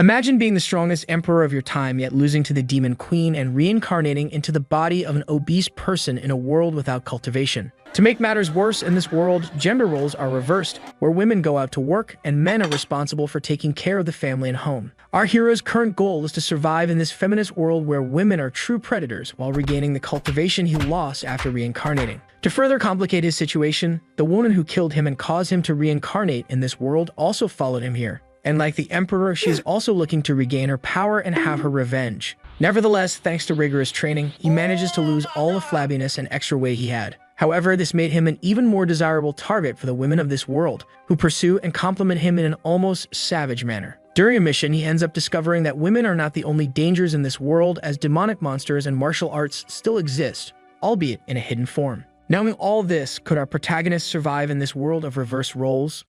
Imagine being the strongest emperor of your time, yet losing to the demon queen and reincarnating into the body of an obese person in a world without cultivation. To make matters worse, in this world, gender roles are reversed, where women go out to work and men are responsible for taking care of the family and home. Our hero's current goal is to survive in this feminist world where women are true predators while regaining the cultivation he lost after reincarnating. To further complicate his situation, the woman who killed him and caused him to reincarnate in this world also followed him here. And like the Emperor, she is also looking to regain her power and have her revenge. Nevertheless, thanks to rigorous training, he manages to lose all the flabbiness and extra weight he had. However, this made him an even more desirable target for the women of this world, who pursue and compliment him in an almost savage manner. During a mission, he ends up discovering that women are not the only dangers in this world, as demonic monsters and martial arts still exist, albeit in a hidden form. Knowing all this, could our protagonist survive in this world of reverse roles?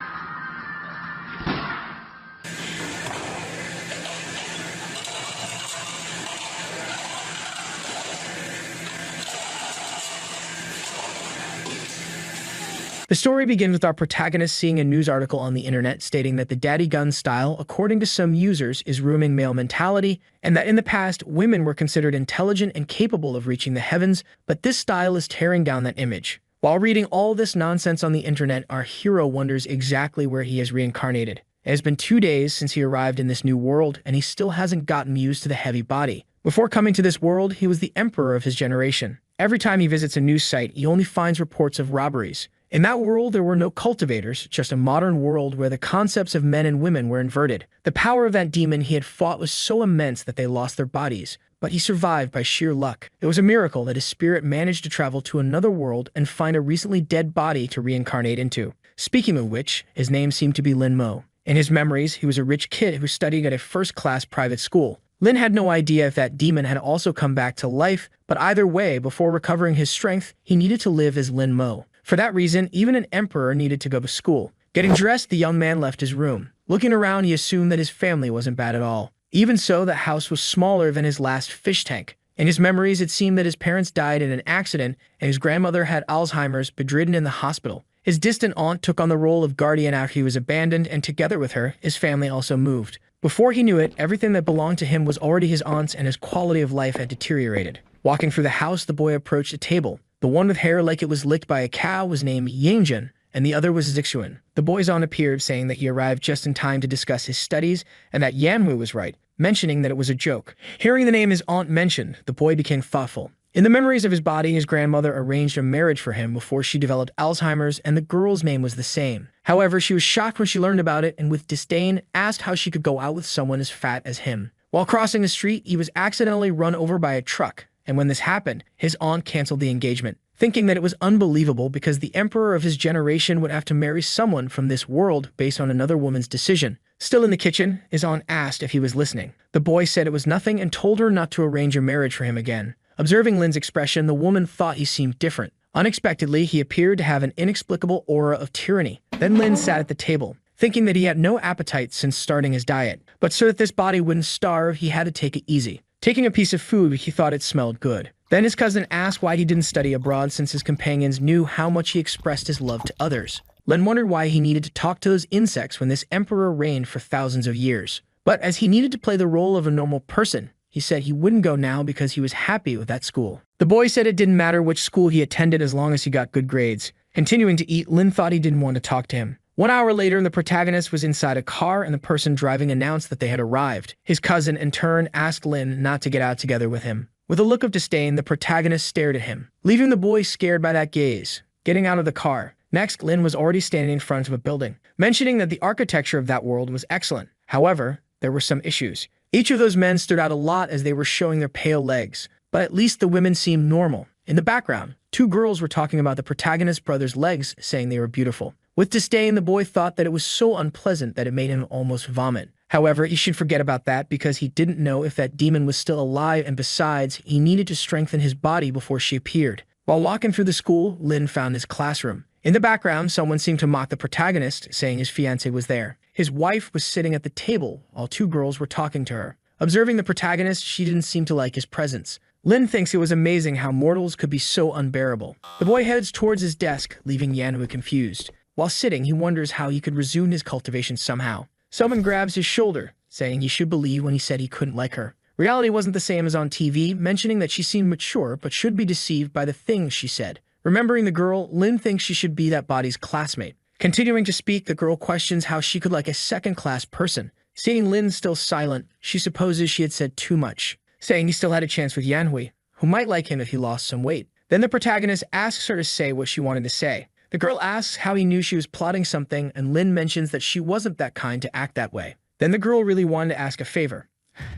The story begins with our protagonist seeing a news article on the internet stating that the daddy gun style, according to some users, is ruining male mentality, and that in the past, women were considered intelligent and capable of reaching the heavens, but this style is tearing down that image. While reading all this nonsense on the internet, our hero wonders exactly where he has reincarnated. It has been 2 days since he arrived in this new world, and he still hasn't gotten used to the heavy body. Before coming to this world, he was the emperor of his generation. Every time he visits a news site, he only finds reports of robberies. In that world, there were no cultivators, just a modern world where the concepts of men and women were inverted. The power of that demon he had fought was so immense that they lost their bodies, but he survived by sheer luck. It was a miracle that his spirit managed to travel to another world and find a recently dead body to reincarnate into. Speaking of which, his name seemed to be Lin Mo. In his memories, he was a rich kid who studied at a first-class private school. Lin had no idea if that demon had also come back to life, but either way, before recovering his strength, he needed to live as Lin Mo. For that reason, even an emperor needed to go to school. Getting dressed, the young man left his room. Looking around, he assumed that his family wasn't bad at all. Even so, the house was smaller than his last fish tank. In his memories, it seemed that his parents died in an accident, and his grandmother had Alzheimer's, bedridden in the hospital. His distant aunt took on the role of guardian after he was abandoned, and together with her, his family also moved. Before he knew it, everything that belonged to him was already his aunt's, and his quality of life had deteriorated. Walking through the house, the boy approached a table. The one with hair like it was licked by a cow was named Yangjun, and the other was Zixuan. The boy's aunt appeared, saying that he arrived just in time to discuss his studies, and that Yanwu was right, mentioning that it was a joke. Hearing the name his aunt mentioned, the boy became thoughtful. In the memories of his body, his grandmother arranged a marriage for him before she developed Alzheimer's, and the girl's name was the same. However, she was shocked when she learned about it, and with disdain, asked how she could go out with someone as fat as him. While crossing the street, he was accidentally run over by a truck. And when this happened, his aunt canceled the engagement, thinking that it was unbelievable because the emperor of his generation would have to marry someone from this world based on another woman's decision. Still in the kitchen, his aunt asked if he was listening. The boy said it was nothing and told her not to arrange a marriage for him again. Observing Lin's expression, the woman thought he seemed different. Unexpectedly, he appeared to have an inexplicable aura of tyranny. Then Lin sat at the table, thinking that he had no appetite since starting his diet. But so that this body wouldn't starve, he had to take it easy. Taking a piece of food, he thought it smelled good. Then his cousin asked why he didn't study abroad since his companions knew how much he expressed his love to others. Lin wondered why he needed to talk to those insects when this emperor reigned for thousands of years. But as he needed to play the role of a normal person, he said he wouldn't go now because he was happy with that school. The boy said it didn't matter which school he attended as long as he got good grades. Continuing to eat, Lin thought he didn't want to talk to him. 1 hour later, the protagonist was inside a car and the person driving announced that they had arrived. His cousin, in turn, asked Lin not to get out together with him. With a look of disdain, the protagonist stared at him, leaving the boy scared by that gaze. Getting out of the car. Next, Lin was already standing in front of a building, mentioning that the architecture of that world was excellent. However, there were some issues. Each of those men stood out a lot as they were showing their pale legs, but at least the women seemed normal. In the background, 2 girls were talking about the protagonist's brother's legs, saying they were beautiful. With disdain, the boy thought that it was so unpleasant that it made him almost vomit. However, he should forget about that because he didn't know if that demon was still alive, and besides, he needed to strengthen his body before she appeared. While walking through the school, Lin found his classroom. In the background, someone seemed to mock the protagonist, saying his fiancée was there. His wife was sitting at the table while 2 girls were talking to her. Observing the protagonist, she didn't seem to like his presence. Lin thinks it was amazing how mortals could be so unbearable. The boy heads towards his desk, leaving Yanhui confused. While sitting, he wonders how he could resume his cultivation somehow. Someone grabs his shoulder, saying he should believe when he said he couldn't like her. Reality wasn't the same as on TV, mentioning that she seemed mature but should be deceived by the things she said. Remembering the girl, Lin thinks she should be that body's classmate. Continuing to speak, the girl questions how she could like a second-class person. Seeing Lin still silent, she supposes she had said too much, saying he still had a chance with Yanhui, who might like him if he lost some weight. Then the protagonist asks her to say what she wanted to say. The girl asks how he knew she was plotting something, and Lin mentions that she wasn't that kind to act that way. Then the girl really wanted to ask a favor,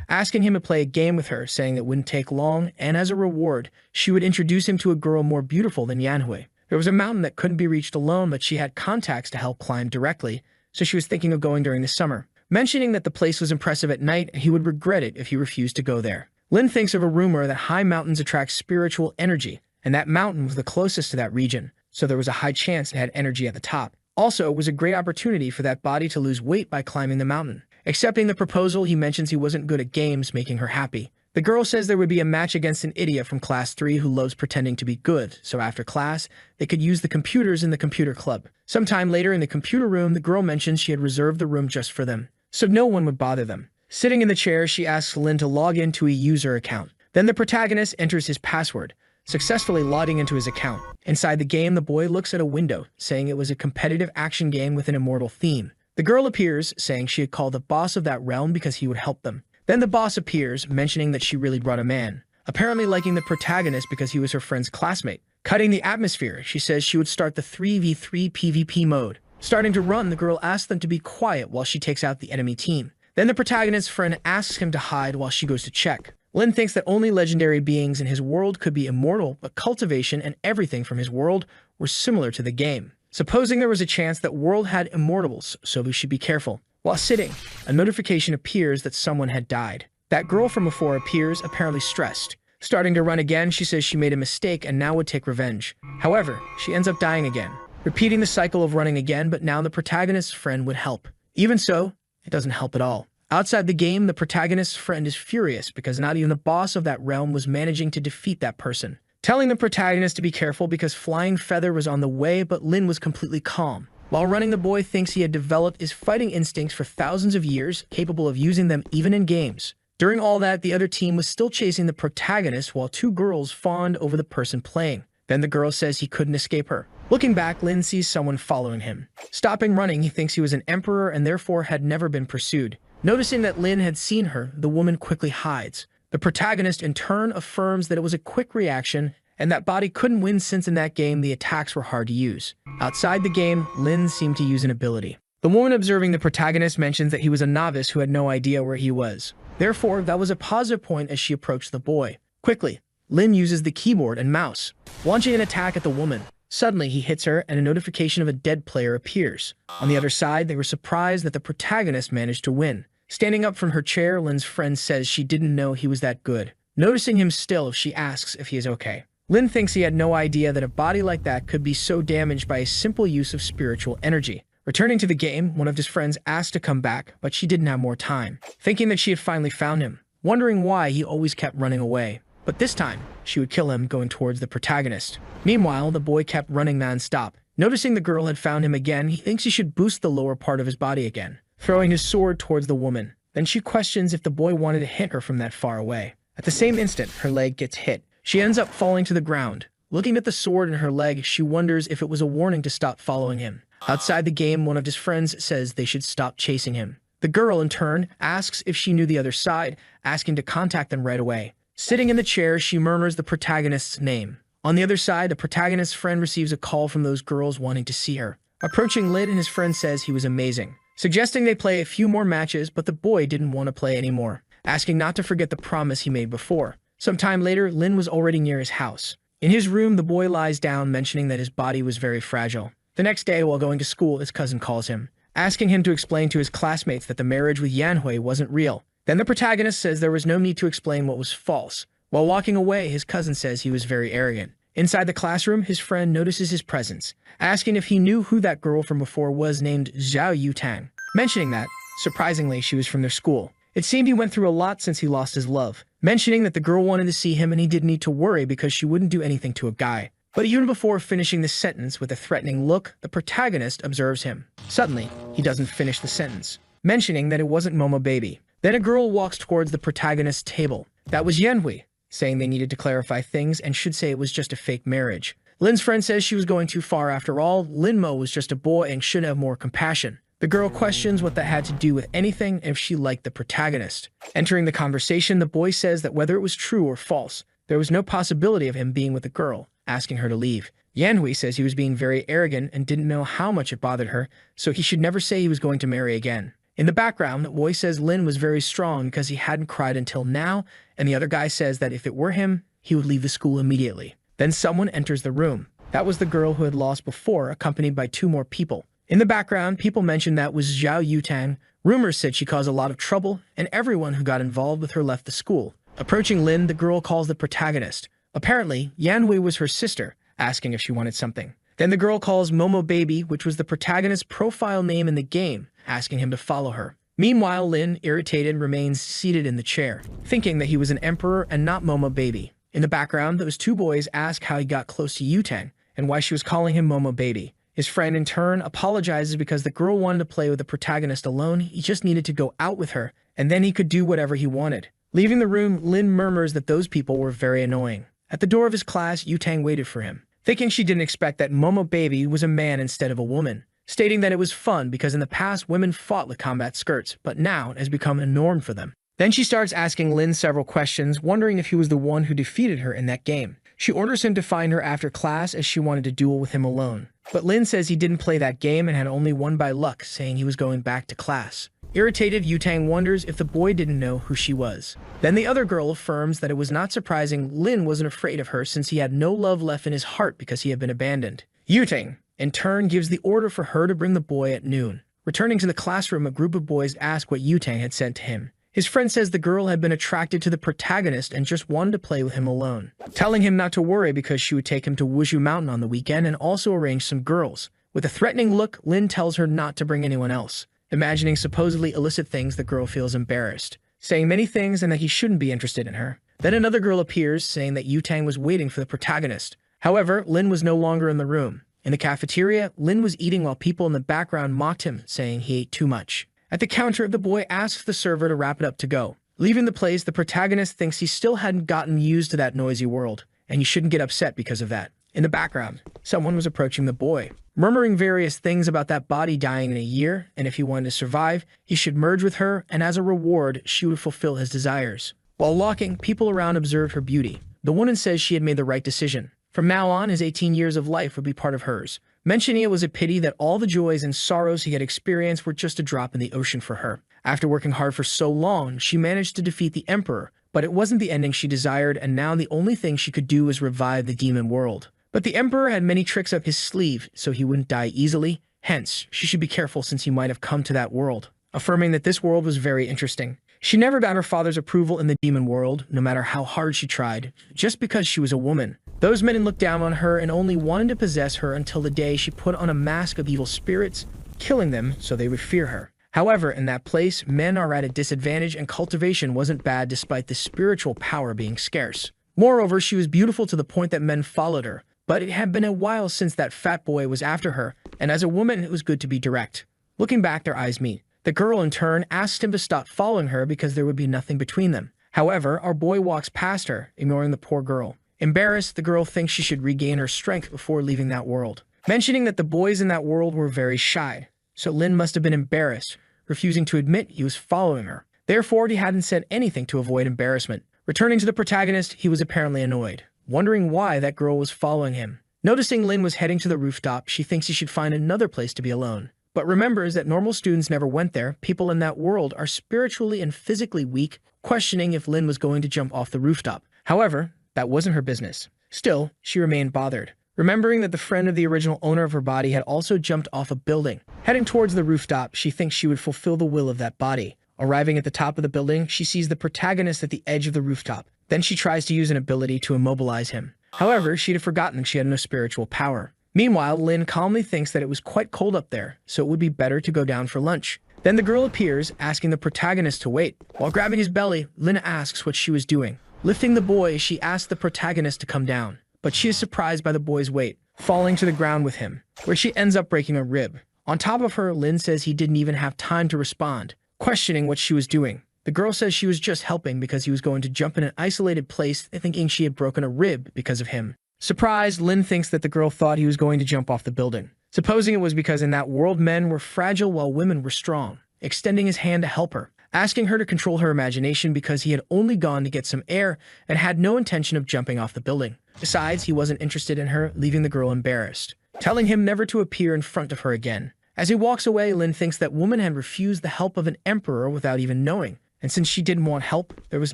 asking him to play a game with her, saying it wouldn't take long, and as a reward, she would introduce him to a girl more beautiful than Yanhui. There was a mountain that couldn't be reached alone, but she had contacts to help climb directly, so she was thinking of going during the summer, mentioning that the place was impressive at night and he would regret it if he refused to go there. Lin thinks of a rumor that high mountains attract spiritual energy, and that mountain was the closest to that region, so there was a high chance it had energy at the top. Also, it was a great opportunity for that body to lose weight by climbing the mountain. Accepting the proposal, he mentions he wasn't good at games, making her happy. The girl says there would be a match against an idiot from class 3 who loves pretending to be good, so after class, they could use the computers in the computer club. Sometime later in the computer room, the girl mentions she had reserved the room just for them, so no one would bother them. Sitting in the chair, she asks Lin to log into a user account. Then the protagonist enters his password, successfully logging into his account. Inside the game, the boy looks at a window, saying it was a competitive action game with an immortal theme. The girl appears, saying she had called the boss of that realm because he would help them. Then the boss appears, mentioning that she really brought a man, apparently liking the protagonist because he was her friend's classmate. Cutting the atmosphere, she says she would start the 3v3 PvP mode. Starting to run, the girl asks them to be quiet while she takes out the enemy team. Then the protagonist's friend asks him to hide while she goes to check. Lin thinks that only legendary beings in his world could be immortal, but cultivation and everything from his world were similar to the game. Supposing there was a chance that world had immortals, so we should be careful. While sitting, a notification appears that someone had died. That girl from before appears, apparently stressed. Starting to run again, she says she made a mistake and now would take revenge. However, she ends up dying again, repeating the cycle of running again, but now the protagonist's friend would help. Even so, it doesn't help at all. Outside the game, the protagonist's friend is furious because not even the boss of that realm was managing to defeat that person, telling the protagonist to be careful because Flying Feather was on the way, but Lin was completely calm. While running, the boy thinks he had developed his fighting instincts for thousands of years, capable of using them even in games. During all that, the other team was still chasing the protagonist while two girls fawned over the person playing. Then the girl says he couldn't escape her. Looking back, Lin sees someone following him. Stopping running, he thinks he was an emperor and therefore had never been pursued. Noticing that Lin had seen her, the woman quickly hides. The protagonist in turn affirms that it was a quick reaction and that body couldn't win since in that game the attacks were hard to use. Outside the game, Lin seemed to use an ability. The woman observing the protagonist mentions that he was a novice who had no idea where he was. Therefore, that was a positive point as she approached the boy. Quickly, Lin uses the keyboard and mouse, launching an attack at the woman. Suddenly, he hits her and a notification of a dead player appears. On the other side, they were surprised that the protagonist managed to win. Standing up from her chair, Lin's friend says she didn't know he was that good. Noticing him still, she asks if he is okay. Lin thinks he had no idea that a body like that could be so damaged by a simple use of spiritual energy. Returning to the game, one of his friends asked to come back, but she didn't have more time, thinking that she had finally found him, wondering why he always kept running away. But this time, she would kill him going towards the protagonist. Meanwhile, the boy kept running non-stop. Noticing the girl had found him again, he thinks he should boost the lower part of his body again, throwing his sword towards the woman. Then she questions if the boy wanted to hit her from that far away. At the same instant, her leg gets hit. She ends up falling to the ground. Looking at the sword in her leg, she wonders if it was a warning to stop following him. Outside the game, one of his friends says they should stop chasing him. The girl, in turn, asks if she knew the other side, asking to contact them right away. Sitting in the chair, she murmurs the protagonist's name. On the other side, the protagonist's friend receives a call from those girls wanting to see her. Approaching Lin, and his friend says he was amazing, suggesting they play a few more matches, but the boy didn't want to play anymore, asking not to forget the promise he made before. Sometime later, Lin was already near his house. In his room, the boy lies down, mentioning that his body was very fragile. The next day, while going to school, his cousin calls him, asking him to explain to his classmates that the marriage with Yanhui wasn't real. Then the protagonist says there was no need to explain what was false. While walking away, his cousin says he was very arrogant. Inside the classroom, his friend notices his presence, asking if he knew who that girl from before was named Zhao Yutang, mentioning that, surprisingly, she was from their school. It seemed he went through a lot since he lost his love, mentioning that the girl wanted to see him and he didn't need to worry because she wouldn't do anything to a guy. But even before finishing the sentence with a threatening look, the protagonist observes him. Suddenly, he doesn't finish the sentence. mentioning that it wasn't Momo Baby. Then a girl walks towards the protagonist's table. That was Yanhui, saying they needed to clarify things and should say it was just a fake marriage. Lin's friend says she was going too far after all. Lin Mo was just a boy and should have more compassion. The girl questions what that had to do with anything and if she liked the protagonist. Entering the conversation, the boy says that whether it was true or false, there was no possibility of him being with the girl, asking her to leave. Yanhui says he was being very arrogant and didn't know how much it bothered her, so he should never say he was going to marry again. In the background, the boy says Lin was very strong because he hadn't cried until now, and the other guy says that if it were him, he would leave the school immediately. Then someone enters the room. That was the girl who had lost before, accompanied by 2 more people. In the background, people mentioned that was Zhao Yutang. Rumors said she caused a lot of trouble, and everyone who got involved with her left the school. Approaching Lin, the girl calls the protagonist. Apparently, Yanhui was her sister, asking if she wanted something. Then the girl calls Momo Baby, which was the protagonist's profile name in the game, asking him to follow her. Meanwhile, Lin, irritated, remains seated in the chair, thinking that he was an emperor and not Momo Baby. In the background, those 2 boys ask how he got close to Yutang and why she was calling him Momo Baby. His friend, in turn, apologizes because the girl wanted to play with the protagonist alone. He just needed to go out with her, and then he could do whatever he wanted. Leaving the room, Lin murmurs that those people were very annoying. At the door of his class, Yutang waited for him, thinking she didn't expect that Momo Baby was a man instead of a woman, stating that it was fun because in the past women fought with combat skirts, but now it has become a norm for them. Then she starts asking Lin several questions, wondering if he was the one who defeated her in that game. She orders him to find her after class as she wanted to duel with him alone. But Lin says he didn't play that game and had only won by luck, saying he was going back to class. Irritated, Yutang wonders if the boy didn't know who she was. Then the other girl affirms that it was not surprising Lin wasn't afraid of her since he had no love left in his heart because he had been abandoned. Yutang, in turn, gives the order for her to bring the boy at noon. Returning to the classroom, a group of boys ask what Yutang had sent to him. His friend says the girl had been attracted to the protagonist and just wanted to play with him alone, telling him not to worry because she would take him to Wushu Mountain on the weekend and also arrange some girls. With a threatening look, Lin tells her not to bring anyone else. Imagining supposedly illicit things, the girl feels embarrassed, saying many things and that he shouldn't be interested in her. Then another girl appears, saying that Yutang was waiting for the protagonist. However, Lin was no longer in the room. In the cafeteria, Lin was eating while people in the background mocked him, saying he ate too much. At the counter, the boy asks the server to wrap it up to go. Leaving the place, the protagonist thinks he still hadn't gotten used to that noisy world, and he shouldn't get upset because of that. In the background, someone was approaching the boy, murmuring various things about that body dying in a year, and if he wanted to survive, he should merge with her, and as a reward, she would fulfill his desires. While walking, people around observed her beauty. The woman says she had made the right decision. From now on, his 18 years of life would be part of hers, mentioning it was a pity that all the joys and sorrows he had experienced were just a drop in the ocean for her. After working hard for so long, she managed to defeat the Emperor, but it wasn't the ending she desired, and now the only thing she could do was revive the demon world. But the Emperor had many tricks up his sleeve, so he wouldn't die easily. Hence, she should be careful since he might have come to that world, affirming that this world was very interesting. She never got her father's approval in the demon world, no matter how hard she tried, just because she was a woman. Those men looked down on her and only wanted to possess her until the day she put on a mask of evil spirits, killing them so they would fear her. However, in that place, men are at a disadvantage and cultivation wasn't bad despite the spiritual power being scarce. Moreover, she was beautiful to the point that men followed her, but it had been a while since that fat boy was after her, and as a woman, it was good to be direct. Looking back, their eyes meet. The girl, in turn, asked him to stop following her because there would be nothing between them. However, our boy walks past her, ignoring the poor girl. Embarrassed, the girl thinks she should regain her strength before leaving that world, mentioning that the boys in that world were very shy, so Lin must have been embarrassed, refusing to admit he was following her. Therefore, he hadn't said anything to avoid embarrassment. Returning to the protagonist, he was apparently annoyed, wondering why that girl was following him. Noticing Lin was heading to the rooftop, she thinks he should find another place to be alone, but remembers that normal students never went there. People in that world are spiritually and physically weak, questioning if Lin was going to jump off the rooftop. However, that wasn't her business. Still, she remained bothered, remembering that the friend of the original owner of her body had also jumped off a building. Heading towards the rooftop, she thinks she would fulfill the will of that body. Arriving at the top of the building, she sees the protagonist at the edge of the rooftop. Then she tries to use an ability to immobilize him. However, she'd have forgotten she had no spiritual power. Meanwhile, Lin calmly thinks that it was quite cold up there, so it would be better to go down for lunch. Then the girl appears, asking the protagonist to wait. While grabbing his belly, Lin asks what she was doing. Lifting the boy, she asks the protagonist to come down, but she is surprised by the boy's weight, falling to the ground with him, where she ends up breaking a rib. On top of her, Lin says he didn't even have time to respond, questioning what she was doing. The girl says she was just helping because he was going to jump in an isolated place, thinking she had broken a rib because of him. Surprised, Lin thinks that the girl thought he was going to jump off the building, supposing it was because in that world men were fragile while women were strong, extending his hand to help her, asking her to control her imagination because he had only gone to get some air and had no intention of jumping off the building. Besides, he wasn't interested in her, leaving the girl embarrassed, telling him never to appear in front of her again. As he walks away, Lin thinks that woman had refused the help of an emperor without even knowing, and since she didn't want help, there was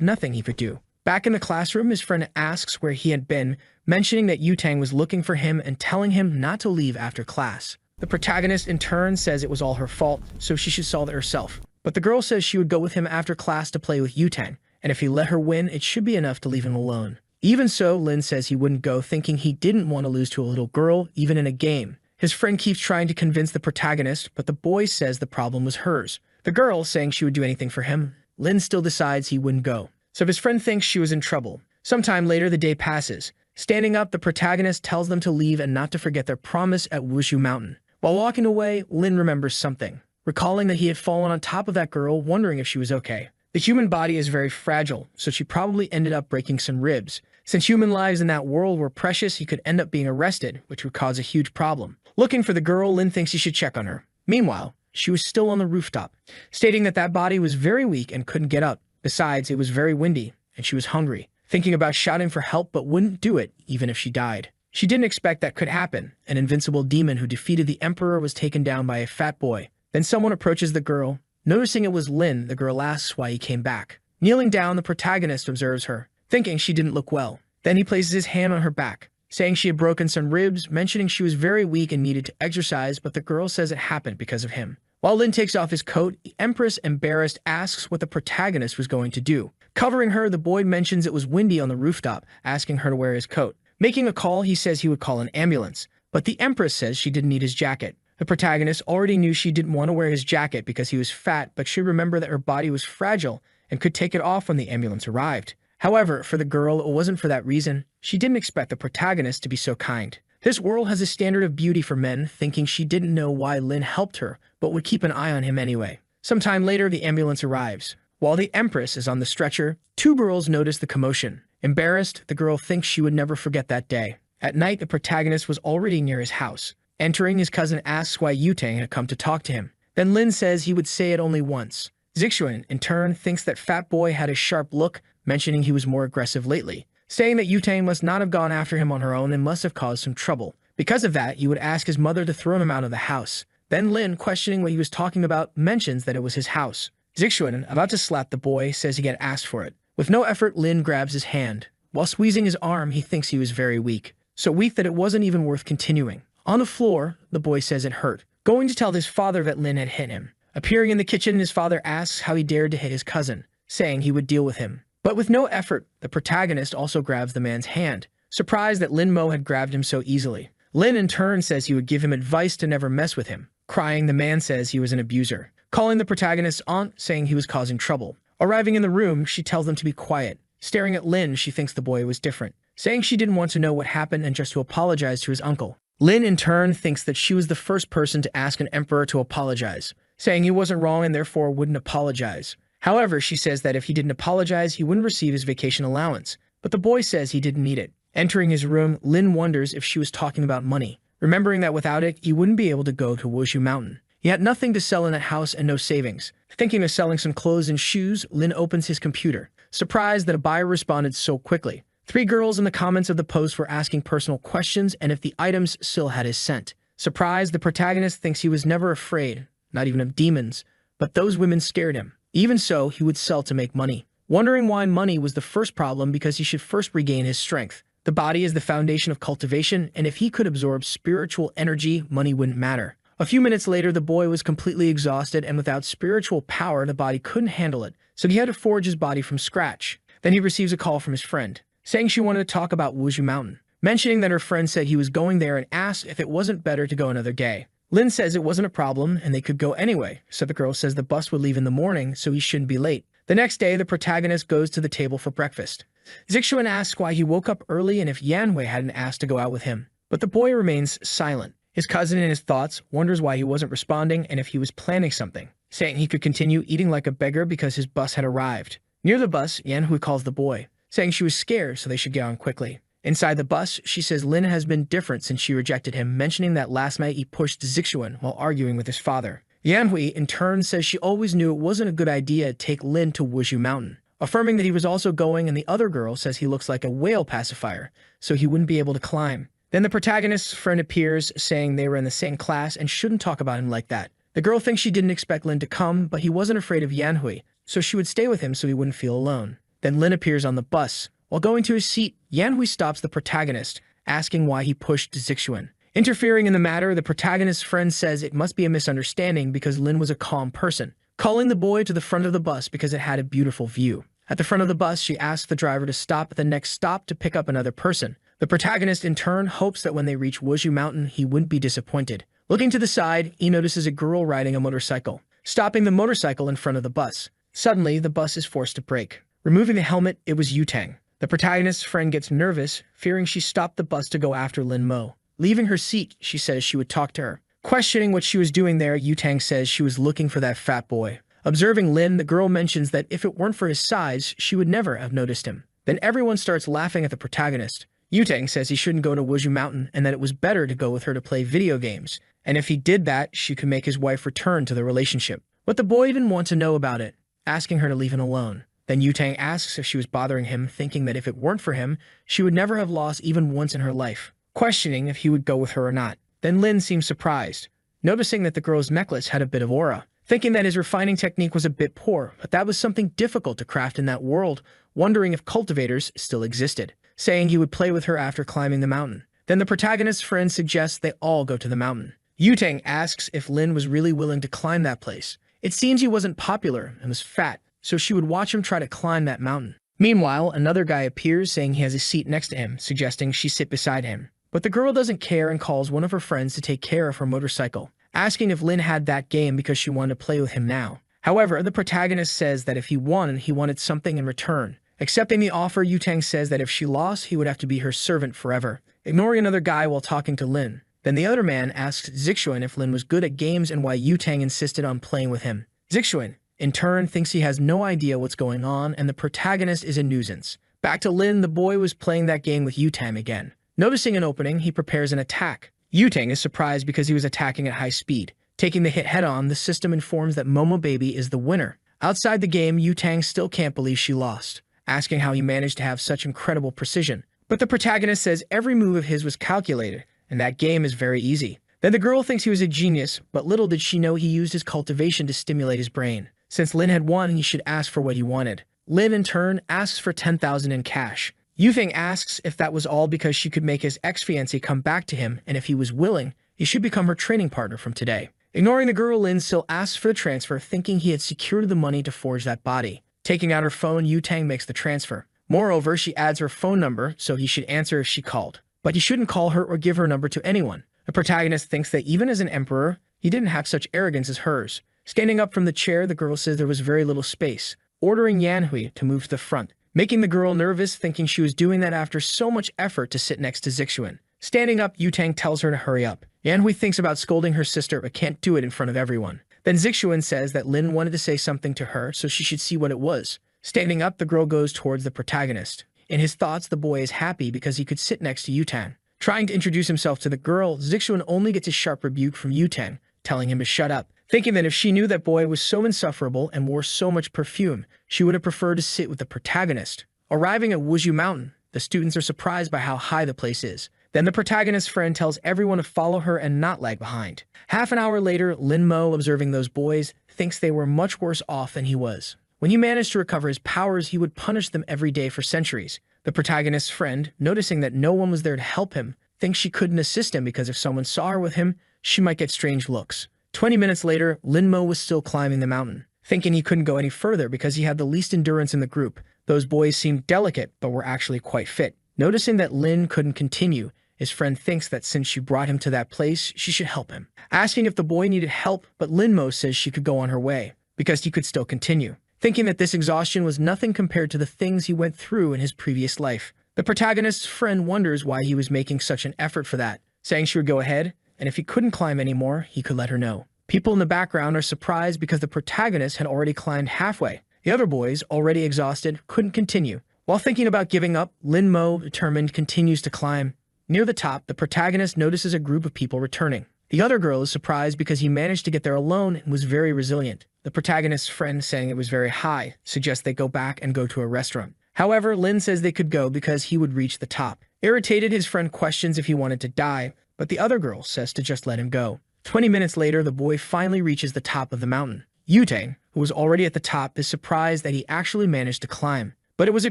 nothing he could do. Back in the classroom, his friend asks where he had been, mentioning that Yutang was looking for him and telling him not to leave after class. The protagonist in turn says it was all her fault, so she should solve it herself. But the girl says she would go with him after class to play with Yutang, and if he let her win, it should be enough to leave him alone. Even so, Lin says he wouldn't go, thinking he didn't want to lose to a little girl, even in a game. His friend keeps trying to convince the protagonist, but the boy says the problem was hers. The girl saying she would do anything for him. Lin still decides he wouldn't go, so his friend thinks she was in trouble. Sometime later, the day passes. Standing up, the protagonist tells them to leave and not to forget their promise at Wushu Mountain. While walking away, Lin remembers something, recalling that he had fallen on top of that girl, wondering if she was okay. The human body is very fragile, so she probably ended up breaking some ribs. Since human lives in that world were precious, he could end up being arrested, which would cause a huge problem. Looking for the girl, Lin thinks he should check on her. Meanwhile, she was still on the rooftop, stating that that body was very weak and couldn't get up. Besides, it was very windy, and she was hungry, thinking about shouting for help but wouldn't do it, even if she died. She didn't expect that could happen. An invincible demon who defeated the emperor was taken down by a fat boy. Then someone approaches the girl. Noticing it was Lin, the girl asks why he came back. Kneeling down, the protagonist observes her, thinking she didn't look well. Then he places his hand on her back, saying she had broken some ribs, mentioning she was very weak and needed to exercise, but the girl says it happened because of him. While Lin takes off his coat, the Empress, embarrassed, asks what the protagonist was going to do. Covering her, the boy mentions it was windy on the rooftop, asking her to wear his coat. Making a call, he says he would call an ambulance, but the Empress says she didn't need his jacket. The protagonist already knew she didn't want to wear his jacket because he was fat, but should remember that her body was fragile and could take it off when the ambulance arrived. However, for the girl, it wasn't for that reason. She didn't expect the protagonist to be so kind. This world has a standard of beauty for men, thinking she didn't know why Lin helped her, but would keep an eye on him anyway. Sometime later, the ambulance arrives. While the Empress is on the stretcher, two girls notice the commotion. Embarrassed, the girl thinks she would never forget that day. At night, the protagonist was already near his house. Entering, his cousin asks why Yutang had come to talk to him. Then Lin says he would say it only once. Zixuan, in turn, thinks that Fat Boy had a sharp look, mentioning he was more aggressive lately, saying that Yutang must not have gone after him on her own and must have caused some trouble. Because of that, he would ask his mother to throw him out of the house. Then Lin, questioning what he was talking about, mentions that it was his house. Zixuan, about to slap the boy, says he had asked for it. With no effort, Lin grabs his hand. While squeezing his arm, he thinks he was very weak, so weak that it wasn't even worth continuing. On the floor, the boy says it hurt, going to tell his father that Lin had hit him. Appearing in the kitchen, his father asks how he dared to hit his cousin, saying he would deal with him. But with no effort, the protagonist also grabs the man's hand, surprised that Lin Mo had grabbed him so easily. Lin in turn says he would give him advice to never mess with him. Crying, the man says he was an abuser, calling the protagonist's aunt, saying he was causing trouble. Arriving in the room, she tells them to be quiet. Staring at Lin, she thinks the boy was different, saying she didn't want to know what happened and just to apologize to his uncle. Lin in turn thinks that she was the first person to ask an emperor to apologize, saying he wasn't wrong and therefore wouldn't apologize. However, she says that if he didn't apologize, he wouldn't receive his vacation allowance, but the boy says he didn't need it. Entering his room, Lin wonders if she was talking about money, remembering that without it, he wouldn't be able to go to Wushu Mountain. He had nothing to sell in that house and no savings. Thinking of selling some clothes and shoes, Lin opens his computer, surprised that a buyer responded so quickly. 3 girls in the comments of the post were asking personal questions and if the items still had his scent. Surprised, the protagonist thinks he was never afraid, not even of demons, but those women scared him. Even so, he would sell to make money. Wondering why money was the first problem because he should first regain his strength. The body is the foundation of cultivation, and if he could absorb spiritual energy, money wouldn't matter. A few minutes later, the boy was completely exhausted, and without spiritual power, the body couldn't handle it, so he had to forge his body from scratch. Then he receives a call from his friend, saying she wanted to talk about Wushu Mountain, mentioning that her friend said he was going there and asked if it wasn't better to go another day. Lin says it wasn't a problem and they could go anyway, so the girl says the bus would leave in the morning so he shouldn't be late. The next day, the protagonist goes to the table for breakfast. Zixuan asks why he woke up early and if Yanwei hadn't asked to go out with him, but the boy remains silent. His cousin, in his thoughts, wonders why he wasn't responding and if he was planning something, saying he could continue eating like a beggar because his bus had arrived. Near the bus, Yanhui calls the boy, saying she was scared so they should get on quickly. Inside the bus, she says Lin has been different since she rejected him, mentioning that last night he pushed Zixuan while arguing with his father. Yanhui, in turn, says she always knew it wasn't a good idea to take Lin to Wushu Mountain, affirming that he was also going, and the other girl says he looks like a whale pacifier, so he wouldn't be able to climb. Then the protagonist's friend appears, saying they were in the same class and shouldn't talk about him like that. The girl thinks she didn't expect Lin to come, but he wasn't afraid of Yanhui, so she would stay with him so he wouldn't feel alone. Then Lin appears on the bus. While going to his seat, Yanhui stops the protagonist, asking why he pushed Zixuan. Interfering in the matter, the protagonist's friend says it must be a misunderstanding because Lin was a calm person, calling the boy to the front of the bus because it had a beautiful view. At the front of the bus, she asks the driver to stop at the next stop to pick up another person. The protagonist, in turn, hopes that when they reach Wushu Mountain, he wouldn't be disappointed. Looking to the side, he notices a girl riding a motorcycle, stopping the motorcycle in front of the bus. Suddenly, the bus is forced to brake. Removing the helmet, it was Yutang. The protagonist's friend gets nervous, fearing she stopped the bus to go after Lin Mo. Leaving her seat, she says she would talk to her. Questioning what she was doing there, Yutang says she was looking for that fat boy. Observing Lin, the girl mentions that if it weren't for his size, she would never have noticed him. Then everyone starts laughing at the protagonist. Yutang says he shouldn't go to Wushu Mountain and that it was better to go with her to play video games, and if he did that, she could make his wife return to the relationship. But the boy didn't want to know about it, asking her to leave him alone. Then Yutang asks if she was bothering him, thinking that if it weren't for him, she would never have lost even once in her life, questioning if he would go with her or not. Then Lin seems surprised, noticing that the girl's necklace had a bit of aura, thinking that his refining technique was a bit poor, but that was something difficult to craft in that world, wondering if cultivators still existed, saying he would play with her after climbing the mountain. Then the protagonist's friend suggests they all go to the mountain. Yutang asks if Lin was really willing to climb that place. It seems he wasn't popular and was fat, so she would watch him try to climb that mountain. Meanwhile, another guy appears, saying he has a seat next to him, suggesting she sit beside him. But the girl doesn't care and calls one of her friends to take care of her motorcycle, asking if Lin had that game because she wanted to play with him now. However, the protagonist says that if he won, he wanted something in return. Accepting the offer, Yutang says that if she lost, he would have to be her servant forever, ignoring another guy while talking to Lin. Then the other man asks Zixuan if Lin was good at games and why Yutang insisted on playing with him. Zixuan, in turn, thinks he has no idea what's going on and the protagonist is a nuisance. Back to Lin, the boy was playing that game with Yutang again. Noticing an opening, he prepares an attack. Yutang is surprised because he was attacking at high speed. Taking the hit head-on, the system informs that Momo Baby is the winner. Outside the game, Yutang still can't believe she lost, asking how he managed to have such incredible precision. But the protagonist says every move of his was calculated, and that game is very easy. Then the girl thinks he was a genius, but little did she know he used his cultivation to stimulate his brain. Since Lin had won, he should ask for what he wanted. Lin, in turn, asks for 10,000 in cash. Yufeng asks if that was all because she could make his ex-fiancé come back to him, and if he was willing, he should become her training partner from today. Ignoring the girl, Lin still asks for the transfer, thinking he had secured the money to forge that body. Taking out her phone, Yutang makes the transfer. Moreover, she adds her phone number, so he should answer if she called. But he shouldn't call her or give her number to anyone. The protagonist thinks that even as an emperor, he didn't have such arrogance as hers. Standing up from the chair, the girl says there was very little space, ordering Yanhui to move to the front, making the girl nervous, thinking she was doing that after so much effort to sit next to Zixuan. Standing up, Yutang tells her to hurry up. Yanhui thinks about scolding her sister but can't do it in front of everyone. Then Zixuan says that Lin wanted to say something to her, so she should see what it was. Standing up, the girl goes towards the protagonist. In his thoughts, the boy is happy because he could sit next to Yutang. Trying to introduce himself to the girl, Zixuan only gets a sharp rebuke from Yutang, telling him to shut up, thinking that if she knew that boy was so insufferable and wore so much perfume, she would have preferred to sit with the protagonist. Arriving at Wushu Mountain, the students are surprised by how high the place is. Then the protagonist's friend tells everyone to follow her and not lag behind. Half an hour later, Lin Mo, observing those boys, thinks they were much worse off than he was. When he managed to recover his powers, he would punish them every day for centuries. The protagonist's friend, noticing that no one was there to help him, thinks she couldn't assist him because if someone saw her with him, she might get strange looks. 20 minutes later, Lin Mo was still climbing the mountain, thinking he couldn't go any further because he had the least endurance in the group. Those boys seemed delicate, but were actually quite fit. Noticing that Lin couldn't continue, his friend thinks that since she brought him to that place, she should help him. Asking if the boy needed help, but Lin Mo says she could go on her way, because he could still continue. Thinking that this exhaustion was nothing compared to the things he went through in his previous life. The protagonist's friend wonders why he was making such an effort for that, saying she would go ahead, and if he couldn't climb anymore, he could let her know. People in the background are surprised because the protagonist had already climbed halfway. The other boys, already exhausted, couldn't continue. While thinking about giving up, Lin Mo, determined, continues to climb. Near the top, the protagonist notices a group of people returning. The other girl is surprised because he managed to get there alone and was very resilient. The protagonist's friend, saying it was very high, suggests they go back and go to a restaurant. However, Lin says they could go because he would reach the top. Irritated, his friend questions if he wanted to die, but the other girl says to just let him go. 20 minutes later, the boy finally reaches the top of the mountain. Yutang, who was already at the top, is surprised that he actually managed to climb. But it was a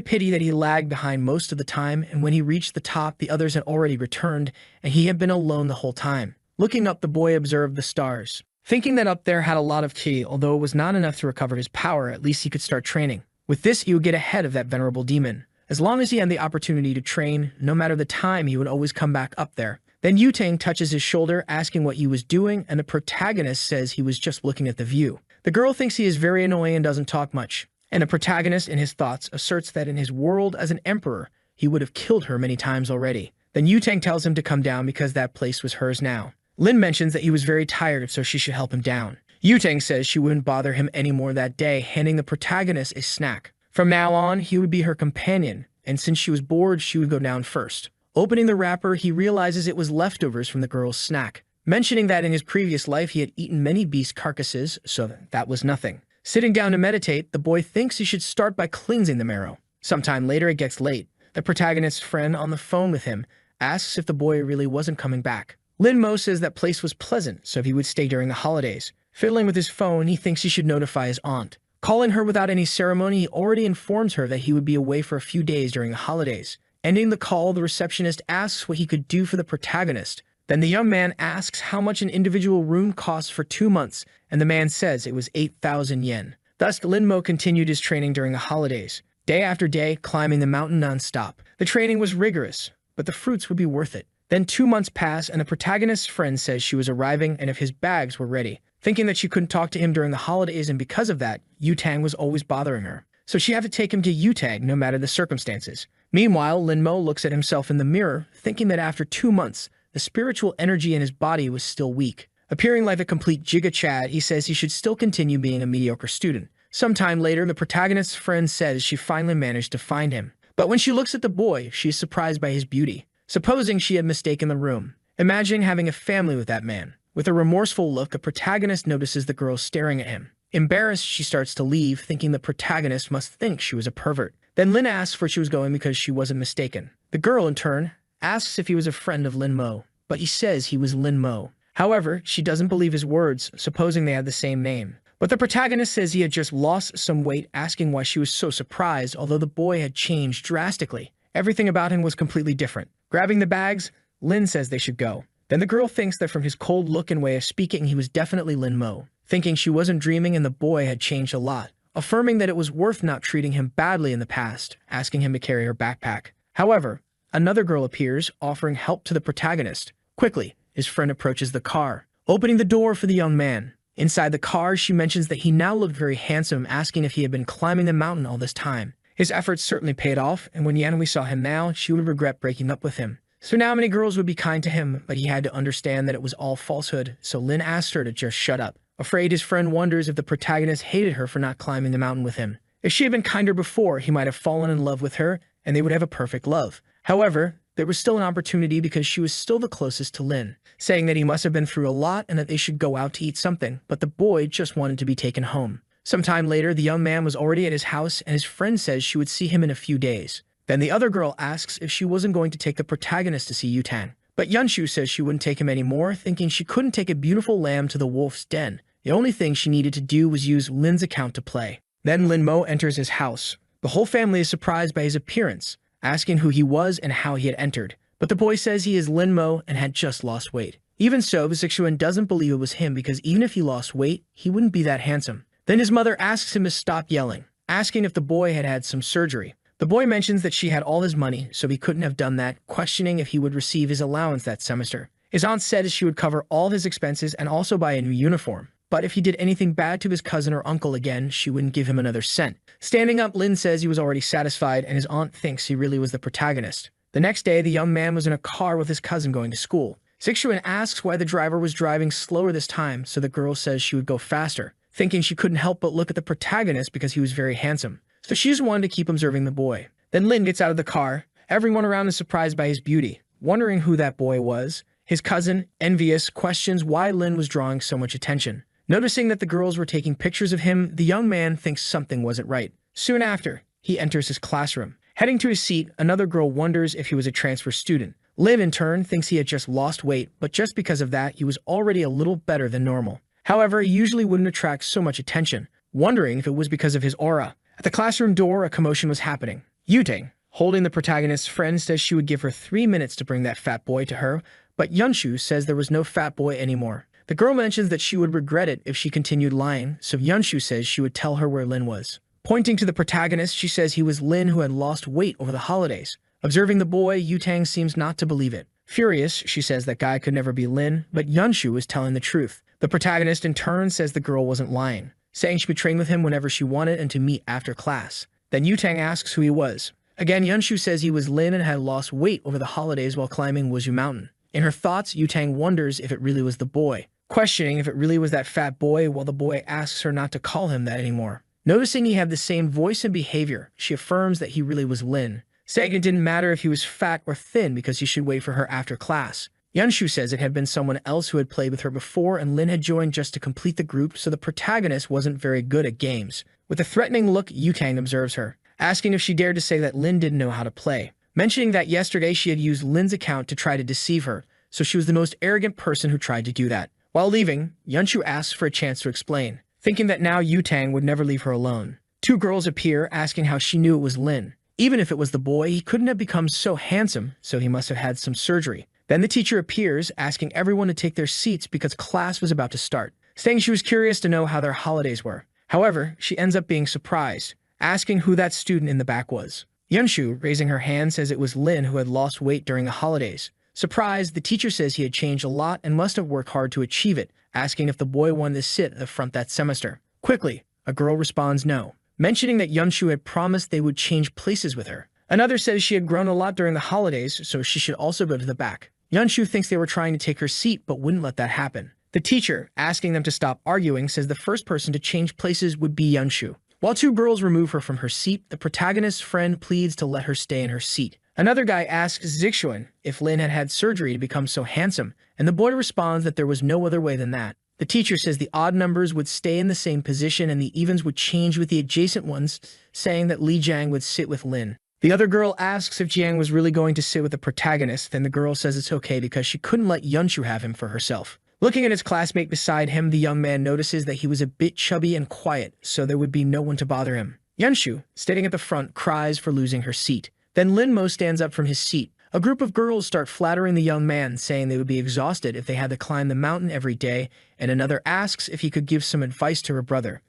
pity that he lagged behind most of the time, and when he reached the top, the others had already returned, and he had been alone the whole time. Looking up, the boy observed the stars. Thinking that up there had a lot of ki, although it was not enough to recover his power, at least he could start training. With this, he would get ahead of that venerable demon. As long as he had the opportunity to train, no matter the time, he would always come back up there. Then Yutang touches his shoulder, asking what he was doing, and the protagonist says he was just looking at the view. The girl thinks he is very annoying and doesn't talk much, and the protagonist, in his thoughts, asserts that in his world as an emperor, he would have killed her many times already. Then Yutang tells him to come down because that place was hers now. Lin mentions that he was very tired, so she should help him down. Yutang says she wouldn't bother him anymore that day, handing the protagonist a snack. From now on, he would be her companion, and since she was bored, she would go down first. Opening the wrapper, he realizes it was leftovers from the girl's snack, mentioning that in his previous life he had eaten many beast carcasses, so that was nothing. Sitting down to meditate, the boy thinks he should start by cleansing the marrow. Sometime later, it gets late. The protagonist's friend on the phone with him asks if the boy really wasn't coming back. Lin Mo says that place was pleasant, so he would stay during the holidays. Fiddling with his phone, he thinks he should notify his aunt. Calling her without any ceremony, he already informs her that he would be away for a few days during the holidays. Ending the call, the receptionist asks what he could do for the protagonist. Then the young man asks how much an individual room costs for 2 months, and the man says it was 8,000 yen. Thus, Lin Mo continued his training during the holidays, day after day, climbing the mountain non-stop. The training was rigorous, but the fruits would be worth it. Then 2 months pass, and the protagonist's friend says she was arriving and if his bags were ready. Thinking that she couldn't talk to him during the holidays, and because of that, Yutang was always bothering her. So she had to take him to Yutang no matter the circumstances. Meanwhile, Lin Mo looks at himself in the mirror, thinking that after 2 months, the spiritual energy in his body was still weak. Appearing like a complete Giga Chad, he says he should still continue being a mediocre student. Sometime later, the protagonist's friend says she finally managed to find him. But when she looks at the boy, she is surprised by his beauty. Supposing she had mistaken the room, imagining having a family with that man. With a remorseful look, the protagonist notices the girl staring at him. Embarrassed, she starts to leave, thinking the protagonist must think she was a pervert. Then Lin asks where she was going because she wasn't mistaken. The girl, in turn, asks if he was a friend of Lin Mo, but he says he was Lin Mo. However, she doesn't believe his words, supposing they had the same name. But the protagonist says he had just lost some weight, asking why she was so surprised, although the boy had changed drastically. Everything about him was completely different. Grabbing the bags, Lin says they should go. Then the girl thinks that from his cold look and way of speaking, he was definitely Lin Mo, thinking she wasn't dreaming and the boy had changed a lot, affirming that it was worth not treating him badly in the past, asking him to carry her backpack. However, another girl appears, offering help to the protagonist. Quickly, his friend approaches the car, opening the door for the young man. Inside the car, she mentions that he now looked very handsome, asking if he had been climbing the mountain all this time. His efforts certainly paid off, and when Yanui saw him now, she would regret breaking up with him. So now many girls would be kind to him, but he had to understand that it was all falsehood, so Lin asked her to just shut up. Afraid, his friend wonders if the protagonist hated her for not climbing the mountain with him. If she had been kinder before, he might have fallen in love with her, and they would have a perfect love. However, there was still an opportunity because she was still the closest to Lin, saying that he must have been through a lot and that they should go out to eat something, but the boy just wanted to be taken home. Sometime later, the young man was already at his house, and his friend says she would see him in a few days. Then the other girl asks if she wasn't going to take the protagonist to see Yutang. But Yunshu says she wouldn't take him anymore, thinking she couldn't take a beautiful lamb to the wolf's den. The only thing she needed to do was use Lin's account to play. Then Lin Mo enters his house. The whole family is surprised by his appearance, asking who he was and how he had entered. But the boy says he is Lin Mo and had just lost weight. Even so, the Zixuan doesn't believe it was him because even if he lost weight, he wouldn't be that handsome. Then his mother asks him to stop yelling, asking if the boy had had some surgery. The boy mentions that she had all his money, so he couldn't have done that, questioning if he would receive his allowance that semester. His aunt said she would cover all his expenses and also buy a new uniform. But if he did anything bad to his cousin or uncle again, she wouldn't give him another cent. Standing up, Lin says he was already satisfied, and his aunt thinks he really was the protagonist. The next day, the young man was in a car with his cousin going to school. Zixuan asks why the driver was driving slower this time, so the girl says she would go faster, thinking she couldn't help but look at the protagonist because he was very handsome. So she just wanted to keep observing the boy. Then Lin gets out of the car. Everyone around is surprised by his beauty, wondering who that boy was. His cousin, envious, questions why Lin was drawing so much attention. Noticing that the girls were taking pictures of him, the young man thinks something wasn't right. Soon after, he enters his classroom. Heading to his seat, another girl wonders if he was a transfer student. Lin, in turn, thinks he had just lost weight, but just because of that, he was already a little better than normal. However, he usually wouldn't attract so much attention, wondering if it was because of his aura. At the classroom door, a commotion was happening. Yutang, holding the protagonist's friend, says she would give her 3 minutes to bring that fat boy to her, but Yunshu says there was no fat boy anymore. The girl mentions that she would regret it if she continued lying, so Yunshu says she would tell her where Lin was. Pointing to the protagonist, she says he was Lin who had lost weight over the holidays. Observing the boy, Yutang seems not to believe it. Furious, she says that guy could never be Lin, but Yunshu is telling the truth. The protagonist in turn says the girl wasn't lying, saying she would train with him whenever she wanted and to meet after class. Then Yutang asks who he was. Again, Yunshu says he was Lin and had lost weight over the holidays while climbing Wuzhu Mountain. In her thoughts, Yutang wonders if it really was the boy, questioning if it really was that fat boy while the boy asks her not to call him that anymore. Noticing he had the same voice and behavior, she affirms that he really was Lin, saying it didn't matter if he was fat or thin because he should wait for her after class. Yunshu says it had been someone else who had played with her before and Lin had joined just to complete the group, so the protagonist wasn't very good at games. With a threatening look, Yutang observes her, asking if she dared to say that Lin didn't know how to play, mentioning that yesterday she had used Lin's account to try to deceive her, so she was the most arrogant person who tried to do that. While leaving, Yunshu asks for a chance to explain, thinking that now Yutang would never leave her alone. Two girls appear, asking how she knew it was Lin. Even if it was the boy, he couldn't have become so handsome, so he must have had some surgery. Then the teacher appears, asking everyone to take their seats because class was about to start, saying she was curious to know how their holidays were. However, she ends up being surprised, asking who that student in the back was. Yunshu, raising her hand, says it was Lin who had lost weight during the holidays. Surprised, the teacher says he had changed a lot and must have worked hard to achieve it, asking if the boy wanted to sit at the front that semester. Quickly, a girl responds no, mentioning that Yunshu had promised they would change places with her. Another says she had grown a lot during the holidays, so she should also go to the back. Yunshu thinks they were trying to take her seat but wouldn't let that happen. The teacher, asking them to stop arguing, says the first person to change places would be Yunshu. While two girls remove her from her seat, the protagonist's friend pleads to let her stay in her seat. Another guy asks Zixuan if Lin had had surgery to become so handsome, and the boy responds that there was no other way than that. The teacher says the odd numbers would stay in the same position and the evens would change with the adjacent ones, saying that Li Jiang would sit with Lin. The other girl asks if Jiang was really going to sit with the protagonist, and the girl says it's okay because she couldn't let Yunshu have him for herself. Looking at his classmate beside him, the young man notices that he was a bit chubby and quiet, so there would be no one to bother him. Yunshu, standing at the front, cries for losing her seat. Then Lin Mo stands up from his seat. A group of girls start flattering the young man, saying they would be exhausted if they had to climb the mountain every day, and another asks if he could give some advice to her brother.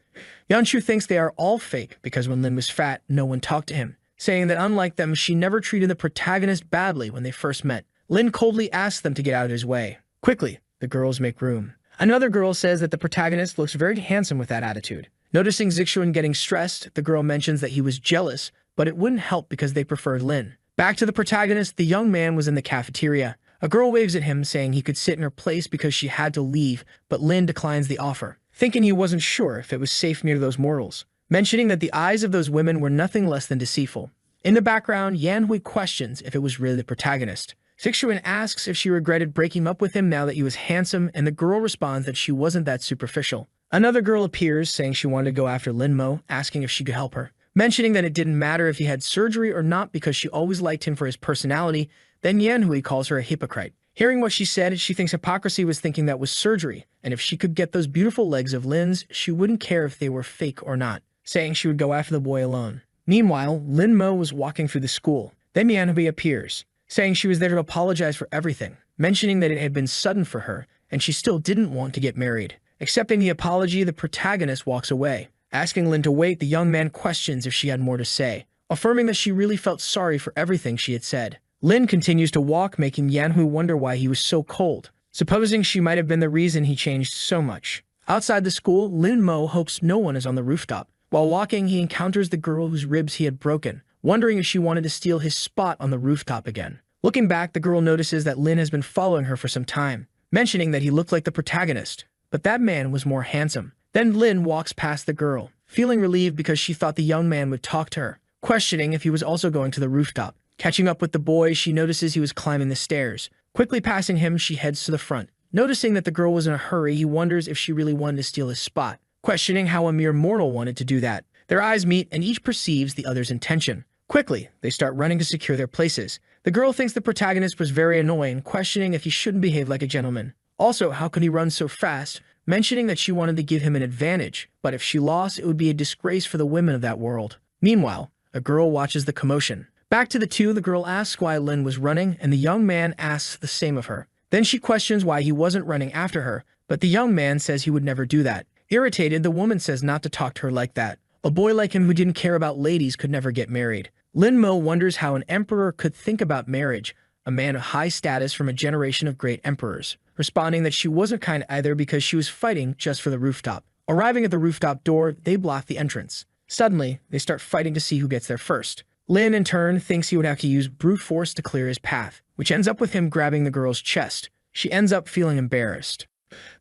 Yunshu thinks they are all fake because when Lin was fat, no one talked to him, saying that unlike them, she never treated the protagonist badly when they first met. Lin coldly asks them to get out of his way. Quickly, the girls make room. Another girl says that the protagonist looks very handsome with that attitude. Noticing Zixuan getting stressed, the girl mentions that he was jealous, but it wouldn't help because they preferred Lin. Back to the protagonist, the young man was in the cafeteria. A girl waves at him, saying he could sit in her place because she had to leave, but Lin declines the offer, thinking he wasn't sure if it was safe near those mortals, mentioning that the eyes of those women were nothing less than deceitful. In the background, Yan Hui questions if it was really the protagonist. Zixuan asks if she regretted breaking up with him now that he was handsome, and the girl responds that she wasn't that superficial. Another girl appears, saying she wanted to go after Lin Mo, asking if she could help her, mentioning that it didn't matter if he had surgery or not because she always liked him for his personality. Then Yan Hui calls her a hypocrite. Hearing what she said, she thinks hypocrisy was thinking that was surgery, and if she could get those beautiful legs of Lin's, she wouldn't care if they were fake or not, saying she would go after the boy alone. Meanwhile, Lin Mo was walking through the school. Then Yan Hui appears, saying she was there to apologize for everything, mentioning that it had been sudden for her, and she still didn't want to get married. Accepting the apology, the protagonist walks away. Asking Lin to wait, the young man questions if she had more to say, affirming that she really felt sorry for everything she had said. Lin continues to walk, making Yan Hui wonder why he was so cold, supposing she might have been the reason he changed so much. Outside the school, Lin Mo hopes no one is on the rooftop. While walking, he encounters the girl whose ribs he had broken, wondering if she wanted to steal his spot on the rooftop again. Looking back, the girl notices that Lin has been following her for some time, mentioning that he looked like the protagonist, but that man was more handsome. Then Lin walks past the girl, feeling relieved because she thought the young man would talk to her, questioning if he was also going to the rooftop. Catching up with the boy, she notices he was climbing the stairs. Quickly passing him, she heads to the front. Noticing that the girl was in a hurry, he wonders if she really wanted to steal his spot, questioning how a mere mortal wanted to do that. Their eyes meet, and each perceives the other's intention. Quickly, they start running to secure their places. The girl thinks the protagonist was very annoying, questioning if he shouldn't behave like a gentleman. Also, how could he run so fast, mentioning that she wanted to give him an advantage, but if she lost, it would be a disgrace for the women of that world. Meanwhile, a girl watches the commotion. Back to the two, the girl asks why Lin was running, and the young man asks the same of her. Then she questions why he wasn't running after her, but the young man says he would never do that. Irritated, the woman says not to talk to her like that. A boy like him who didn't care about ladies could never get married. Lin Mo wonders how an emperor could think about marriage, a man of high status from a generation of great emperors, responding that she wasn't kind either because she was fighting just for the rooftop. Arriving at the rooftop door, they block the entrance. Suddenly, they start fighting to see who gets there first. Lin, in turn, thinks he would have to use brute force to clear his path, which ends up with him grabbing the girl's chest. She ends up feeling embarrassed.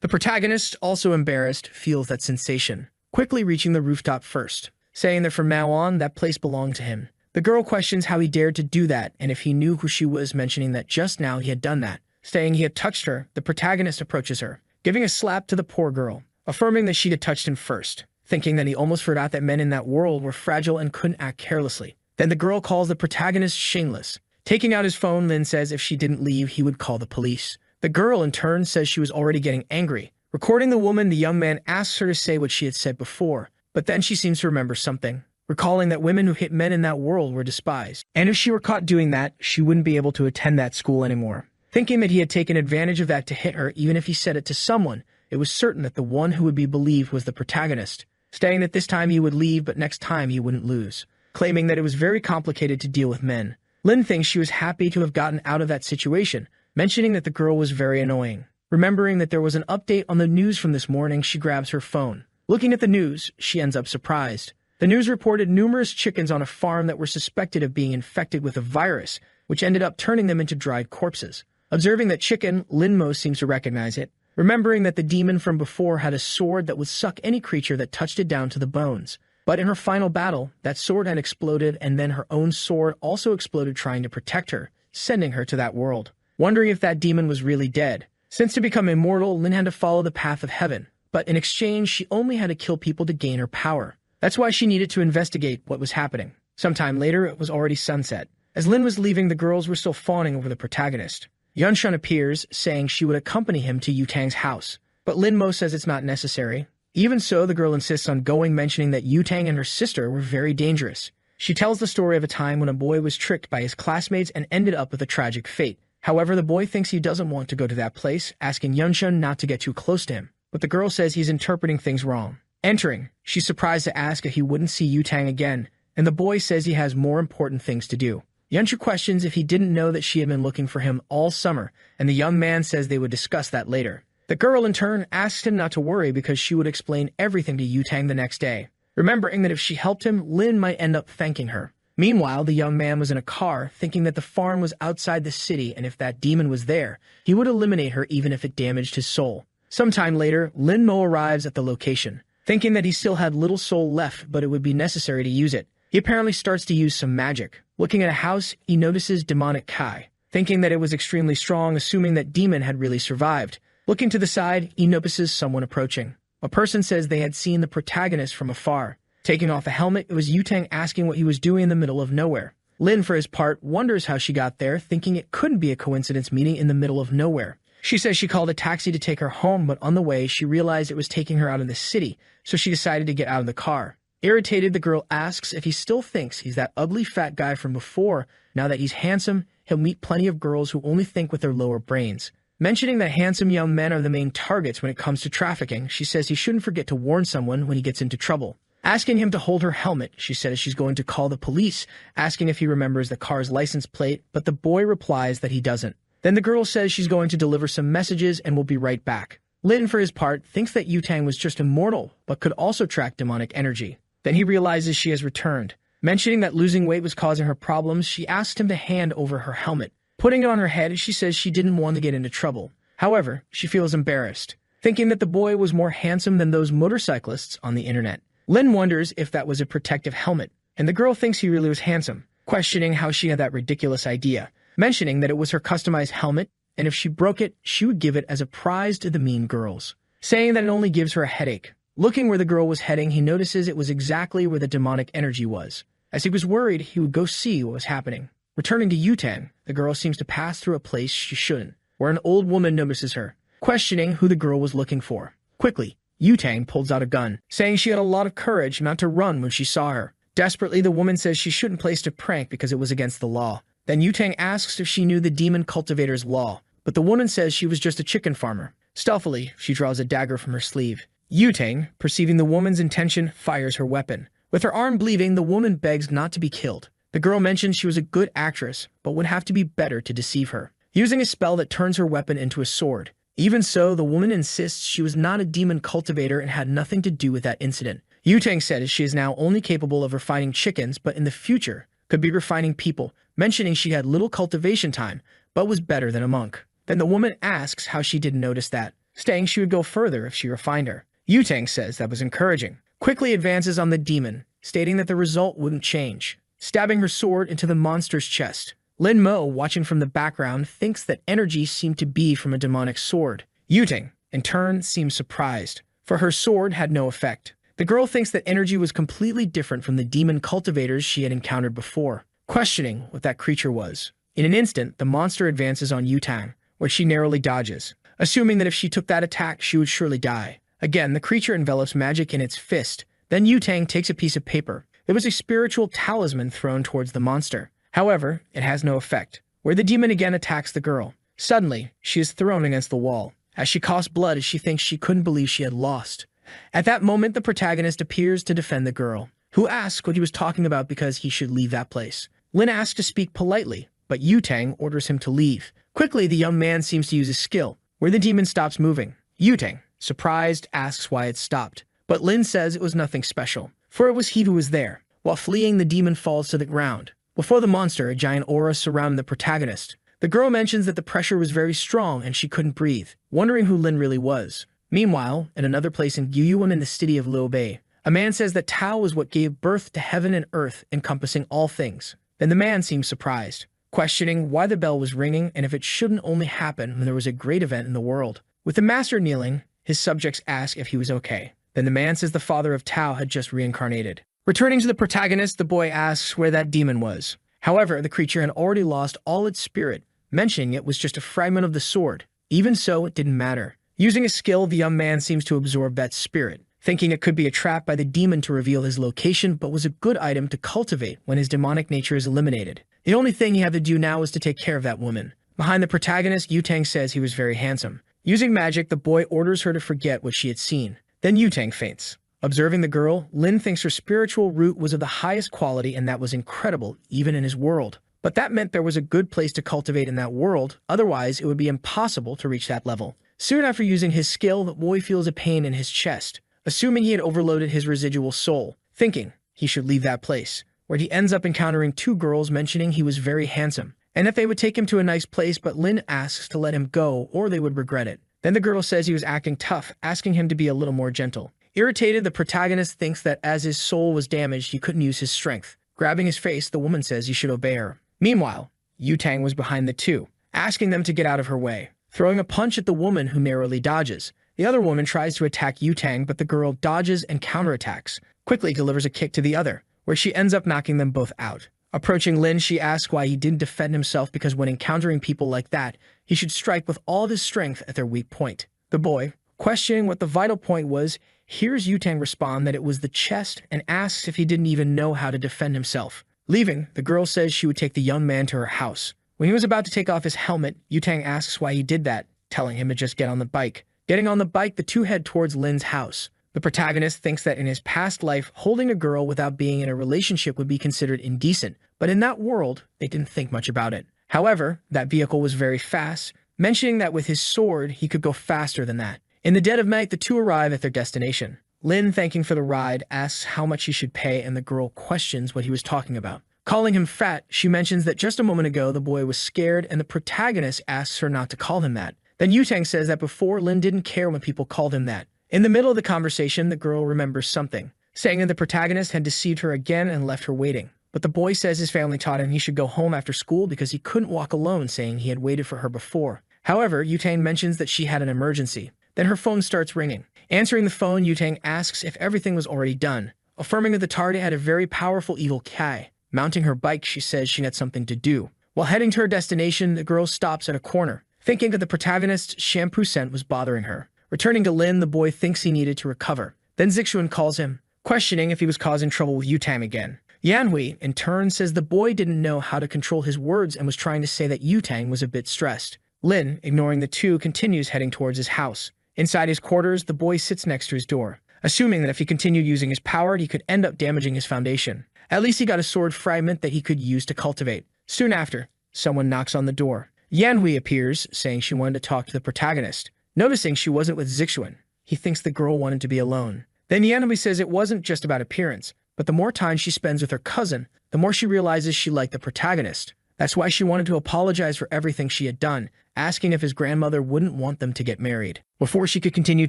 The protagonist, also embarrassed, feels that sensation, quickly reaching the rooftop first, saying that from now on, that place belonged to him. The girl questions how he dared to do that and if he knew who she was, mentioning that just now he had done that. Saying he had touched her, the protagonist approaches her, giving a slap to the poor girl, affirming that she had touched him first, thinking that he almost forgot that men in that world were fragile and couldn't act carelessly. Then the girl calls the protagonist shameless. Taking out his phone, Lin says if she didn't leave, he would call the police. The girl, in turn, says she was already getting angry. Recording the woman, the young man asks her to say what she had said before, but then she seems to remember something, recalling that women who hit men in that world were despised. And if she were caught doing that, she wouldn't be able to attend that school anymore. Thinking that he had taken advantage of that to hit her, even if he said it to someone, it was certain that the one who would be believed was the protagonist, saying that this time he would leave, but next time he wouldn't lose, claiming that it was very complicated to deal with men. Lin thinks she was happy to have gotten out of that situation, mentioning that the girl was very annoying. Remembering that there was an update on the news from this morning, she grabs her phone. Looking at the news, she ends up surprised. The news reported numerous chickens on a farm that were suspected of being infected with a virus, which ended up turning them into dried corpses. Observing that chicken, Lin Mo seems to recognize it, remembering that the demon from before had a sword that would suck any creature that touched it down to the bones. But in her final battle, that sword had exploded, and then her own sword also exploded, trying to protect her, sending her to that world. Wondering if that demon was really dead. Since to become immortal, Lin had to follow the path of heaven, but in exchange, she only had to kill people to gain her power. That's why she needed to investigate what was happening. Sometime later, it was already sunset. As Lin was leaving, the girls were still fawning over the protagonist. Yunshun appears, saying she would accompany him to Yu Tang's house, but Lin Mo says it's not necessary. Even so, the girl insists on going, mentioning that Yu Tang and her sister were very dangerous. She tells the story of a time when a boy was tricked by his classmates and ended up with a tragic fate. However, the boy thinks he doesn't want to go to that place, asking Yunshun not to get too close to him, but the girl says he's interpreting things wrong. Entering, she's surprised to ask if he wouldn't see Yu Tang again, and the boy says he has more important things to do. Yunshun questions if he didn't know that she had been looking for him all summer, and the young man says they would discuss that later. The girl, in turn, asks him not to worry because she would explain everything to Yu Tang the next day, remembering that if she helped him, Lin might end up thanking her. Meanwhile, the young man was in a car, thinking that the farm was outside the city, and if that demon was there, he would eliminate her even if it damaged his soul. Sometime later, Lin Mo arrives at the location, thinking that he still had little soul left, but it would be necessary to use it. He apparently starts to use some magic. Looking at a house, he notices demonic Kai, thinking that it was extremely strong, assuming that demon had really survived. Looking to the side, he notices someone approaching. A person says they had seen the protagonist from afar. Taking off a helmet, it was Yu Tang asking what he was doing in the middle of nowhere. Lin, for his part, wonders how she got there, thinking it couldn't be a coincidence meeting in the middle of nowhere. She says she called a taxi to take her home, but on the way, she realized it was taking her out of the city, so she decided to get out of the car. Irritated, the girl asks if he still thinks he's that ugly fat guy from before. Now that he's handsome, he'll meet plenty of girls who only think with their lower brains. Mentioning that handsome young men are the main targets when it comes to trafficking, she says he shouldn't forget to warn someone when he gets into trouble. Asking him to hold her helmet, she says she's going to call the police, asking if he remembers the car's license plate, but the boy replies that he doesn't. Then the girl says she's going to deliver some messages and will be right back. Lin, for his part, thinks that Yu Tang was just immortal, but could also track demonic energy. Then he realizes she has returned. Mentioning that losing weight was causing her problems, she asked him to hand over her helmet, Putting it on her head, she says she didn't want to get into trouble. However, she feels embarrassed, thinking that the boy was more handsome than those motorcyclists on the internet. Lynn wonders if that was a protective helmet, and the girl thinks he really was handsome, questioning how she had that ridiculous idea, mentioning that it was her customized helmet, and if she broke it, she would give it as a prize to the mean girls, saying that it only gives her a headache. Looking where the girl was heading, he notices it was exactly where the demonic energy was. As he was worried, he would go see what was happening. Returning to Yutang, the girl seems to pass through a place she shouldn't, where an old woman notices her, questioning who the girl was looking for. Quickly, Yutang pulls out a gun, saying she had a lot of courage not to run when she saw her. Desperately, the woman says she shouldn't place a prank because it was against the law. Then Yutang asks if she knew the demon cultivator's law, but the woman says she was just a chicken farmer. Stealthily, she draws a dagger from her sleeve. Yutang, perceiving the woman's intention, fires her weapon. With her arm bleeding, the woman begs not to be killed. The girl mentions she was a good actress, but would have to be better to deceive her, using a spell that turns her weapon into a sword. Even so, the woman insists she was not a demon cultivator and had nothing to do with that incident. Yutang says she is now only capable of refining chickens, but in the future could be refining people, mentioning she had little cultivation time, but was better than a monk. Then the woman asks how she didn't notice that, saying she would go further if she refined her. Yutang says that was encouraging, quickly advances on the demon, stating that the result wouldn't change, stabbing her sword into the monster's chest. Lin Mo, watching from the background, thinks that energy seemed to be from a demonic sword. Yutang, in turn, seems surprised, for her sword had no effect. The girl thinks that energy was completely different from the demon cultivators she had encountered before, questioning what that creature was. In an instant, the monster advances on Yutang, where she narrowly dodges, assuming that if she took that attack, she would surely die. Again, the creature envelops magic in its fist. Then Yutang takes a piece of paper. It was a spiritual talisman thrown towards the monster. However, it has no effect, where the demon again attacks the girl. Suddenly, she is thrown against the wall, as she coughs blood as she thinks she couldn't believe she had lost. At that moment, the protagonist appears to defend the girl, who asks what he was talking about because he should leave that place. Lin asks to speak politely, but Yutang orders him to leave. Quickly, the young man seems to use his skill, where the demon stops moving. Yutang, surprised, asks why it stopped, but Lin says it was nothing special, for it was he who was there. While fleeing, the demon falls to the ground. Before the monster, a giant aura surrounded the protagonist. The girl mentions that the pressure was very strong and she couldn't breathe, wondering who Lin really was. Meanwhile, in another place in Gyuyuan in the city of Liu Bei, a man says that Tao was what gave birth to heaven and earth, encompassing all things. Then the man seems surprised, questioning why the bell was ringing and if it shouldn't only happen when there was a great event in the world. With the master kneeling, his subjects ask if he was okay. Then the man says the father of Tao had just reincarnated. Returning to the protagonist, the boy asks where that demon was. However, the creature had already lost all its spirit, mentioning it was just a fragment of the sword. Even so, it didn't matter. Using a skill, the young man seems to absorb that spirit, thinking it could be a trap by the demon to reveal his location, but was a good item to cultivate when his demonic nature is eliminated. The only thing he had to do now was to take care of that woman. Behind the protagonist, Yutang says he was very handsome. Using magic, the boy orders her to forget what she had seen. Then Yutang faints. Observing the girl, Lin thinks her spiritual root was of the highest quality and that was incredible, even in his world. But that meant there was a good place to cultivate in that world, otherwise it would be impossible to reach that level. Soon after using his skill, the boy feels a pain in his chest, assuming he had overloaded his residual soul, thinking he should leave that place, where he ends up encountering two girls mentioning he was very handsome, and that they would take him to a nice place, but Lin asks to let him go or they would regret it. Then the girl says he was acting tough, asking him to be a little more gentle. Irritated, the protagonist thinks that as his soul was damaged, he couldn't use his strength. Grabbing his face, the woman says he should obey her. Meanwhile, Yutang was behind the two, asking them to get out of her way, throwing a punch at the woman who narrowly dodges. The other woman tries to attack Yutang, but the girl dodges and counterattacks, quickly delivers a kick to the other, where she ends up knocking them both out. Approaching Lin, she asks why he didn't defend himself because when encountering people like that, he should strike with all of his strength at their weak point. The boy, questioning what the vital point was, hears Yutang respond that it was the chest and asks if he didn't even know how to defend himself. Leaving, the girl says she would take the young man to her house. When he was about to take off his helmet, Yutang asks why he did that, telling him to just get on the bike. Getting on the bike, the two head towards Lin's house. The protagonist thinks that in his past life, holding a girl without being in a relationship would be considered indecent, but in that world, they didn't think much about it. However, that vehicle was very fast, mentioning that with his sword, he could go faster than that. In the dead of night, the two arrive at their destination. Lin, thanking for the ride, asks how much he should pay, and the girl questions what he was talking about. Calling him fat, she mentions that just a moment ago the boy was scared and the protagonist asks her not to call him that. Then Yutang says that before Lin didn't care when people called him that. In the middle of the conversation, the girl remembers something, saying that the protagonist had deceived her again and left her waiting. But the boy says his family taught him he should go home after school because he couldn't walk alone, saying he had waited for her before. However, Yutang mentions that she had an emergency. Then her phone starts ringing. Answering the phone, Yutang asks if everything was already done, affirming that the target had a very powerful evil Kai. Mounting her bike, she says she had something to do. While heading to her destination, the girl stops at a corner, thinking that the protagonist's shampoo scent was bothering her. Returning to Lin, the boy thinks he needed to recover. Then Zixuan calls him, questioning if he was causing trouble with Yutang again. Yanhui, in turn, says the boy didn't know how to control his words and was trying to say that Yutang was a bit stressed. Lin, ignoring the two, continues heading towards his house. Inside his quarters, the boy sits next to his door, assuming that if he continued using his power, he could end up damaging his foundation. At least he got a sword fragment that he could use to cultivate. Soon after, someone knocks on the door. Yanhui appears, saying she wanted to talk to the protagonist. Noticing she wasn't with Zixuan, he thinks the girl wanted to be alone. Then Yanhui says it wasn't just about appearance, but the more time she spends with her cousin, the more she realizes she liked the protagonist. That's why she wanted to apologize for everything she had done, asking if his grandmother wouldn't want them to get married. Before she could continue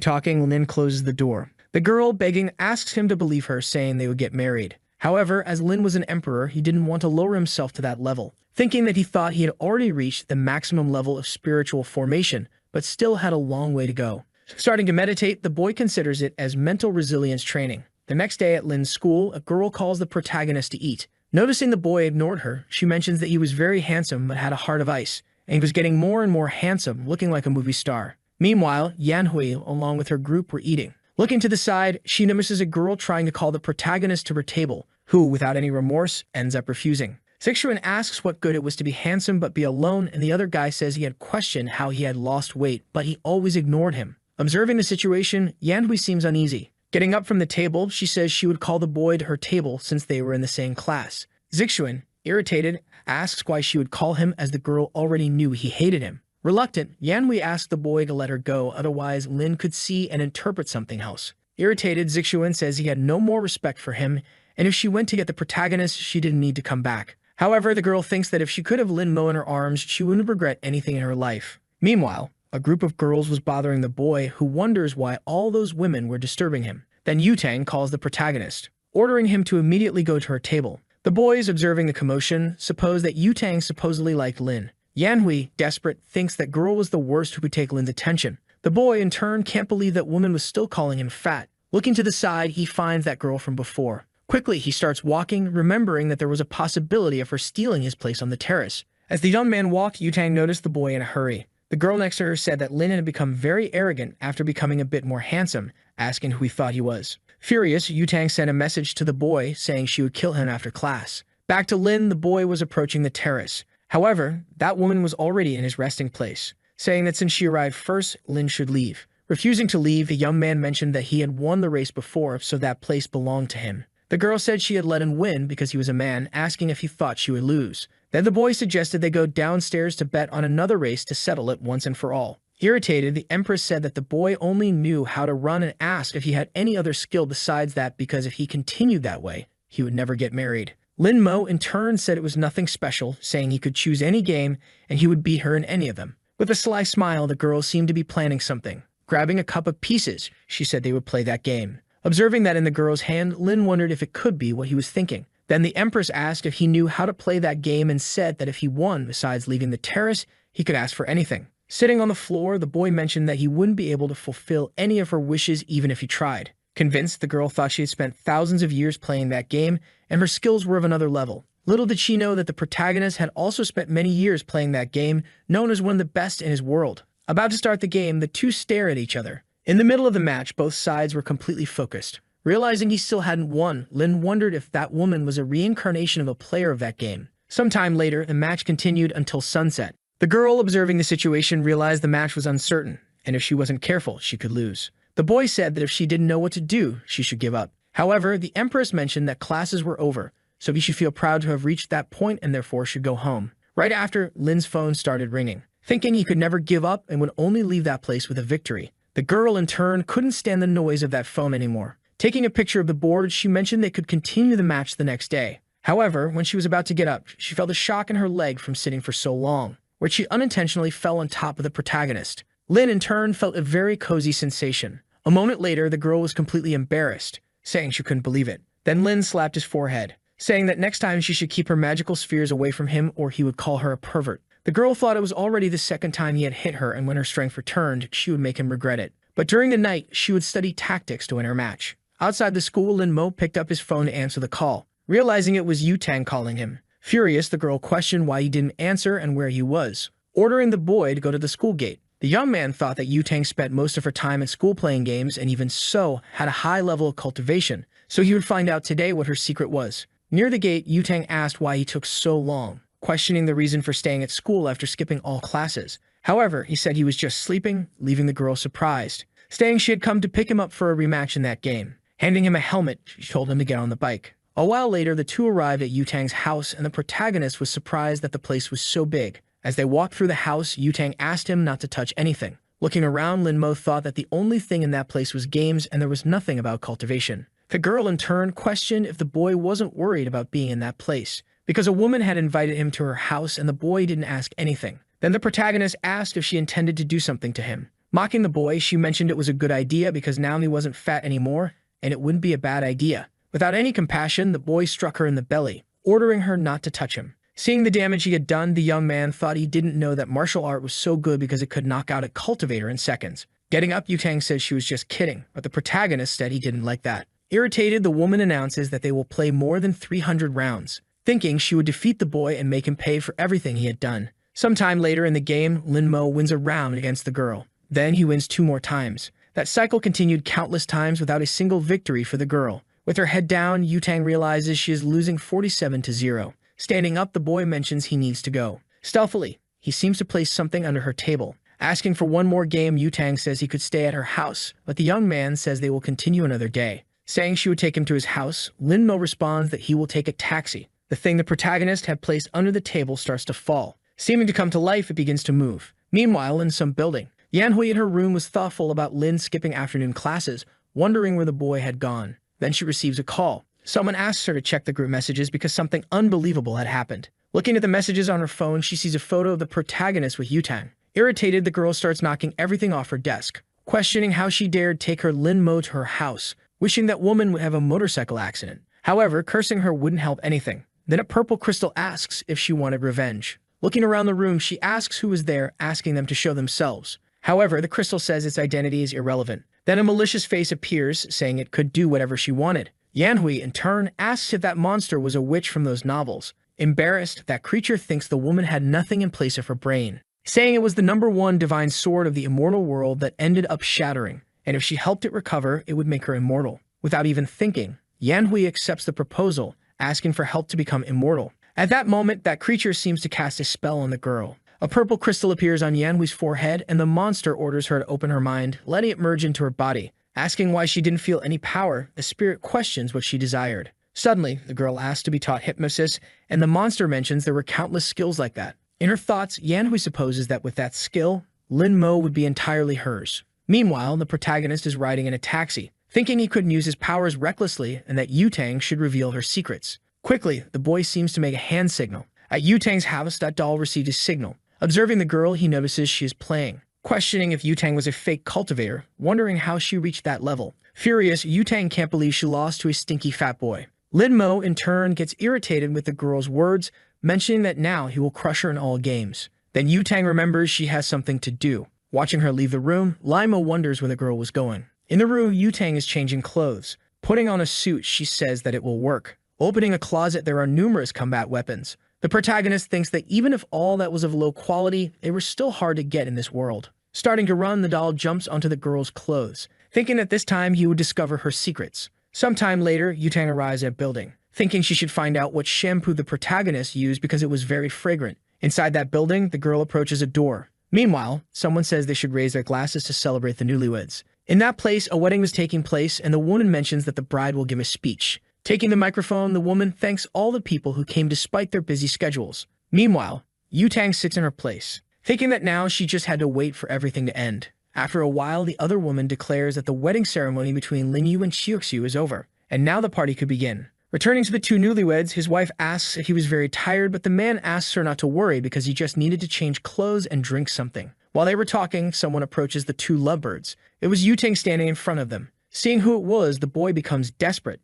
talking, Lin closes the door. The girl, begging, asks him to believe her, saying they would get married. However, as Lin was an emperor, he didn't want to lower himself to that level, thinking that he thought he had already reached the maximum level of spiritual formation, but still had a long way to go. Starting to meditate, the boy considers it as mental resilience training. The next day at Lin's school, a girl calls the protagonist to eat. Noticing the boy ignored her, she mentions that he was very handsome but had a heart of ice, and he was getting more and more handsome, looking like a movie star. Meanwhile, Yanhui, along with her group, were eating. Looking to the side, she notices a girl trying to call the protagonist to her table, who, without any remorse, ends up refusing. Zixuan asks what good it was to be handsome but be alone, and the other guy says he had questioned how he had lost weight, but he always ignored him. Observing the situation, Yanhui seems uneasy. Getting up from the table, she says she would call the boy to her table since they were in the same class. Zixuan, irritated, asks why she would call him as the girl already knew he hated him. Reluctant, Yanhui asked the boy to let her go, otherwise Lin could see and interpret something else. Irritated, Zixuan says he had no more respect for him, and if she went to get the protagonist, she didn't need to come back. However, the girl thinks that if she could have Lin Mo in her arms, she wouldn't regret anything in her life. Meanwhile, a group of girls was bothering the boy, who wonders why all those women were disturbing him. Then Yutang calls the protagonist, ordering him to immediately go to her table. The boys, observing the commotion, suppose that Yutang supposedly liked Lin. Yanhui, desperate, thinks that girl was the worst who could take Lin's attention. The boy, in turn, can't believe that woman was still calling him fat. Looking to the side, he finds that girl from before. Quickly, he starts walking, remembering that there was a possibility of her stealing his place on the terrace. As the young man walked, Yutang noticed the boy in a hurry. The girl next to her said that Lin had become very arrogant after becoming a bit more handsome, asking who he thought he was. Furious, Yutang sent a message to the boy saying she would kill him after class. Back to Lin, the boy was approaching the terrace. However, that woman was already in his resting place, saying that since she arrived first, Lin should leave. Refusing to leave, the young man mentioned that he had won the race before, so that place belonged to him. The girl said she had let him win because he was a man, asking if he thought she would lose. Then the boy suggested they go downstairs to bet on another race to settle it once and for all. Irritated, the Empress said that the boy only knew how to run and asked if he had any other skill besides that because if he continued that way, he would never get married. Lin Mo, in turn, said it was nothing special, saying he could choose any game and he would beat her in any of them. With a sly smile, the girl seemed to be planning something. Grabbing a cup of pieces, she said they would play that game. Observing that in the girl's hand, Lin wondered if it could be what he was thinking. Then the Empress asked if he knew how to play that game and said that if he won, besides leaving the terrace, he could ask for anything. Sitting on the floor, the boy mentioned that he wouldn't be able to fulfill any of her wishes even if he tried. Convinced, the girl thought she had spent thousands of years playing that game, and her skills were of another level. Little did she know that the protagonist had also spent many years playing that game, known as one of the best in his world. About to start the game, the two stare at each other. In the middle of the match, both sides were completely focused. Realizing he still hadn't won, Lin wondered if that woman was a reincarnation of a player of that game. Sometime later, the match continued until sunset. The girl, observing the situation, realized the match was uncertain, and if she wasn't careful, she could lose. The boy said that if she didn't know what to do, she should give up. However, the Empress mentioned that classes were over, so he should feel proud to have reached that point and therefore should go home. Right after, Lin's phone started ringing. Thinking he could never give up and would only leave that place with a victory. The girl, in turn, couldn't stand the noise of that phone anymore. Taking a picture of the board, she mentioned they could continue the match the next day. However, when she was about to get up, she felt a shock in her leg from sitting for so long, where she unintentionally fell on top of the protagonist. Lynn, in turn, felt a very cozy sensation. A moment later, the girl was completely embarrassed, saying she couldn't believe it. Then Lynn slapped his forehead, saying that next time she should keep her magical spheres away from him or he would call her a pervert. The girl thought it was already the second time he had hit her, and when her strength returned, she would make him regret it. But during the night, she would study tactics to win her match. Outside the school, Lin Mo picked up his phone to answer the call, realizing it was Yu Tang calling him. Furious, the girl questioned why he didn't answer and where he was, ordering the boy to go to the school gate. The young man thought that Yu Tang spent most of her time at school playing games and even so had a high level of cultivation, so he would find out today what her secret was. Near the gate, Yu Tang asked why he took so long, questioning the reason for staying at school after skipping all classes. However, he said he was just sleeping, leaving the girl surprised, saying she had come to pick him up for a rematch in that game. Handing him a helmet, she told him to get on the bike. A while later, the two arrived at Yu Tang's house, and the protagonist was surprised that the place was so big. As they walked through the house, Yu Tang asked him not to touch anything. Looking around, Lin Mo thought that the only thing in that place was games and there was nothing about cultivation. The girl, in turn, questioned if the boy wasn't worried about being in that place, because a woman had invited him to her house and the boy didn't ask anything. Then the protagonist asked if she intended to do something to him. Mocking the boy, she mentioned it was a good idea because now he wasn't fat anymore, and it wouldn't be a bad idea. Without any compassion, the boy struck her in the belly, ordering her not to touch him. Seeing the damage he had done, the young man thought he didn't know that martial art was so good because it could knock out a cultivator in seconds. Getting up, Yu Tang said she was just kidding, but the protagonist said he didn't like that. Irritated, the woman announces that they will play more than 300 rounds, thinking she would defeat the boy and make him pay for everything he had done. Sometime later in the game, Lin Mo wins a round against the girl. Then he wins 2 more times. That cycle continued countless times without a single victory for the girl. With her head down, Yu Tang realizes she is losing 47-0. Standing up, the boy mentions he needs to go. Stealthily, he seems to place something under her table. Asking for one more game, Yu Tang says he could stay at her house, but the young man says they will continue another day. Saying she would take him to his house, Lin Mo responds that he will take a taxi. The thing the protagonist had placed under the table starts to fall. Seeming to come to life, it begins to move. Meanwhile, in some building, Yan Hui in her room was thoughtful about Lin skipping afternoon classes, wondering where the boy had gone. Then she receives a call. Someone asks her to check the group messages because something unbelievable had happened. Looking at the messages on her phone, she sees a photo of the protagonist with Yu Tang. Irritated, the girl starts knocking everything off her desk, questioning how she dared take her Lin Mo to her house, wishing that woman would have a motorcycle accident. However, cursing her wouldn't help anything. Then a purple crystal asks if she wanted revenge. Looking around the room, she asks who was there, asking them to show themselves. However, the crystal says its identity is irrelevant. Then a malicious face appears, saying it could do whatever she wanted. Yan Hui, in turn, asks if that monster was a witch from those novels. Embarrassed, that creature thinks the woman had nothing in place of her brain, saying it was the #1 divine sword of the immortal world that ended up shattering, and if she helped it recover, it would make her immortal. Without even thinking, Yan Hui accepts the proposal, asking for help to become immortal. At that moment, that creature seems to cast a spell on the girl. A purple crystal appears on Yan Hui's forehead, and the monster orders her to open her mind, letting it merge into her body. Asking why she didn't feel any power, the spirit questions what she desired. Suddenly, the girl asks to be taught hypnosis, and the monster mentions there were countless skills like that. In her thoughts, Yan Hui supposes that with that skill, Lin Mo would be entirely hers. Meanwhile, the protagonist is riding in a taxi, thinking he couldn't use his powers recklessly and that Yu Tang should reveal her secrets. Quickly, the boy seems to make a hand signal. At Yu Tang's house, that doll received a signal. Observing the girl, he notices she is playing. Questioning if Yu Tang was a fake cultivator, wondering how she reached that level. Furious, Yu Tang can't believe she lost to a stinky fat boy. Lin Mo, in turn, gets irritated with the girl's words, mentioning that now he will crush her in all games. Then Yu Tang remembers she has something to do. Watching her leave the room, Lima wonders where the girl was going. In the room, Yu Tang is changing clothes. Putting on a suit, she says that it will work. Opening a closet, there are numerous combat weapons. The protagonist thinks that even if all that was of low quality, they were still hard to get in this world. Starting to run, the doll jumps onto the girl's clothes, thinking that this time he would discover her secrets. Sometime later, Yu Tang arrives at a building, thinking she should find out what shampoo the protagonist used because it was very fragrant. Inside that building, the girl approaches a door. Meanwhile, someone says they should raise their glasses to celebrate the newlyweds. In that place, a wedding was taking place, and the woman mentions that the bride will give a speech. Taking the microphone, the woman thanks all the people who came despite their busy schedules. Meanwhile, Yu Tang sits in her place, thinking that now she just had to wait for everything to end. After a while, the other woman declares that the wedding ceremony between Lin Yu and Xiuxiu is over, and now the party could begin. Returning to the two newlyweds, his wife asks if he was very tired, but the man asks her not to worry because he just needed to change clothes and drink something. While they were talking, someone approaches the two lovebirds. It was Yutang standing in front of them. Seeing who it was, the boy becomes desperate.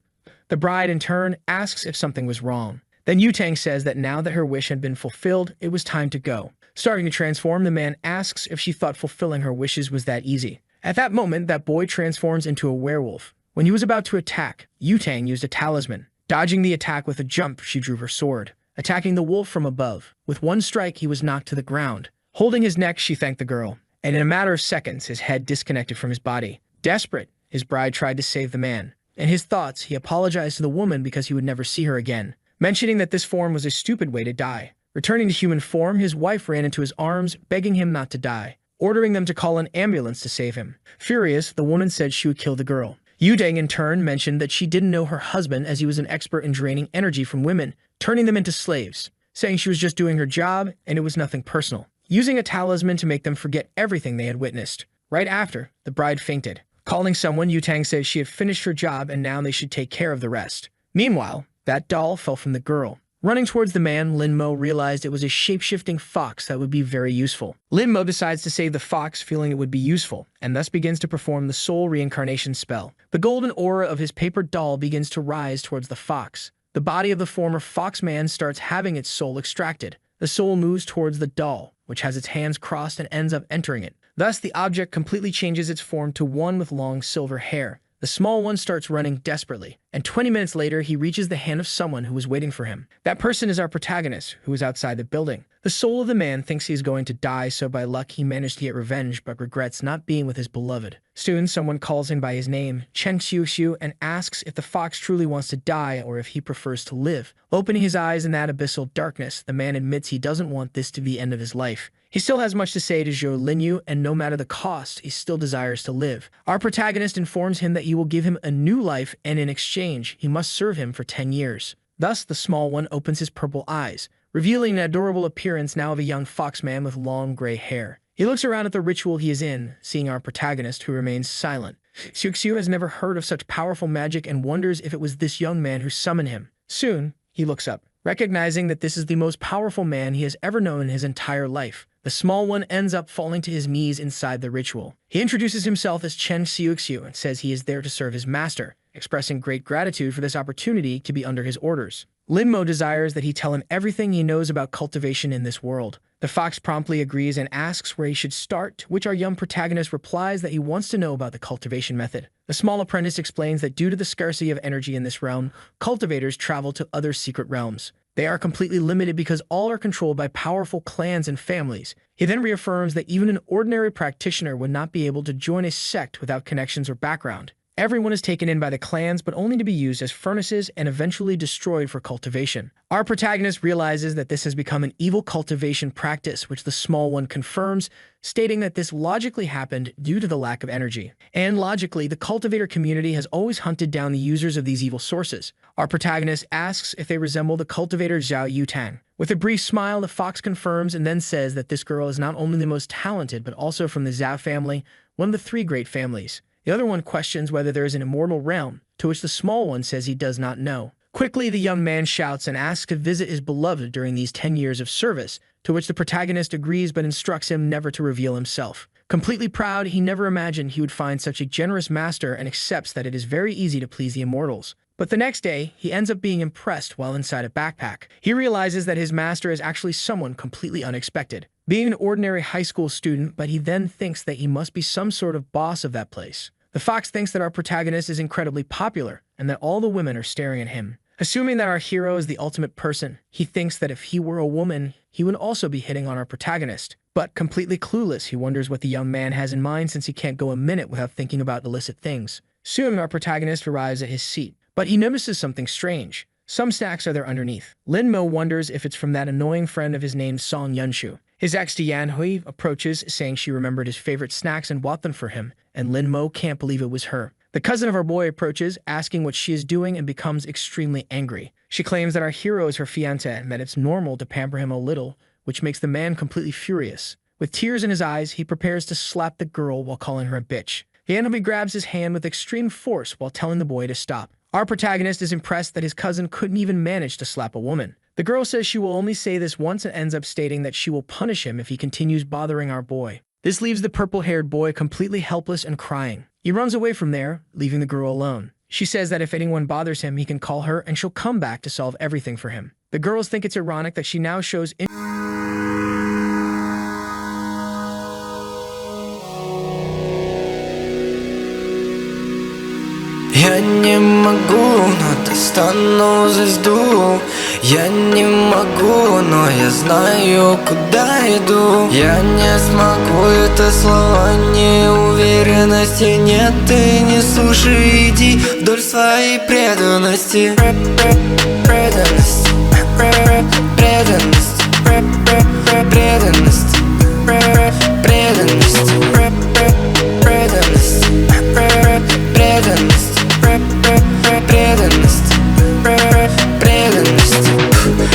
The bride, in turn, asks if something was wrong. Then Yutang says that now that her wish had been fulfilled, it was time to go. Starting to transform, the man asks if she thought fulfilling her wishes was that easy. At that moment, that boy transforms into a werewolf. When he was about to attack, Yutang used a talisman. Dodging the attack with a jump, she drew her sword, attacking the wolf from above. With one strike, he was knocked to the ground. Holding his neck, she thanked the girl, and in a matter of seconds, his head disconnected from his body. Desperate, his bride tried to save the man. In his thoughts, he apologized to the woman because he would never see her again, mentioning that this form was a stupid way to die. Returning to human form, his wife ran into his arms, begging him not to die, ordering them to call an ambulance to save him. Furious, the woman said she would kill the girl. Yudang, in turn, mentioned that she didn't know her husband as he was an expert in draining energy from women, turning them into slaves, saying she was just doing her job and it was nothing personal, using a talisman to make them forget everything they had witnessed. Right after, the bride fainted. Calling someone, Yutang said she had finished her job and now they should take care of the rest. Meanwhile, that doll fell from the girl. Running towards the man, Lin Mo realized it was a shape-shifting fox that would be very useful. Lin Mo decides to save the fox, feeling it would be useful, and thus begins to perform the soul reincarnation spell. The golden aura of his paper doll begins to rise towards the fox. The body of the former fox man starts having its soul extracted. The soul moves towards the doll, which has its hands crossed and ends up entering it. Thus, the object completely changes its form to one with long silver hair. The small one starts running desperately, and 20 minutes later, he reaches the hand of someone who was waiting for him. That person is our protagonist, who is outside the building. The soul of the man thinks he is going to die, so by luck he managed to get revenge, but regrets not being with his beloved. Soon, someone calls him by his name, Chen Xiuxiu, and asks if the fox truly wants to die or if he prefers to live. Opening his eyes in that abyssal darkness, the man admits he doesn't want this to be the end of his life. He still has much to say to Zhou Linyu, and no matter the cost, he still desires to live. Our protagonist informs him that he will give him a new life, and in exchange, he must serve him for 10 years. Thus, the small one opens his purple eyes, revealing an adorable appearance now of a young fox man with long gray hair. He looks around at the ritual he is in, seeing our protagonist, who remains silent. Xiuxiu has never heard of such powerful magic and wonders if it was this young man who summoned him. Soon, he looks up, recognizing that this is the most powerful man he has ever known in his entire life. The small one ends up falling to his knees inside the ritual. He introduces himself as Chen Xiuxiu and says he is there to serve his master, expressing great gratitude for this opportunity to be under his orders. Lin Mo desires that he tell him everything he knows about cultivation in this world. The fox promptly agrees and asks where he should start, to which our young protagonist replies that he wants to know about the cultivation method. The small apprentice explains that due to the scarcity of energy in this realm, cultivators travel to other secret realms. They are completely limited because all are controlled by powerful clans and families. He then reaffirms that even an ordinary practitioner would not be able to join a sect without connections or background. Everyone is taken in by the clans, but only to be used as furnaces and eventually destroyed for cultivation. Our protagonist realizes that this has become an evil cultivation practice, which the small one confirms, stating that this logically happened due to the lack of energy. And logically, the cultivator community has always hunted down the users of these evil sources. Our protagonist asks if they resemble the cultivator Zhao Yutang. With a brief smile, the fox confirms and then says that this girl is not only the most talented, but also from the Zhao family, one of the 3 great families. The other one questions whether there is an immortal realm, to which the small one says he does not know. Quickly, the young man shouts and asks to visit his beloved during these 10 years of service, to which the protagonist agrees but instructs him never to reveal himself. Completely proud, he never imagined he would find such a generous master and accepts that it is very easy to please the immortals. But the next day, he ends up being impressed while inside a backpack. He realizes that his master is actually someone completely unexpected, being an ordinary high school student, but he then thinks that he must be some sort of boss of that place. The fox thinks that our protagonist is incredibly popular and that all the women are staring at him. Assuming that our hero is the ultimate person, he thinks that if he were a woman, he would also be hitting on our protagonist. But completely clueless, he wonders what the young man has in mind since he can't go a minute without thinking about illicit things. Soon, our protagonist arrives at his seat, but he notices something strange. Some snacks are there underneath. Lin Mo wonders if it's from that annoying friend of his named Song Yunshu. His ex Dian Hui approaches, saying she remembered his favorite snacks and bought them for him, and Lin Mo can't believe it was her. The cousin of our boy approaches, asking what she is doing, and becomes extremely angry. She claims that our hero is her fiancé and that it's normal to pamper him a little, which makes the man completely furious. With tears in his eyes, he prepares to slap the girl while calling her a bitch. He grabs his hand with extreme force while telling the boy to stop. Our protagonist is impressed that his cousin couldn't even manage to slap a woman. The girl says she will only say this once and ends up stating that she will punish him if he continues bothering our boy. This leaves the purple-haired boy completely helpless and crying. He runs away from there, leaving the girl alone. She says that if anyone bothers him, he can call her and she'll come back to solve everything for him. The girls think it's ironic that she now shows Я не могу, но достану звезду. Я не могу, но я знаю, куда иду. Я не смогу, это слова неуверенности. Нет, ты не слушай, иди вдоль своей преданности. Преданность, преданность, преданность, преданность, преданность, преданность, преданность, преданность.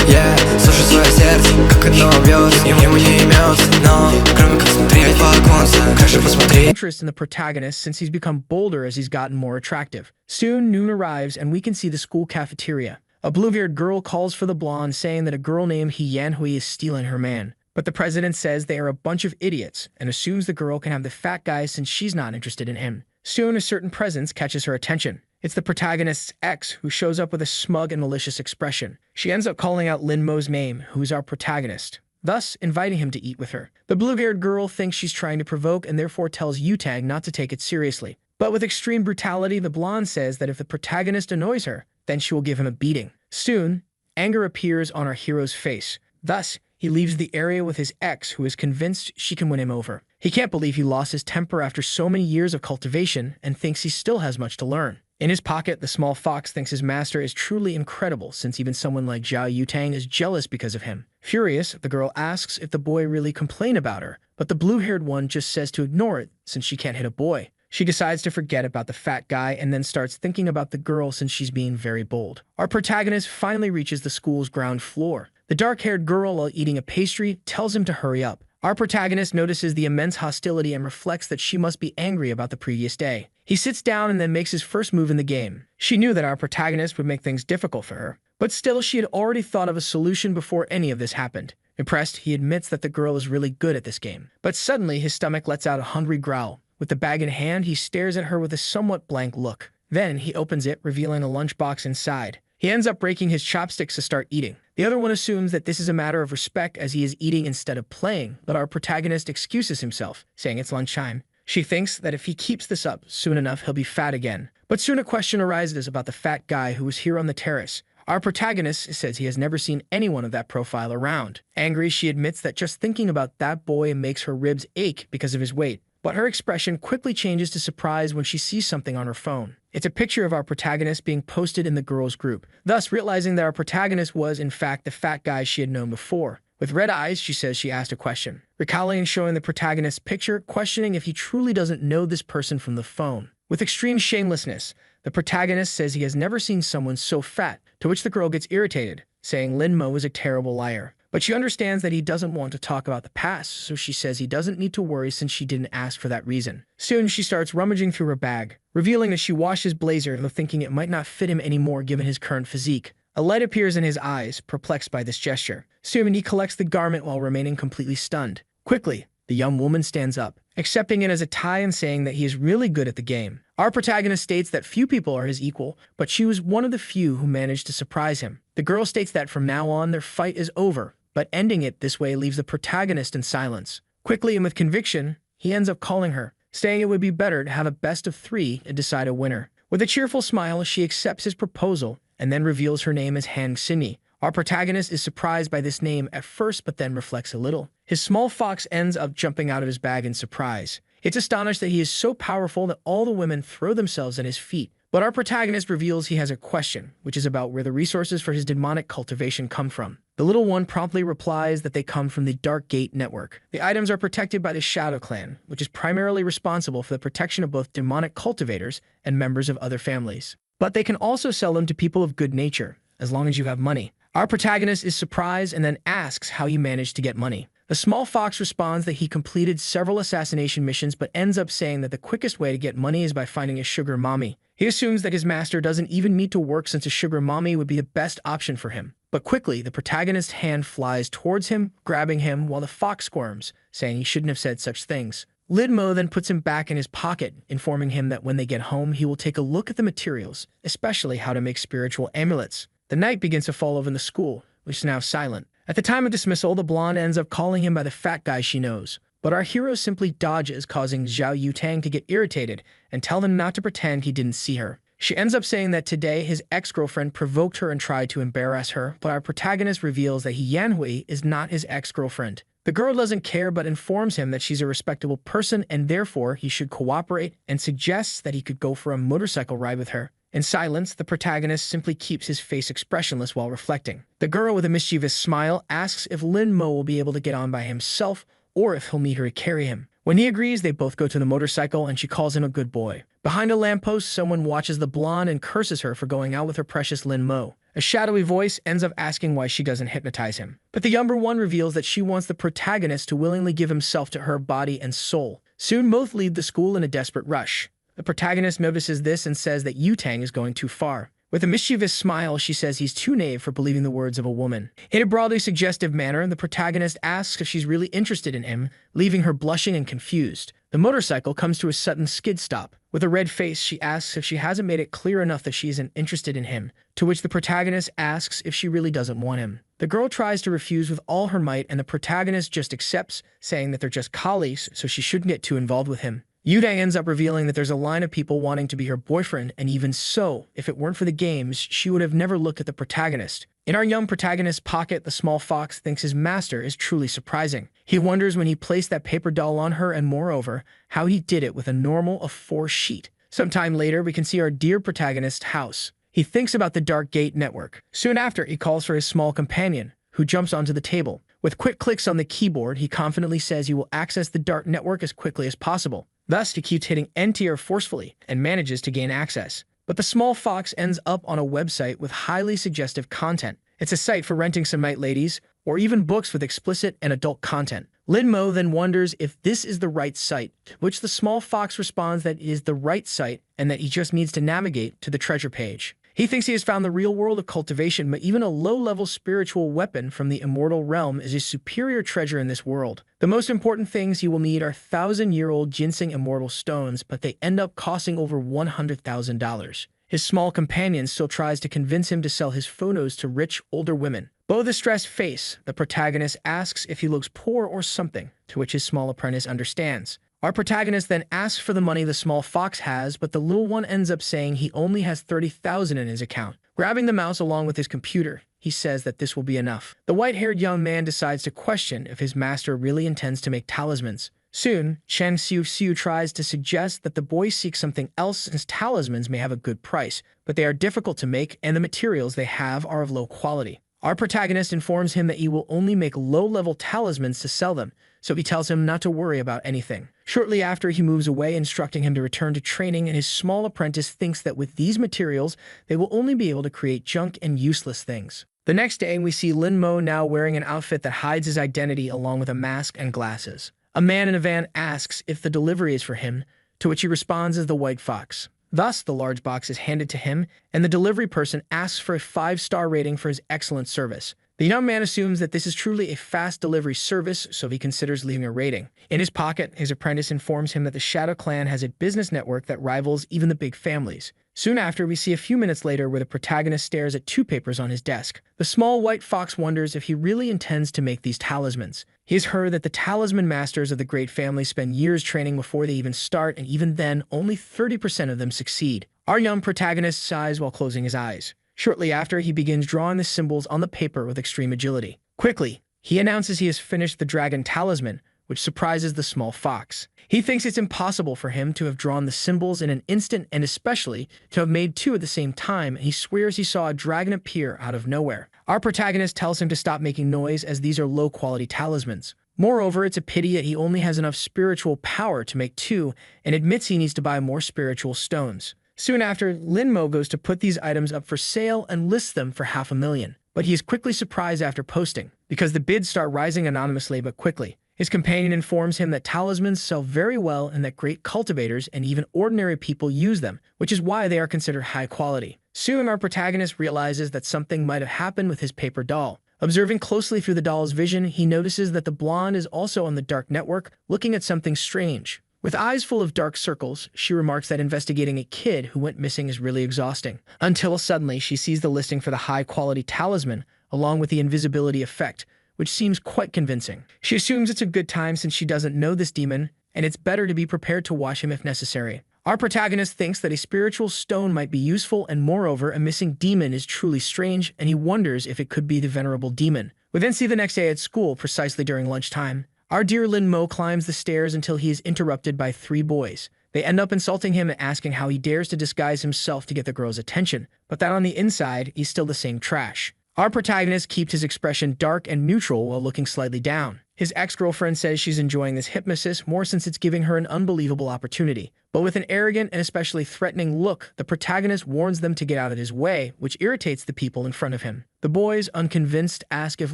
Я слушаю свое сердце, как оно бьется. Ему не имется, но кроме как смотреть в оконце, краше посмотреть. Interest in the protagonist since he's become bolder as he's gotten more attractive. Soon, noon arrives and we can see the school cafeteria. A blue-haired girl calls for the blonde, saying that a girl named Yanhui is stealing her man. But the president says they are a bunch of idiots and assumes the girl can have the fat guy since she's not interested in him. Soon, a certain presence catches her attention. It's the protagonist's ex, who shows up with a smug and malicious expression. She ends up calling out Lin Mo's name, who's our protagonist, thus inviting him to eat with her. The blue-haired girl thinks she's trying to provoke and therefore tells Yutang not to take it seriously. But with extreme brutality, the blonde says that if the protagonist annoys her, then she will give him a beating. Soon, anger appears on our hero's face. Thus, he leaves the area with his ex, who is convinced she can win him over. He can't believe he lost his temper after so many years of cultivation and thinks he still has much to learn. In his pocket, the small fox thinks his master is truly incredible, since even someone like Zhao Yutang is jealous because of him. Furious, the girl asks if the boy really complained about her, but the blue-haired one just says to ignore it, since she can't hit a boy. She decides to forget about the fat guy and then starts thinking about the girl since she's being very bold. Our protagonist finally reaches the school's ground floor. The dark-haired girl, while eating a pastry, tells him to hurry up. Our protagonist notices the immense hostility and reflects that she must be angry about the previous day. He sits down and then makes his first move in the game. She knew that our protagonist would make things difficult for her, but still she had already thought of a solution before any of this happened. Impressed, he admits that the girl is really good at this game. But suddenly, his stomach lets out a hungry growl. With the bag in hand, he stares at her with a somewhat blank look. Then, he opens it, revealing a lunchbox inside. He ends up breaking his chopsticks to start eating. The other one assumes that this is a matter of respect as he is eating instead of playing, but our protagonist excuses himself, saying it's lunchtime. She thinks that if he keeps this up, soon enough he'll be fat again. But soon a question arises about the fat guy who was here on the terrace. Our protagonist says he has never seen anyone of that profile around. Angry, she admits that just thinking about that boy makes her ribs ache because of his weight. But her expression quickly changes to surprise when she sees something on her phone. It's a picture of our protagonist being posted in the girls' group, thus realizing that our protagonist was, in fact, the fat guy she had known before. With red eyes, she says she asked a question. Recalling and showing the protagonist's picture, questioning if he truly doesn't know this person from the phone. With extreme shamelessness, the protagonist says he has never seen someone so fat, to which the girl gets irritated, saying Lin Mo is a terrible liar. But she understands that he doesn't want to talk about the past, so she says he doesn't need to worry since she didn't ask for that reason. Soon, she starts rummaging through her bag, revealing that she washed his blazer, though thinking it might not fit him anymore given his current physique. A light appears in his eyes, perplexed by this gesture. Soon, he collects the garment while remaining completely stunned. Quickly, the young woman stands up, accepting it as a tie and saying that he is really good at the game. Our protagonist states that few people are his equal, but she was one of the few who managed to surprise him. The girl states that from now on, their fight is over, but ending it this way leaves the protagonist in silence. Quickly and with conviction, he ends up calling her, saying it would be better to have a best of three and decide a winner. With a cheerful smile, she accepts his proposal and then reveals her name as Han Xinyi. Our protagonist is surprised by this name at first, but then reflects a little. His small fox ends up jumping out of his bag in surprise. It's astonished that he is so powerful that all the women throw themselves at his feet. But our protagonist reveals he has a question, which is about where the resources for his demonic cultivation come from. The little one promptly replies that they come from the Dark Gate network. The items are protected by the Shadow Clan, which is primarily responsible for the protection of both demonic cultivators and members of other families. But they can also sell them to people of good nature, as long as you have money. Our protagonist is surprised and then asks how he managed to get money. The small fox responds that he completed several assassination missions but ends up saying that the quickest way to get money is by finding a sugar mommy. He assumes that his master doesn't even need to work since a sugar mommy would be the best option for him. But quickly, the protagonist's hand flies towards him, grabbing him while the fox squirms, saying he shouldn't have said such things. Lin Mo then puts him back in his pocket, informing him that when they get home, he will take a look at the materials, especially how to make spiritual amulets. The night begins to fall over the school, which is now silent. At the time of dismissal, the blonde ends up calling him by the fat guy she knows. But our hero simply dodges, causing Zhao Yutang to get irritated and tell him not to pretend he didn't see her. She ends up saying that today his ex-girlfriend provoked her and tried to embarrass her, but our protagonist reveals that Yanhui is not his ex-girlfriend. The girl doesn't care but informs him that she's a respectable person and therefore he should cooperate and suggests that he could go for a motorcycle ride with her. In silence, the protagonist simply keeps his face expressionless while reflecting. The girl with a mischievous smile asks if Lin Mo will be able to get on by himself or if he'll need her to carry him. When he agrees, they both go to the motorcycle and she calls him a good boy. Behind a lamppost, someone watches the blonde and curses her for going out with her precious Lin Mo. A shadowy voice ends up asking why she doesn't hypnotize him. But the younger one reveals that she wants the protagonist to willingly give himself to her body and soul. Soon both leave the school in a desperate rush. The protagonist notices this and says that Yutang is going too far. With a mischievous smile, she says he's too naive for believing the words of a woman. In a broadly suggestive manner, the protagonist asks if she's really interested in him, leaving her blushing and confused. The motorcycle comes to a sudden skid stop. With a red face, she asks if she hasn't made it clear enough that she isn't interested in him, to which the protagonist asks if she really doesn't want him. The girl tries to refuse with all her might, and the protagonist just accepts, saying that they're just colleagues, so she shouldn't get too involved with him. Yutang ends up revealing that there's a line of people wanting to be her boyfriend, and even so, if it weren't for the games, she would have never looked at the protagonist. In our young protagonist's pocket, the small fox thinks his master is truly surprising. He wonders when he placed that paper doll on her and moreover, how he did it with a normal of 4 sheet. Sometime later, we can see our dear protagonist's house. He thinks about the Dark Gate network. Soon after, he calls for his small companion, who jumps onto the table. With quick clicks on the keyboard, he confidently says he will access the Dark network as quickly as possible. Thus, he keeps hitting Enter forcefully and manages to gain access. But the small fox ends up on a website with highly suggestive content. It's a site for renting some night ladies, or even books with explicit and adult content. Lin Mo then wonders if this is the right site, to which the small fox responds that it is the right site and that he just needs to navigate to the treasure page. He thinks he has found the real world of cultivation, but even a low-level spiritual weapon from the immortal realm is a superior treasure in this world. The most important things he will need are 1,000-year-old ginseng immortal stones, but they end up costing over $100,000. His small companion still tries to convince him to sell his photos to rich, older women. Below the stressed face, the protagonist asks if he looks poor or something, to which his small apprentice understands. Our protagonist then asks for the money the small fox has, but the little one ends up saying he only has 30,000 in his account. Grabbing the mouse along with his computer, he says that this will be enough. The white-haired young man decides to question if his master really intends to make talismans. Soon, Chen Xiu tries to suggest that the boy seek something else since talismans may have a good price, but they are difficult to make and the materials they have are of low quality. Our protagonist informs him that he will only make low-level talismans to sell them, so he tells him not to worry about anything. Shortly after, he moves away, instructing him to return to training, and his small apprentice thinks that with these materials, they will only be able to create junk and useless things. The next day, we see Lin Mo now wearing an outfit that hides his identity along with a mask and glasses. A man in a van asks if the delivery is for him, to which he responds as the White Fox. Thus, the large box is handed to him, and the delivery person asks for a 5-star rating for his excellent service. The young man assumes that this is truly a fast delivery service, so he considers leaving a rating. In his pocket, his apprentice informs him that the Shadow Clan has a business network that rivals even the big families. Soon after, we see a few minutes later where the protagonist stares at 2 papers on his desk. The small white fox wonders if he really intends to make these talismans. He has heard that the talisman masters of the great family spend years training before they even start, and even then, only 30% of them succeed. Our young protagonist sighs while closing his eyes. Shortly after, he begins drawing the symbols on the paper with extreme agility. Quickly, he announces he has finished the dragon talisman, which surprises the small fox. He thinks it's impossible for him to have drawn the symbols in an instant and especially to have made 2 at the same time, and he swears he saw a dragon appear out of nowhere. Our protagonist tells him to stop making noise as these are low-quality talismans. Moreover, it's a pity that he only has enough spiritual power to make 2 and admits he needs to buy more spiritual stones. Soon after, Lin Mo goes to put these items up for sale and lists them for $500,000. but he is quickly surprised after posting, because the bids start rising anonymously but quickly. His companion informs him that talismans sell very well and that great cultivators and even ordinary people use them, which is why they are considered high quality. Soon, our protagonist realizes that something might have happened with his paper doll. Observing closely through the doll's vision, he notices that the blonde is also on the dark network, looking at something strange. With eyes full of dark circles, she remarks that investigating a kid who went missing is really exhausting. Until suddenly, she sees the listing for the high-quality talisman, along with the invisibility effect, which seems quite convincing. She assumes it's a good time since she doesn't know this demon, and it's better to be prepared to watch him if necessary. Our protagonist thinks that a spiritual stone might be useful, and moreover, a missing demon is truly strange, and he wonders if it could be the venerable demon. We then see the next day at school, precisely during lunchtime. Our dear Lin Mo climbs the stairs until he is interrupted by 3 boys. They end up insulting him and asking how he dares to disguise himself to get the girl's attention, but that on the inside, he's still the same trash. Our protagonist keeps his expression dark and neutral while looking slightly down. His ex-girlfriend says she's enjoying this hypnosis more since it's giving her an unbelievable opportunity. But with an arrogant and especially threatening look, the protagonist warns them to get out of his way, which irritates the people in front of him. The boys, unconvinced, ask if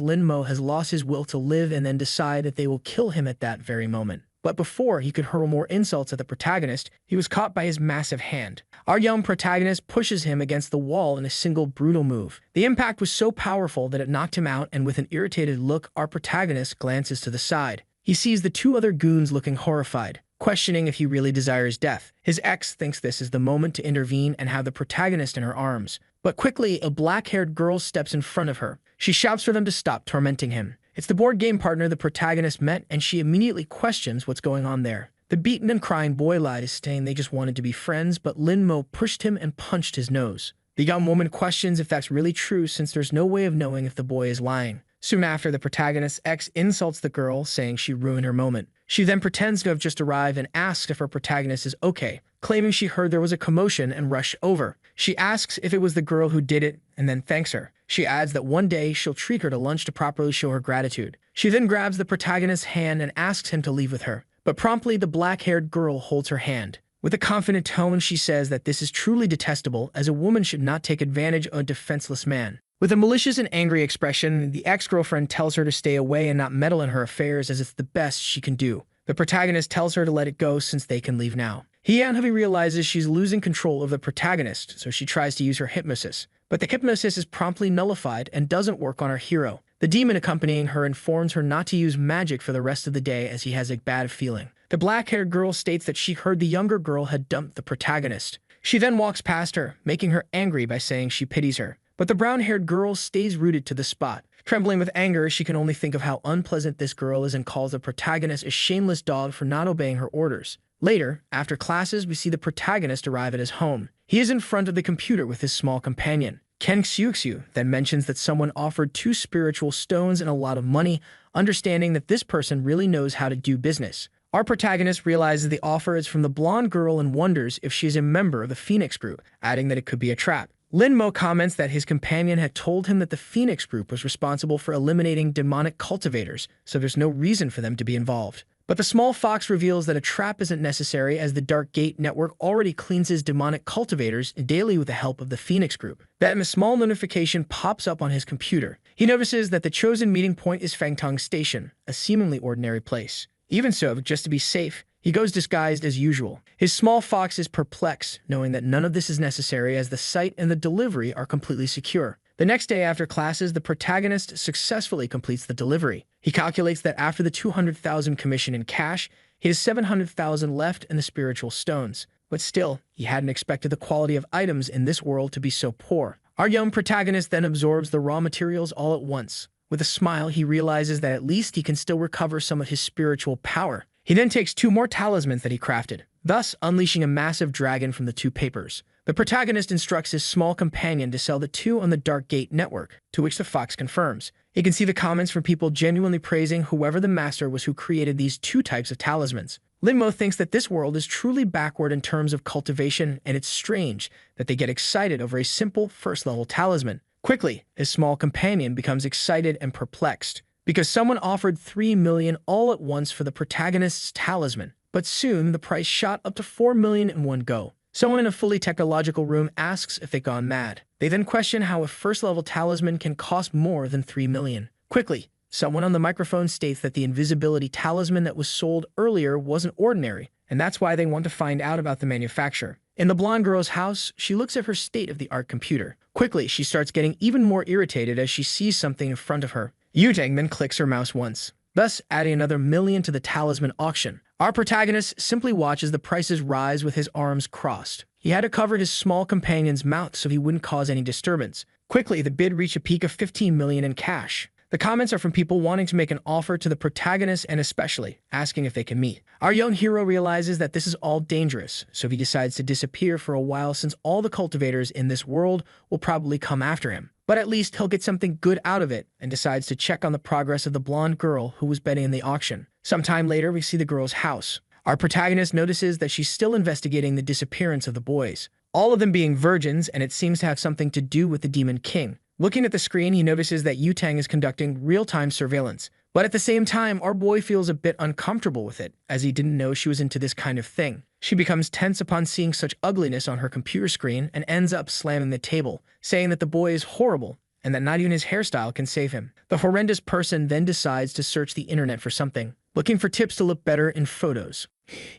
Lin Mo has lost his will to live and then decide that they will kill him at that very moment. But before he could hurl more insults at the protagonist, he was caught by his massive hand. Our young protagonist pushes him against the wall in a single brutal move. The impact was so powerful that it knocked him out, and with an irritated look, our protagonist glances to the side. He sees the 2 other goons looking horrified, questioning if he really desires death. His ex thinks this is the moment to intervene and have the protagonist in her arms. But quickly, a black-haired girl steps in front of her. She shouts for them to stop tormenting him. It's the board game partner the protagonist met, and she immediately questions what's going on there. The beaten and crying boy lied, saying they just wanted to be friends, but Lin Mo pushed him and punched his nose. The young woman questions if that's really true, since there's no way of knowing if the boy is lying. Soon after, the protagonist's ex insults the girl, saying she ruined her moment. She then pretends to have just arrived and asks if her protagonist is okay, claiming she heard there was a commotion and rushed over. She asks if it was the girl who did it, and then thanks her. She adds that one day she'll treat her to lunch to properly show her gratitude. She then grabs the protagonist's hand and asks him to leave with her. But promptly, the black-haired girl holds her hand. With a confident tone, she says that this is truly detestable, as a woman should not take advantage of a defenseless man. With a malicious and angry expression, the ex-girlfriend tells her to stay away and not meddle in her affairs, as it's the best she can do. The protagonist tells her to let it go since they can leave now. He realizes she's losing control of the protagonist, so she tries to use her hypnosis. But the hypnosis is promptly nullified and doesn't work on our hero. The demon accompanying her informs her not to use magic for the rest of the day, as he has a bad feeling. The black-haired girl states that she heard the younger girl had dumped the protagonist. She then walks past her, making her angry by saying she pities her. But the brown-haired girl stays rooted to the spot. Trembling with anger, she can only think of how unpleasant this girl is and calls the protagonist a shameless dog for not obeying her orders. Later, after classes, we see the protagonist arrive at his home. He is in front of the computer with his small companion. Ken Xiuxiu then mentions that someone offered 2 spiritual stones and a lot of money, understanding that this person really knows how to do business. Our protagonist realizes the offer is from the blonde girl and wonders if she is a member of the Phoenix Group, adding that it could be a trap. Lin Mo comments that his companion had told him that the Phoenix Group was responsible for eliminating demonic cultivators, so there's no reason for them to be involved. But the small fox reveals that a trap isn't necessary, as the Dark Gate network already cleans his demonic cultivators daily with the help of the Phoenix Group. Then a small notification pops up on his computer. He notices that the chosen meeting point is Fangtong Station, a seemingly ordinary place. Even so, just to be safe, he goes disguised as usual. His small fox is perplexed, knowing that none of this is necessary, as the site and the delivery are completely secure. The next day after classes, the protagonist successfully completes the delivery. He calculates that after the 200,000 commission in cash, he has 700,000 left in the spiritual stones. But still, he hadn't expected the quality of items in this world to be so poor. Our young protagonist then absorbs the raw materials all at once. With a smile, he realizes that at least he can still recover some of his spiritual power. He then takes 2 more talismans that he crafted, thus unleashing a massive dragon from the 2 papers. The protagonist instructs his small companion to sell the 2 on the Dark Gate network, to which the fox confirms. He can see the comments from people genuinely praising whoever the master was who created these 2 types of talismans. Lin Mo thinks that this world is truly backward in terms of cultivation, and it's strange that they get excited over a simple first-level talisman. Quickly, his small companion becomes excited and perplexed, because someone offered 3 million all at once for the protagonist's talisman. But soon, the price shot up to 4 million in one go. Someone in a fully technological room asks if they've gone mad. They then question how a first-level talisman can cost more than 3 million. Quickly, someone on the microphone states that the invisibility talisman that was sold earlier wasn't ordinary, and that's why they want to find out about the manufacturer. In the blonde girl's house, she looks at her state-of-the-art computer. Quickly, she starts getting even more irritated as she sees something in front of her. Yutang then clicks her mouse once, thus adding another million to the talisman auction. Our protagonist simply watches the prices rise with his arms crossed. He had to cover his small companion's mouth so he wouldn't cause any disturbance. Quickly, the bid reached a peak of 15 million in cash. The comments are from people wanting to make an offer to the protagonist and especially asking if they can meet. Our young hero realizes that this is all dangerous, so he decides to disappear for a while since all the cultivators in this world will probably come after him. But at least he'll get something good out of it and decides to check on the progress of the blonde girl who was betting in the auction. Sometime later, we see the girl's house. Our protagonist notices that she's still investigating the disappearance of the boys, all of them being virgins, and it seems to have something to do with the Demon King. Looking at the screen, he notices that Yutang is conducting real-time surveillance. But at the same time, our boy feels a bit uncomfortable with it, as he didn't know she was into this kind of thing. She becomes tense upon seeing such ugliness on her computer screen and ends up slamming the table, saying that the boy is horrible and that not even his hairstyle can save him. The horrendous person then decides to search the internet for something, looking for tips to look better in photos.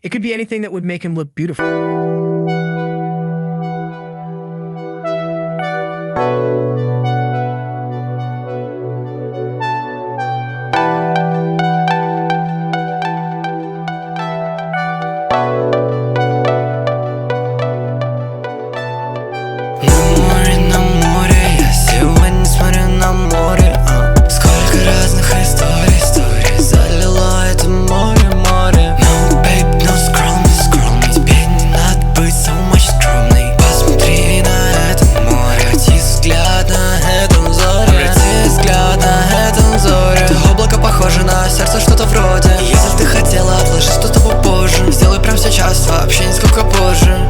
It could be anything that would make him look beautiful. На море, я сегодня смотрю на море, Сколько разных историй залило это море. No babe, no scroll me, тебе не надо быть so much скромной. Посмотри на это море, обрати взгляд на этом взоре. Ты облако похоже на сердце, что-то вроде. Если ты хотела, отложи что-то попозже. Сделай прямо сейчас, вообще нисколько позже.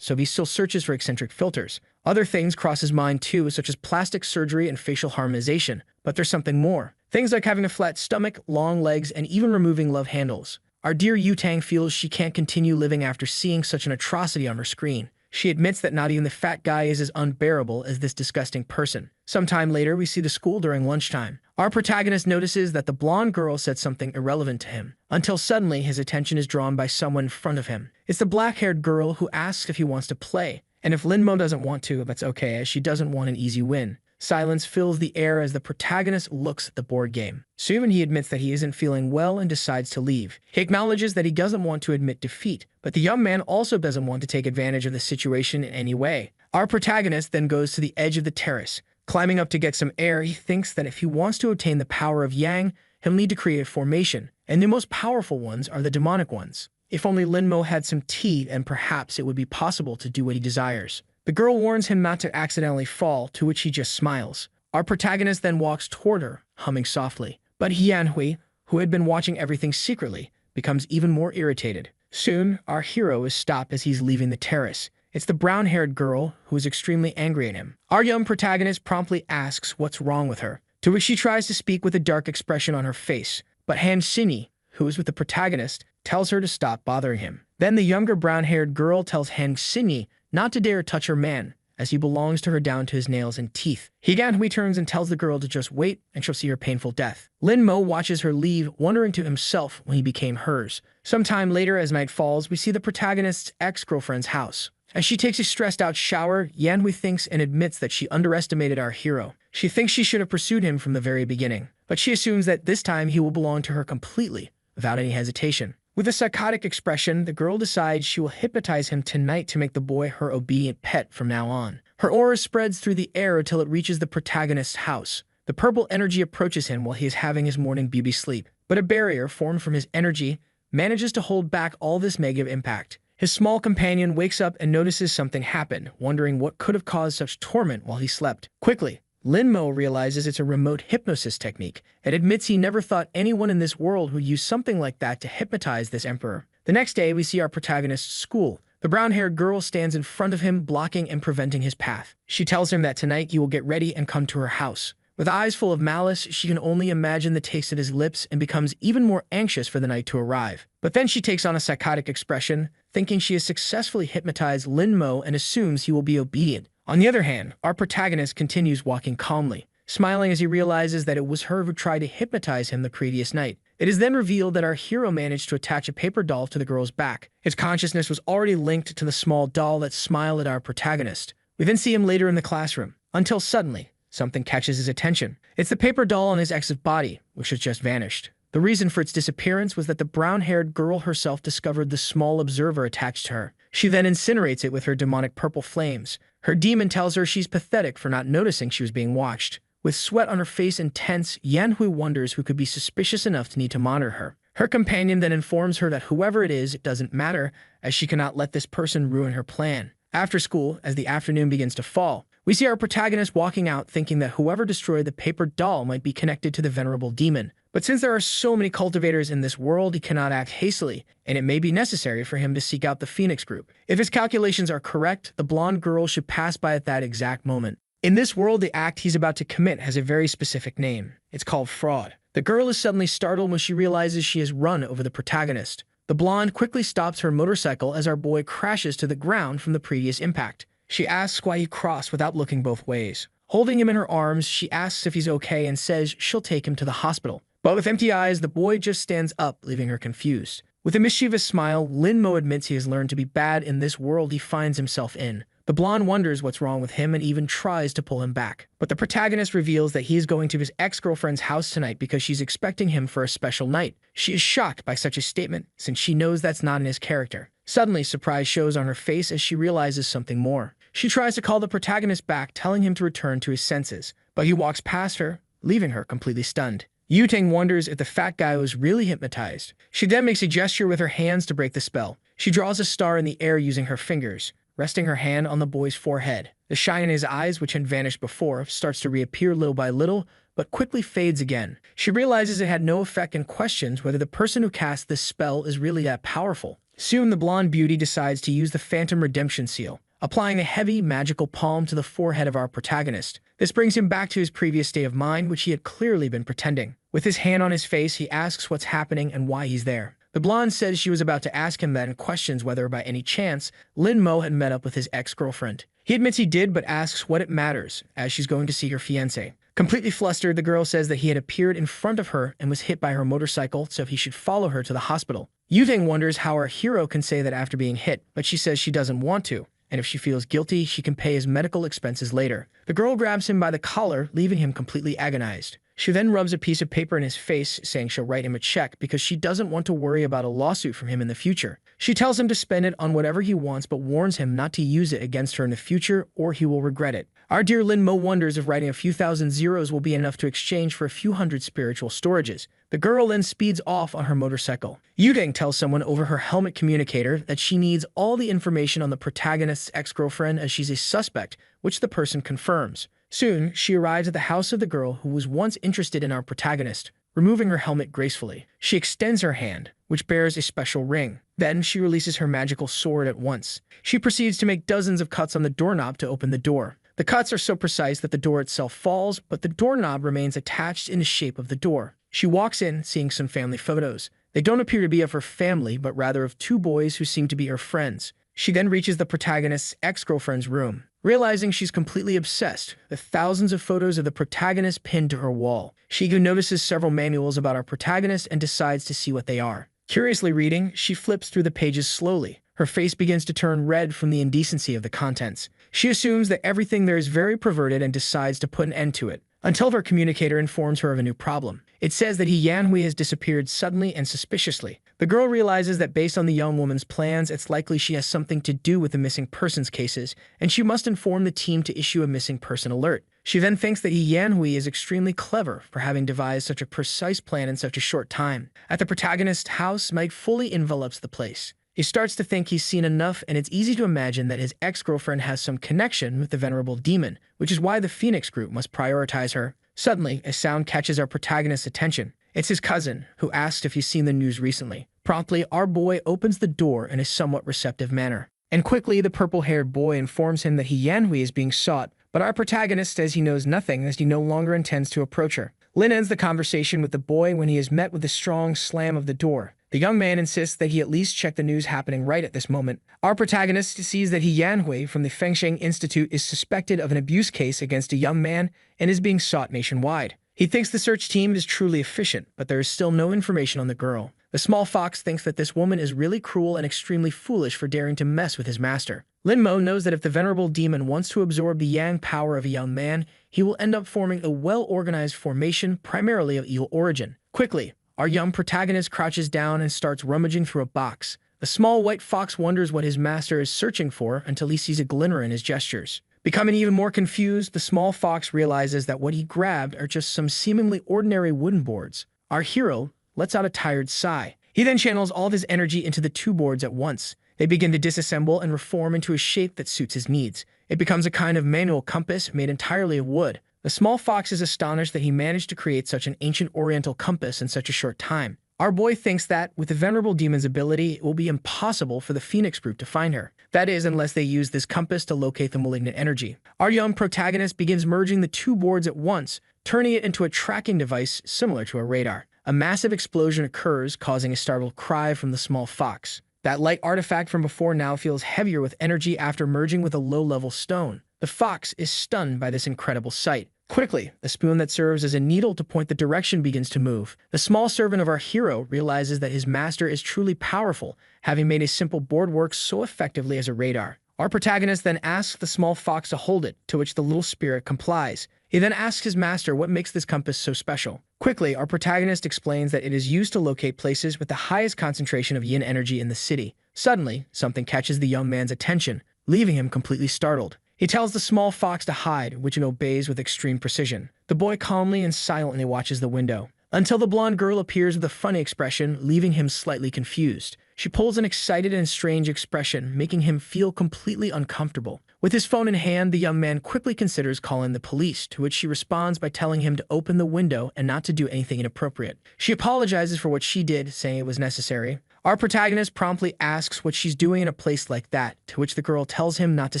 So he still searches for eccentric filters. Other things cross his mind too, such as plastic surgery and facial harmonization. But there's something more. Things like having a flat stomach, long legs, and even removing love handles. Our dear Yutang feels she can't continue living after seeing such an atrocity on her screen. She admits that not even the fat guy is as unbearable as this disgusting person. Sometime later, we see the school during lunchtime. Our protagonist notices that the blonde girl said something irrelevant to him, until suddenly his attention is drawn by someone in front of him. It's the black-haired girl who asks if he wants to play, and if Linmo doesn't want to, that's okay, as she doesn't want an easy win. Silence fills the air as the protagonist looks at the board game. Soon he admits that he isn't feeling well and decides to leave. He acknowledges that he doesn't want to admit defeat, but the young man also doesn't want to take advantage of the situation in any way. Our protagonist then goes to the edge of the terrace. Climbing up to get some air, he thinks that if he wants to obtain the power of Yang, he'll need to create a formation, and the most powerful ones are the demonic ones. If only Linmo had some tea, and perhaps it would be possible to do what he desires. The girl warns him not to accidentally fall, to which he just smiles. Our protagonist then walks toward her, humming softly. But Hianhui, who had been watching everything secretly, becomes even more irritated. Soon, our hero is stopped as he's leaving the terrace. It's the brown-haired girl who is extremely angry at him. Our young protagonist promptly asks what's wrong with her, to which she tries to speak with a dark expression on her face. But Han Xinyi, who is with the protagonist, tells her to stop bothering him. Then the younger brown-haired girl tells Han Xinyi not to dare touch her man, as he belongs to her down to his nails and teeth. Hianhui turns and tells the girl to just wait, and she'll see her painful death. Linmo watches her leave, wondering to himself when he became hers. Sometime later, as night falls, we see the protagonist's ex-girlfriend's house. As she takes a stressed-out shower, Yanhui thinks and admits that she underestimated our hero. She thinks she should have pursued him from the very beginning, but she assumes that this time he will belong to her completely, without any hesitation. With a psychotic expression, the girl decides she will hypnotize him tonight to make the boy her obedient pet from now on. Her aura spreads through the air until it reaches the protagonist's house. The purple energy approaches him while he is having his morning beauty sleep, but a barrier formed from his energy manages to hold back all this negative impact. His small companion wakes up and notices something happened, wondering what could have caused such torment while he slept. Quickly, Linmo realizes it's a remote hypnosis technique and admits he never thought anyone in this world would use something like that to hypnotize this emperor. The next day, we see our protagonist's school. The brown-haired girl stands in front of him, blocking and preventing his path. She tells him that tonight he will get ready and come to her house. With eyes full of malice, she can only imagine the taste at his lips and becomes even more anxious for the night to arrive. But then she takes on a psychotic expression, thinking she has successfully hypnotized Lin Mo and assumes he will be obedient. On the other hand, our protagonist continues walking calmly, smiling as he realizes that it was her who tried to hypnotize him the previous night. It is then revealed that our hero managed to attach a paper doll to the girl's back. His consciousness was already linked to the small doll that smiled at our protagonist. We then see him later in the classroom, until suddenly, something catches his attention. It's the paper doll on his ex's body, which has just vanished. The reason for its disappearance was that the brown-haired girl herself discovered the small observer attached to her. She then incinerates it with her demonic purple flames. Her demon tells her she's pathetic for not noticing she was being watched. With sweat on her face and tense, Yanhui wonders who could be suspicious enough to need to monitor her. Her companion then informs her that whoever it is, it doesn't matter, as she cannot let this person ruin her plan. After school, as the afternoon begins to fall, we see our protagonist walking out thinking that whoever destroyed the paper doll might be connected to the venerable demon. But since there are so many cultivators in this world, he cannot act hastily, and it may be necessary for him to seek out the Phoenix group. If his calculations are correct, the blonde girl should pass by at that exact moment. In this world, the act he's about to commit has a very specific name. It's called fraud. The girl is suddenly startled when she realizes she has run over the protagonist. The blonde quickly stops her motorcycle as our boy crashes to the ground from the previous impact. She asks why he crossed without looking both ways. Holding him in her arms, she asks if he's okay and says she'll take him to the hospital. But with empty eyes, the boy just stands up, leaving her confused. With a mischievous smile, Lin Mo admits he has learned to be bad in this world he finds himself in. The blonde wonders what's wrong with him and even tries to pull him back. But the protagonist reveals that he is going to his ex-girlfriend's house tonight because she's expecting him for a special night. She is shocked by such a statement, since she knows that's not in his character. Suddenly, surprise shows on her face as she realizes something more. She tries to call the protagonist back, telling him to return to his senses, but he walks past her, leaving her completely stunned. Yutang wonders if the fat guy was really hypnotized. She then makes a gesture with her hands to break the spell. She draws a star in the air using her fingers, resting her hand on the boy's forehead. The shine in his eyes, which had vanished before, starts to reappear little by little, but quickly fades again. She realizes it had no effect and questions whether the person who cast this spell is really that powerful. Soon, the blonde beauty decides to use the Phantom Redemption Seal, applying a heavy, magical palm to the forehead of our protagonist. This brings him back to his previous state of mind, which he had clearly been pretending. With his hand on his face, he asks what's happening and why he's there. The blonde says she was about to ask him that and questions whether, by any chance, Lin Mo had met up with his ex-girlfriend. He admits he did, but asks what it matters, as she's going to see her fiancé. Completely flustered, the girl says that he had appeared in front of her and was hit by her motorcycle, so he should follow her to the hospital. Yutang wonders how our hero can say that after being hit, but she says she doesn't want to, and if she feels guilty, she can pay his medical expenses later. The girl grabs him by the collar, leaving him completely agonized. She then rubs a piece of paper in his face, saying she'll write him a check because she doesn't want to worry about a lawsuit from him in the future. She tells him to spend it on whatever he wants, but warns him not to use it against her in the future or he will regret it. Our dear Lin Mo wonders if writing a few thousand zeros will be enough to exchange for a few hundred spiritual storages. The girl then speeds off on her motorcycle. Yutang tells someone over her helmet communicator that she needs all the information on the protagonist's ex-girlfriend as she's a suspect, which the person confirms. Soon, she arrives at the house of the girl who was once interested in our protagonist. Removing her helmet gracefully, she extends her hand, which bears a special ring. Then she releases her magical sword at once. She proceeds to make dozens of cuts on the doorknob to open the door. The cuts are so precise that the door itself falls, but the doorknob remains attached in the shape of the door. She walks in, seeing some family photos. They don't appear to be of her family, but rather of two boys who seem to be her friends. She then reaches the protagonist's ex-girlfriend's room. Realizing she's completely obsessed with thousands of photos of the protagonist pinned to her wall, she even notices several manuals about our protagonist and decides to see what they are. Curiously reading, she flips through the pages slowly. Her face begins to turn red from the indecency of the contents. She assumes that everything there is very perverted and decides to put an end to it, until her communicator informs her of a new problem. It says that Yanhui has disappeared suddenly and suspiciously. The girl realizes that based on the young woman's plans, it's likely she has something to do with the missing persons cases, and she must inform the team to issue a missing person alert. She then thinks that Yanhui is extremely clever for having devised such a precise plan in such a short time. At the protagonist's house, Mike fully envelops the place. He starts to think he's seen enough, and it's easy to imagine that his ex-girlfriend has some connection with the venerable demon, which is why the Phoenix group must prioritize her. Suddenly, a sound catches our protagonist's attention. It's his cousin, who asks if he's seen the news recently. Promptly, our boy opens the door in a somewhat receptive manner. And quickly, the purple-haired boy informs him that Yanhui is being sought but our protagonist says he knows nothing as he no longer intends to approach her. Lin ends the conversation with the boy when he is met with a strong slam of the door. The young man insists that he at least check the news happening right at this moment. Our protagonist sees that He Yanhui from the Fengsheng Institute is suspected of an abuse case against a young man and is being sought nationwide. He thinks the search team is truly efficient, but there is still no information on the girl. The small fox thinks that this woman is really cruel and extremely foolish for daring to mess with his master. Lin Mo knows that if the venerable demon wants to absorb the yang power of a young man, he will end up forming a well-organized formation primarily of evil origin. Quickly, our young protagonist crouches down and starts rummaging through a box. The small white fox wonders what his master is searching for until he sees a glimmer in his gestures. Becoming even more confused, the small fox realizes that what he grabbed are just some seemingly ordinary wooden boards. Our hero lets out a tired sigh. He then channels all of his energy into the two boards at once. They begin to disassemble and reform into a shape that suits his needs. It becomes a kind of manual compass made entirely of wood. The small fox is astonished that he managed to create such an ancient oriental compass in such a short time. Our boy thinks that, with the venerable demon's ability, it will be impossible for the Phoenix group to find her. That is, unless they use this compass to locate the malignant energy. Our young protagonist begins merging the two boards at once, turning it into a tracking device similar to a radar. A massive explosion occurs, causing a startled cry from the small fox. That light artifact from before now feels heavier with energy after merging with a low-level stone. The fox is stunned by this incredible sight. Quickly, the spoon that serves as a needle to point the direction begins to move. The small servant of our hero realizes that his master is truly powerful, having made a simple board work so effectively as a radar. Our protagonist then asks the small fox to hold it, to which the little spirit complies. He then asks his master what makes this compass so special. Quickly, our protagonist explains that it is used to locate places with the highest concentration of yin energy in the city. Suddenly, something catches the young man's attention, leaving him completely startled. He tells the small fox to hide, which it obeys with extreme precision. The boy calmly and silently watches the window, until the blonde girl appears with a funny expression, leaving him slightly confused. She pulls an excited and strange expression, making him feel completely uncomfortable. With his phone in hand, the young man quickly considers calling the police, to which she responds by telling him to open the window and not to do anything inappropriate. She apologizes for what she did, saying it was necessary. Our protagonist promptly asks what she's doing in a place like that, to which the girl tells him not to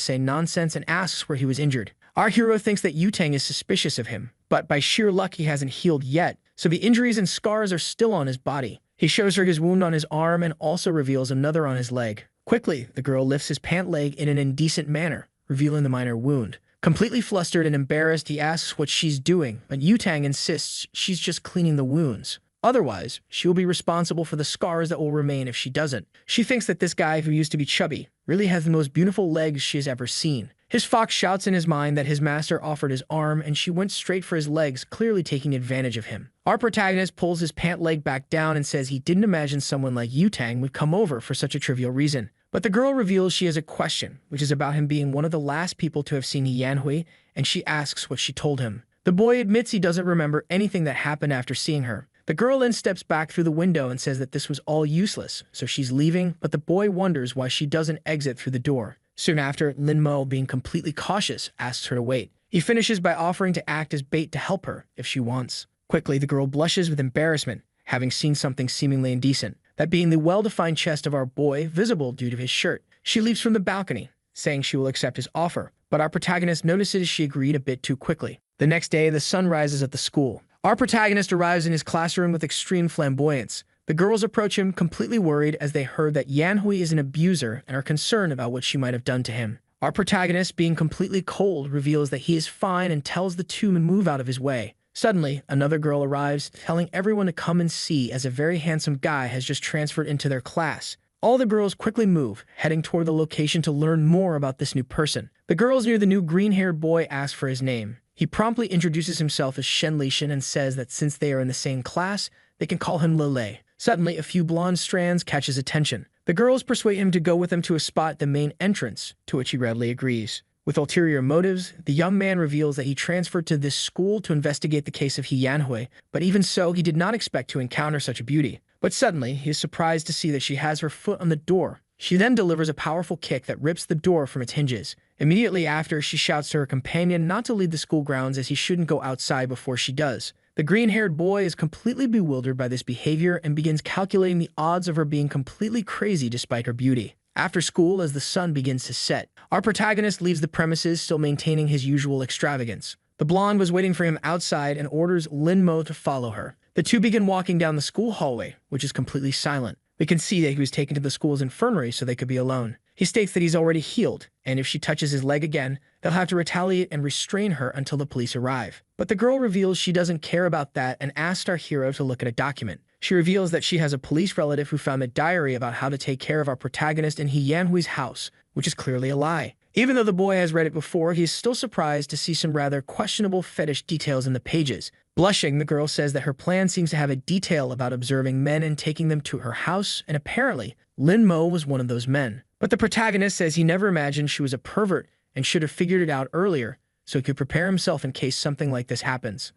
say nonsense and asks where he was injured. Our hero thinks that Yutang is suspicious of him, but by sheer luck he hasn't healed yet, so the injuries and scars are still on his body. He shows her his wound on his arm and also reveals another on his leg. Quickly, the girl lifts his pant leg in an indecent manner, revealing the minor wound. Completely flustered and embarrassed, he asks what she's doing, but Yutang insists she's just cleaning the wounds. Otherwise, she will be responsible for the scars that will remain if she doesn't. She thinks that this guy, who used to be chubby, really has the most beautiful legs she has ever seen. His fox shouts in his mind that his master offered his arm and she went straight for his legs, clearly taking advantage of him. Our protagonist pulls his pant leg back down and says he didn't imagine someone like Yutang would come over for such a trivial reason. But the girl reveals she has a question, which is about him being one of the last people to have seen Yanhui, and she asks what she told him. The boy admits he doesn't remember anything that happened after seeing her. The girl then steps back through the window and says that this was all useless, so she's leaving, but the boy wonders why she doesn't exit through the door. Soon after, Lin Mo, being completely cautious, asks her to wait. He finishes by offering to act as bait to help her if she wants. Quickly, the girl blushes with embarrassment, having seen something seemingly indecent, that being the well-defined chest of our boy, visible due to his shirt. She leaps from the balcony, saying she will accept his offer, but our protagonist notices she agreed a bit too quickly. The next day, the sun rises at the school. Our protagonist arrives in his classroom with extreme flamboyance. The girls approach him completely worried as they heard that Yanhui is an abuser and are concerned about what she might have done to him. Our protagonist, being completely cold, reveals that he is fine and tells the two to move out of his way. Suddenly, another girl arrives, telling everyone to come and see as a very handsome guy has just transferred into their class. All the girls quickly move, heading toward the location to learn more about this new person. The girls near the new green-haired boy ask for his name. He promptly introduces himself as Shen Lishan and says that since they are in the same class, they can call him Lele. Suddenly, a few blonde strands catch his attention. The girls persuade him to go with them to a spot at the main entrance, to which he readily agrees. With ulterior motives, the young man reveals that he transferred to this school to investigate the case of He Yanhui, but even so, he did not expect to encounter such a beauty. But suddenly, he is surprised to see that she has her foot on the door. She then delivers a powerful kick that rips the door from its hinges. Immediately after, she shouts to her companion not to leave the school grounds as he shouldn't go outside before she does. The green-haired boy is completely bewildered by this behavior and begins calculating the odds of her being completely crazy despite her beauty. after school as the sun begins to set. Our protagonist leaves the premises still maintaining his usual extravagance. The blonde was waiting for him outside and orders Lin Mo to follow her. The two begin walking down the school hallway, which is completely silent. We can see that he was taken to the school's infirmary so they could be alone. He states that he's already healed, and if she touches his leg again, they'll have to retaliate and restrain her until the police arrive. But the girl reveals she doesn't care about that and asks our hero to look at a document. She reveals that she has a police relative who found a diary about how to take care of our protagonist in Yanhui's house, which is clearly a lie. Even though the boy has read it before, he is still surprised to see some rather questionable fetish details in the pages. Blushing, the girl says that her plan seems to have a detail about observing men and taking them to her house, and apparently, Lin Mo was one of those men. But the protagonist says he never imagined she was a pervert and should have figured it out earlier so he could prepare himself in case something like this happens.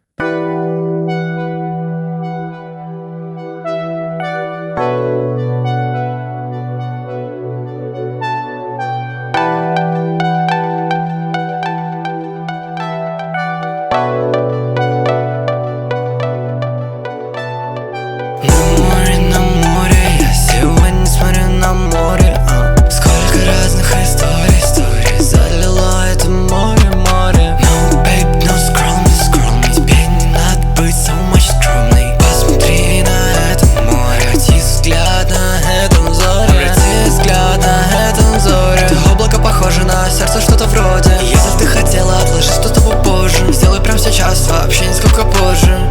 На море, я сегодня смотрю на море, сколько разных историй залило это море. No babe, no scroll, мне тебе не надо быть so much скромной. Посмотри на это море, обрати взгляд на этом взоре. Ты облако похоже на сердце, что-то вроде. Если ты хотела отложить что-то попозже, сделай прямо сейчас, вообще нисколько позже.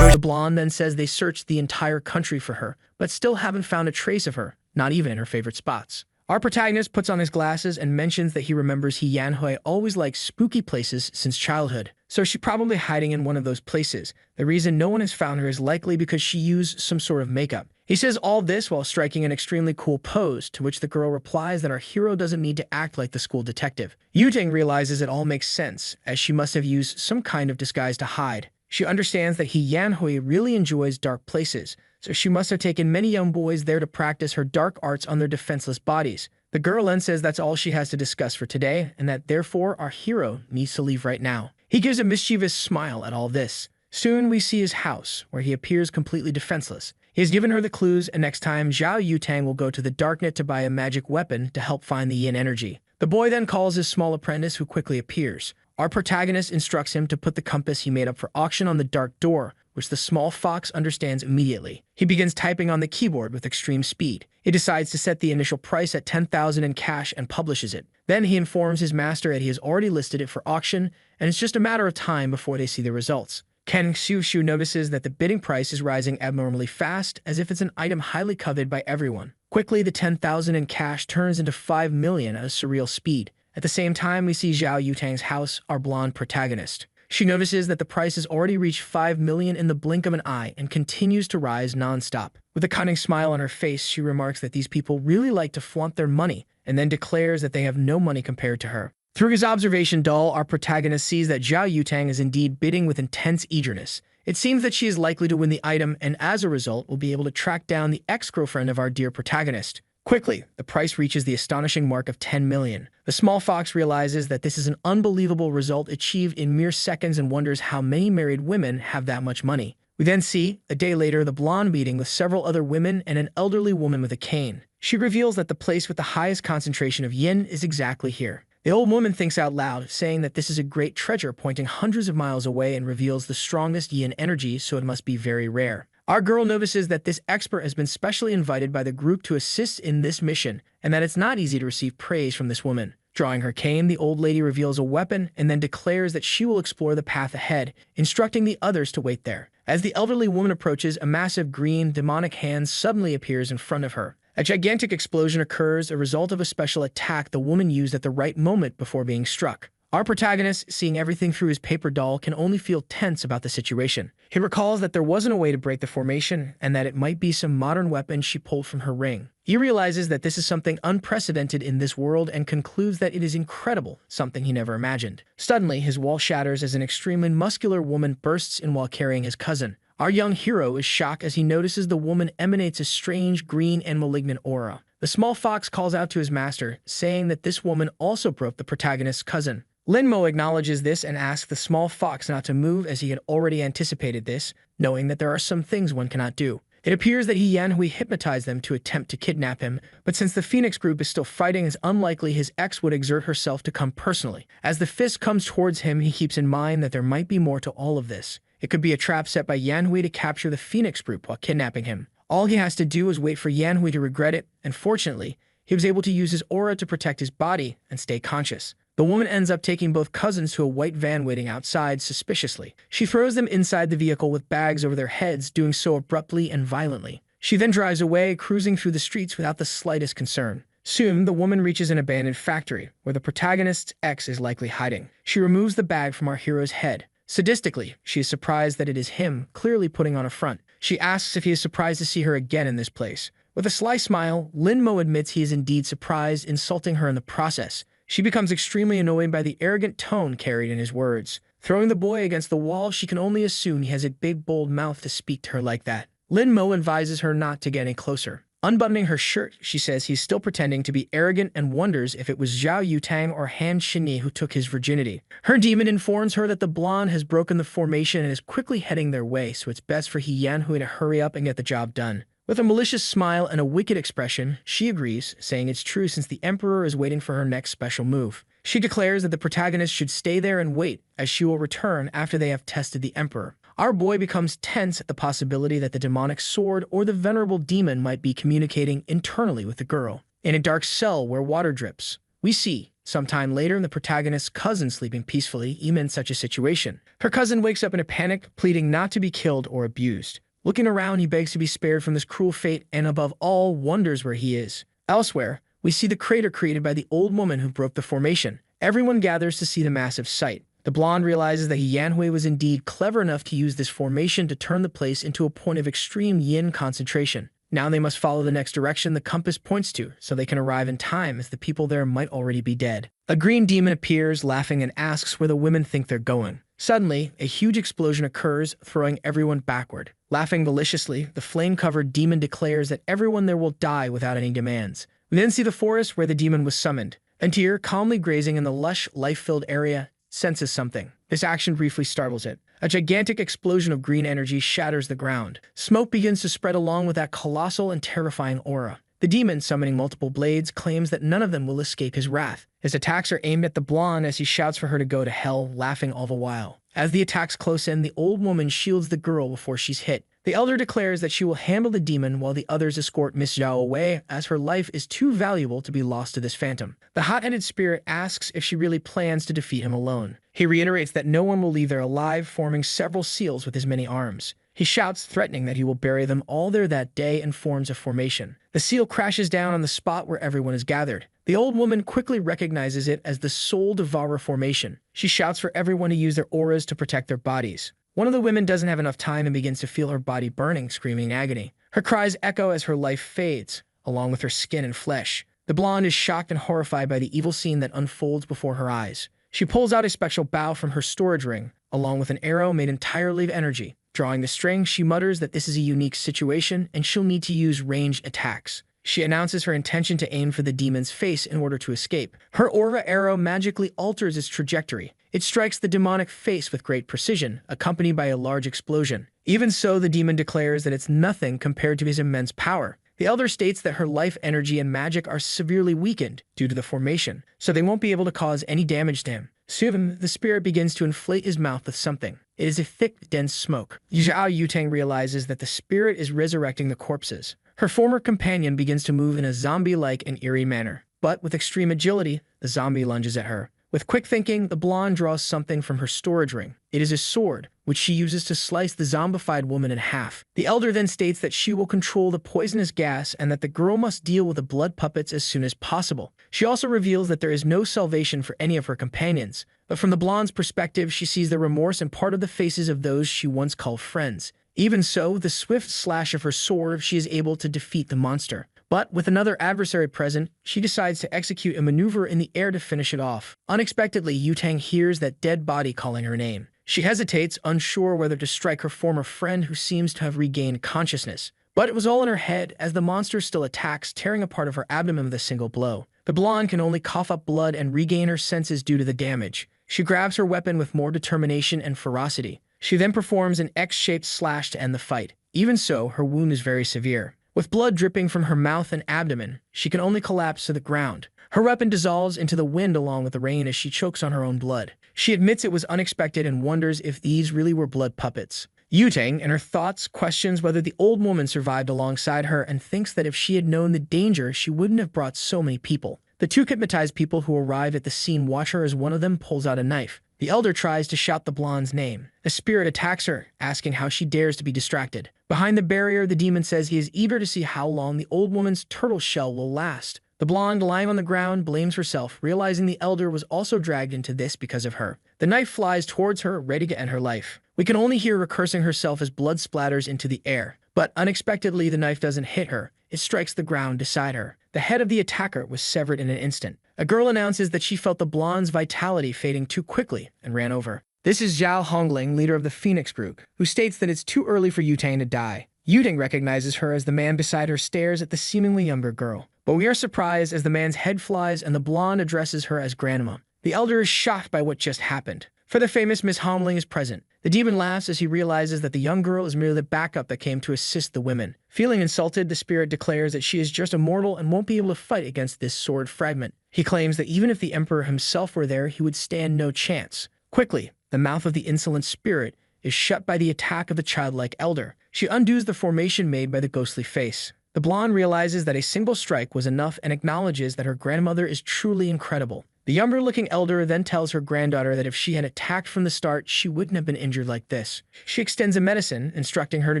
The blonde then says they searched the entire country for her, but still haven't found a trace of her, not even in her favorite spots. Our protagonist puts on his glasses and mentions that he remembers Yanhui always liked spooky places since childhood, so she's probably hiding in one of those places. The reason no one has found her is likely because she used some sort of makeup. He says all this while striking an extremely cool pose, to which the girl replies that our hero doesn't need to act like the school detective. Yutang realizes it all makes sense, as she must have used some kind of disguise to hide. She understands that Yanhui really enjoys dark places, so she must have taken many young boys there to practice her dark arts on their defenseless bodies. The girl then says that's all she has to discuss for today, and that therefore our hero needs to leave right now. He gives a mischievous smile at all this. Soon we see his house, where he appears completely defenseless. He has given her the clues, and next time Zhao Yutang will go to the darknet to buy a magic weapon to help find the yin energy. The boy then calls his small apprentice, who quickly appears. Our protagonist instructs him to put the compass he made up for auction on the dark door, which the small fox understands immediately. He begins typing on the keyboard with extreme speed. He decides to set the initial price at 10,000 in cash and publishes it. Then he informs his master that he has already listed it for auction, and it's just a matter of time before they see the results. Ken Xiushu notices that the bidding price is rising abnormally fast, as if it's an item highly coveted by everyone. Quickly, the 10,000 in cash turns into 5 million at a surreal speed. At the same time, we see Zhao Yutang's house, our blonde protagonist. She notices that the price has already reached 5 million in the blink of an eye and continues to rise non-stop. With a cunning smile on her face, she remarks that these people really like to flaunt their money, and then declares that they have no money compared to her. Through his observation doll, our protagonist sees that Zhao Yutang is indeed bidding with intense eagerness. It seems that she is likely to win the item, and as a result, will be able to track down the ex-girlfriend of our dear protagonist. Quickly, the price reaches the astonishing mark of 10 million. The small fox realizes that this is an unbelievable result achieved in mere seconds and wonders how many married women have that much money. We then see, a day later, the blonde meeting with several other women and an elderly woman with a cane. She reveals that the place with the highest concentration of yin is exactly here. The old woman thinks out loud, saying that this is a great treasure pointing hundreds of miles away and reveals the strongest yin energy, so it must be very rare. Our girl notices that this expert has been specially invited by the group to assist in this mission, and that it's not easy to receive praise from this woman. Drawing her cane, the old lady reveals a weapon and then declares that she will explore the path ahead, instructing the others to wait there. As the elderly woman approaches, a massive green, demonic hand suddenly appears in front of her. A gigantic explosion occurs, a result of a special attack the woman used at the right moment before being struck. Our protagonist, seeing everything through his paper doll, can only feel tense about the situation. He recalls that there wasn't a way to break the formation, and that it might be some modern weapon she pulled from her ring. He realizes that this is something unprecedented in this world and concludes that it is incredible, something he never imagined. Suddenly, his wall shatters as an extremely muscular woman bursts in while carrying his cousin. Our young hero is shocked as he notices the woman emanates a strange green and malignant aura. The small fox calls out to his master, saying that this woman also broke the protagonist's cousin. Lin Mo acknowledges this and asks the small fox not to move, as he had already anticipated this, knowing that there are some things one cannot do. It appears that Yanhui hypnotized them to attempt to kidnap him, but since the Phoenix group is still fighting, it's unlikely his ex would exert herself to come personally. As the fist comes towards him, he keeps in mind that there might be more to all of this. It could be a trap set by Yanhui to capture the Phoenix group while kidnapping him. All he has to do is wait for Yanhui to regret it, and fortunately, he was able to use his aura to protect his body and stay conscious. The woman ends up taking both cousins to a white van waiting outside suspiciously. She throws them inside the vehicle with bags over their heads, doing so abruptly and violently. She then drives away, cruising through the streets without the slightest concern. Soon, the woman reaches an abandoned factory, where the protagonist's ex is likely hiding. She removes the bag from our hero's head. Sadistically, she is surprised that it is him, clearly putting on a front. She asks if he is surprised to see her again in this place. With a sly smile, Lin Mo admits he is indeed surprised, insulting her in the process. She becomes extremely annoyed by the arrogant tone carried in his words. Throwing the boy against the wall, she can only assume he has a big, bold mouth to speak to her like that. Lin Mo advises her not to get any closer. Unbuttoning her shirt, she says he's still pretending to be arrogant and wonders if it was Zhao Yutang or Han Xinyi who took his virginity. Her demon informs her that the blonde has broken the formation and is quickly heading their way, so it's best for Yanhui to hurry up and get the job done. With a malicious smile and a wicked expression, she agrees, saying it's true since the Emperor is waiting for her next special move. She declares that the protagonist should stay there and wait, as she will return after they have tested the Emperor. Our boy becomes tense at the possibility that the demonic sword or the venerable demon might be communicating internally with the girl. In a dark cell where water drips, we see, sometime later, the protagonist's cousin sleeping peacefully, even in such a situation. Her cousin wakes up in a panic, pleading not to be killed or abused. Looking around, he begs to be spared from this cruel fate and, above all, wonders where he is. Elsewhere, we see the crater created by the old woman who broke the formation. Everyone gathers to see the massive sight. The blonde realizes that Yanhui was indeed clever enough to use this formation to turn the place into a point of extreme yin concentration. Now they must follow the next direction the compass points to, so they can arrive in time, as the people there might already be dead. A green demon appears, laughing, and asks where the women think they're going. Suddenly, a huge explosion occurs, throwing everyone backward. Laughing maliciously, the flame-covered demon declares that everyone there will die without any demands. We then see the forest where the demon was summoned. A deer, calmly grazing in the lush, life-filled area, senses something. This action briefly startles it. A gigantic explosion of green energy shatters the ground. Smoke begins to spread along with that colossal and terrifying aura. The demon, summoning multiple blades, claims that none of them will escape his wrath. His attacks are aimed at the blonde as he shouts for her to go to hell, laughing all the while. As the attacks close in, the old woman shields the girl before she's hit. The elder declares that she will handle the demon while the others escort Miss Zhao away, as her life is too valuable to be lost to this phantom. The hot-headed spirit asks if she really plans to defeat him alone. He reiterates that no one will leave there alive, forming several seals with his many arms. He shouts, threatening that he will bury them all there that day, and forms a formation. The seal crashes down on the spot where everyone is gathered. The old woman quickly recognizes it as the Soul Devourer formation. She shouts for everyone to use their auras to protect their bodies. One of the women doesn't have enough time and begins to feel her body burning, screaming in agony. Her cries echo as her life fades, along with her skin and flesh. The blonde is shocked and horrified by the evil scene that unfolds before her eyes. She pulls out a special bow from her storage ring, along with an arrow made entirely of energy. Drawing the string, she mutters that this is a unique situation and she'll need to use ranged attacks. She announces her intention to aim for the demon's face in order to escape. Her aura arrow magically alters its trajectory. It strikes the demonic face with great precision, accompanied by a large explosion. Even so, the demon declares that it's nothing compared to his immense power. The elder states that her life energy and magic are severely weakened due to the formation, so they won't be able to cause any damage to him. Soon, the spirit begins to inflate his mouth with something. It is a thick, dense smoke. Zhao Yutang realizes that the spirit is resurrecting the corpses. Her former companion begins to move in a zombie-like and eerie manner. But with extreme agility, the zombie lunges at her. With quick thinking, the blonde draws something from her storage ring. It is a sword, which she uses to slice the zombified woman in half. The elder then states that she will control the poisonous gas and that the girl must deal with the blood puppets as soon as possible. She also reveals that there is no salvation for any of her companions. But from the blonde's perspective, she sees the remorse in part of the faces of those she once called friends. Even so, with the swift slash of her sword, she is able to defeat the monster. But with another adversary present, she decides to execute a maneuver in the air to finish it off. Unexpectedly, Yutang hears that dead body calling her name. She hesitates, unsure whether to strike her former friend who seems to have regained consciousness. But it was all in her head, as the monster still attacks, tearing a part of her abdomen with a single blow. The blonde can only cough up blood and regain her senses due to the damage. She grabs her weapon with more determination and ferocity. She then performs an X-shaped slash to end the fight. Even so, her wound is very severe. With blood dripping from her mouth and abdomen, she can only collapse to the ground. Her weapon dissolves into the wind along with the rain as she chokes on her own blood. She admits it was unexpected and wonders if these really were blood puppets. Yutang, in her thoughts, questions whether the old woman survived alongside her and thinks that if she had known the danger, she wouldn't have brought so many people. The two hypnotized people who arrive at the scene watch her as one of them pulls out a knife. The elder tries to shout the blonde's name. A spirit attacks her, asking how she dares to be distracted. Behind the barrier, the demon says he is eager to see how long the old woman's turtle shell will last. The blonde, lying on the ground, blames herself, realizing the elder was also dragged into this because of her. The knife flies towards her, ready to end her life. We can only hear her cursing herself as blood splatters into the air. But unexpectedly, the knife doesn't hit her. It strikes the ground beside her. The head of the attacker was severed in an instant. A girl announces that she felt the blonde's vitality fading too quickly and ran over. This is Zhao Hongling, leader of the Phoenix Group, who states that it's too early for Yutang to die. Yutang recognizes her as the man beside her stares at the seemingly younger girl. But we are surprised as the man's head flies and the blonde addresses her as grandma. The elder is shocked by what just happened. For the famous Miss Hongling is present. The demon laughs as he realizes that the young girl is merely the backup that came to assist the women. Feeling insulted, the spirit declares that she is just a mortal and won't be able to fight against this sword fragment. He claims that even if the emperor himself were there, he would stand no chance. Quickly, the mouth of the insolent spirit is shut by the attack of the childlike elder. She undoes the formation made by the ghostly face. The blonde realizes that a single strike was enough and acknowledges that her grandmother is truly incredible. The younger-looking elder then tells her granddaughter that if she had attacked from the start, she wouldn't have been injured like this. She extends a medicine, instructing her to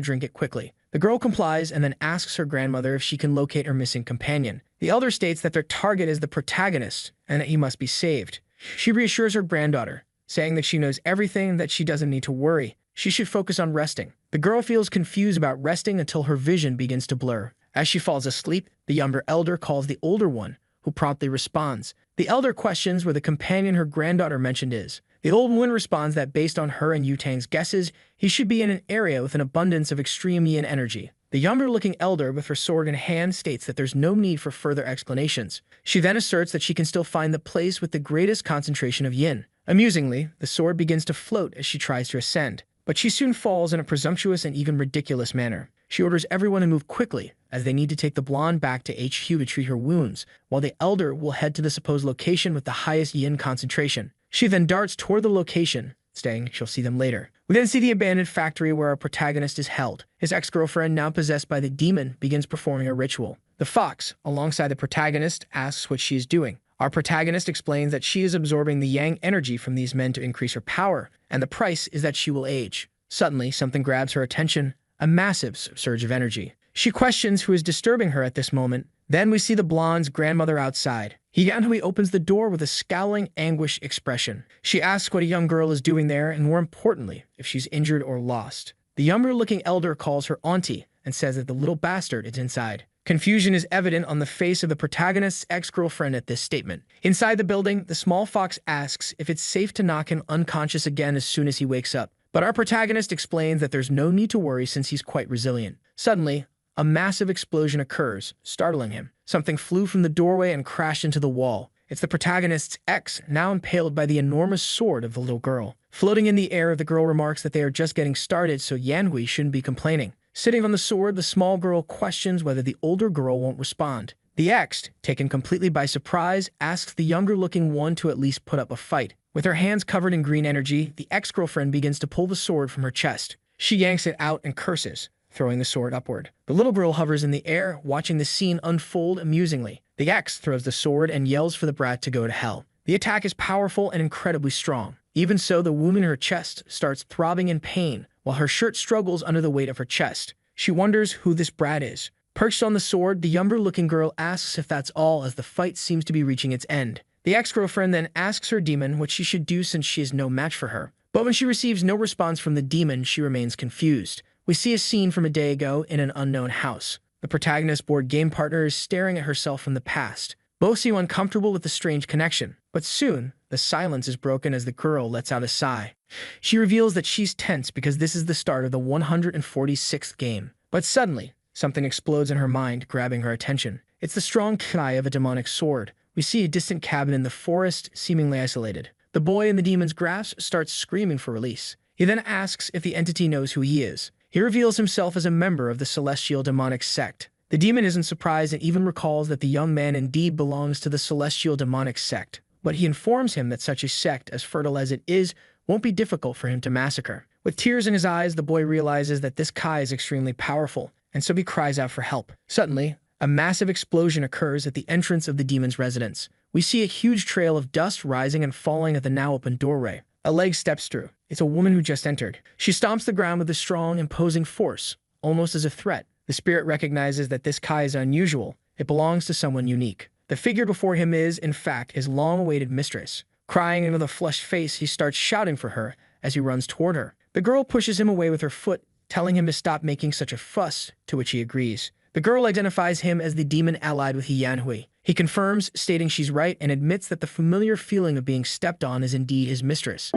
drink it quickly. The girl complies and then asks her grandmother if she can locate her missing companion. The elder states that their target is the protagonist and that he must be saved. She reassures her granddaughter, saying that she knows everything and that she doesn't need to worry. She should focus on resting. The girl feels confused about resting until her vision begins to blur. As she falls asleep, the younger elder calls the older one, who promptly responds. The elder questions where the companion her granddaughter mentioned is. The old woman responds that based on her and Yutang's guesses, he should be in an area with an abundance of extreme yin energy. The younger-looking elder, with her sword in hand, states that there's no need for further explanations. She then asserts that she can still find the place with the greatest concentration of yin. Amusingly, the sword begins to float as she tries to ascend, but she soon falls in a presumptuous and even ridiculous manner. She orders everyone to move quickly, as they need to take the blonde back to HQ to treat her wounds, while the elder will head to the supposed location with the highest yin concentration. She then darts toward the location, saying she'll see them later. We then see the abandoned factory where our protagonist is held. His ex-girlfriend, now possessed by the demon, begins performing a ritual. The fox, alongside the protagonist, asks what she is doing. Our protagonist explains that she is absorbing the yang energy from these men to increase her power, and the price is that she will age. Suddenly, something grabs her attention, a massive surge of energy. She questions who is disturbing her at this moment. Then we see the blonde's grandmother outside. Yanhui opens the door with a scowling, anguished expression. She asks what a young girl is doing there, and more importantly, if she's injured or lost. The younger-looking elder calls her auntie and says that the little bastard is inside. Confusion is evident on the face of the protagonist's ex-girlfriend at this statement. Inside the building, the small fox asks if it's safe to knock him unconscious again as soon as he wakes up. But our protagonist explains that there's no need to worry since he's quite resilient. Suddenly, a massive explosion occurs, startling him. Something flew from the doorway and crashed into the wall. It's the protagonist's ex, now impaled by the enormous sword of the little girl. Floating in the air, the girl remarks that they are just getting started, so Yanhui shouldn't be complaining. Sitting on the sword, the small girl questions whether the older girl won't respond. The ex, taken completely by surprise, asks the younger-looking one to at least put up a fight. With her hands covered in green energy, the ex-girlfriend begins to pull the sword from her chest. She yanks it out and curses, throwing the sword upward. The little girl hovers in the air, watching the scene unfold amusingly. The ex throws the sword and yells for the brat to go to hell. The attack is powerful and incredibly strong. Even so, the wound in her chest starts throbbing in pain, while her shirt struggles under the weight of her chest. She wonders who this brat is. Perched on the sword, the younger-looking girl asks if that's all, as the fight seems to be reaching its end. The ex-girlfriend then asks her demon what she should do since she is no match for her. But when she receives no response from the demon, she remains confused. We see a scene from a day ago in an unknown house. The protagonist's board game partner is staring at herself from the past. Both seem uncomfortable with the strange connection. But soon, the silence is broken as the girl lets out a sigh. She reveals that she's tense because this is the start of the 146th game. But suddenly, something explodes in her mind, grabbing her attention. It's the strong cry of a demonic sword. We see a distant cabin in the forest, seemingly isolated. The boy in the demon's grasp starts screaming for release. He then asks if the entity knows who he is. He reveals himself as a member of the celestial demonic sect. The demon isn't surprised and even recalls that the young man indeed belongs to the celestial demonic sect, but he informs him that such a sect, as fertile as it is, won't be difficult for him to massacre. With tears in his eyes, the boy realizes that this Kai is extremely powerful, and so he cries out for help. Suddenly, a massive explosion occurs at the entrance of the demon's residence. We see a huge trail of dust rising and falling at the now open doorway. A leg steps through. It's a woman who just entered. She stomps the ground with a strong, imposing force, almost as a threat. The spirit recognizes that this Kai is unusual. It belongs to someone unique. The figure before him is, in fact, his long-awaited mistress. Crying into the flushed face, he starts shouting for her as he runs toward her. The girl pushes him away with her foot, telling him to stop making such a fuss, to which he agrees. The girl identifies him as the demon allied with Yanhui. He confirms, stating she's right, and admits that the familiar feeling of being stepped on is indeed his mistress.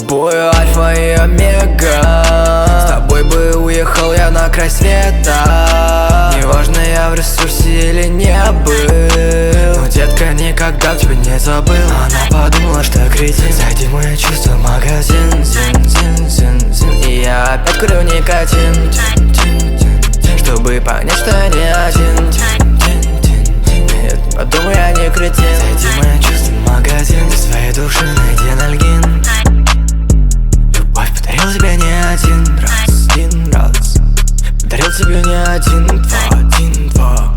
Тобою альфа и омега. С тобой бы уехал я на край света. Неважно, я в ресурсе или не был, но детка никогда тебя не забыл. Она подумала, что кретин. Зайди в мои чувства, магазин, зин. И я опять курю никотин, чтобы понять, что я не один. Нет, не подумай, я не кретин. Зайди в мои чувства, магазин. Для своей души найди анальгин. Подарил тебе не один раз. Подарил тебе не один, два.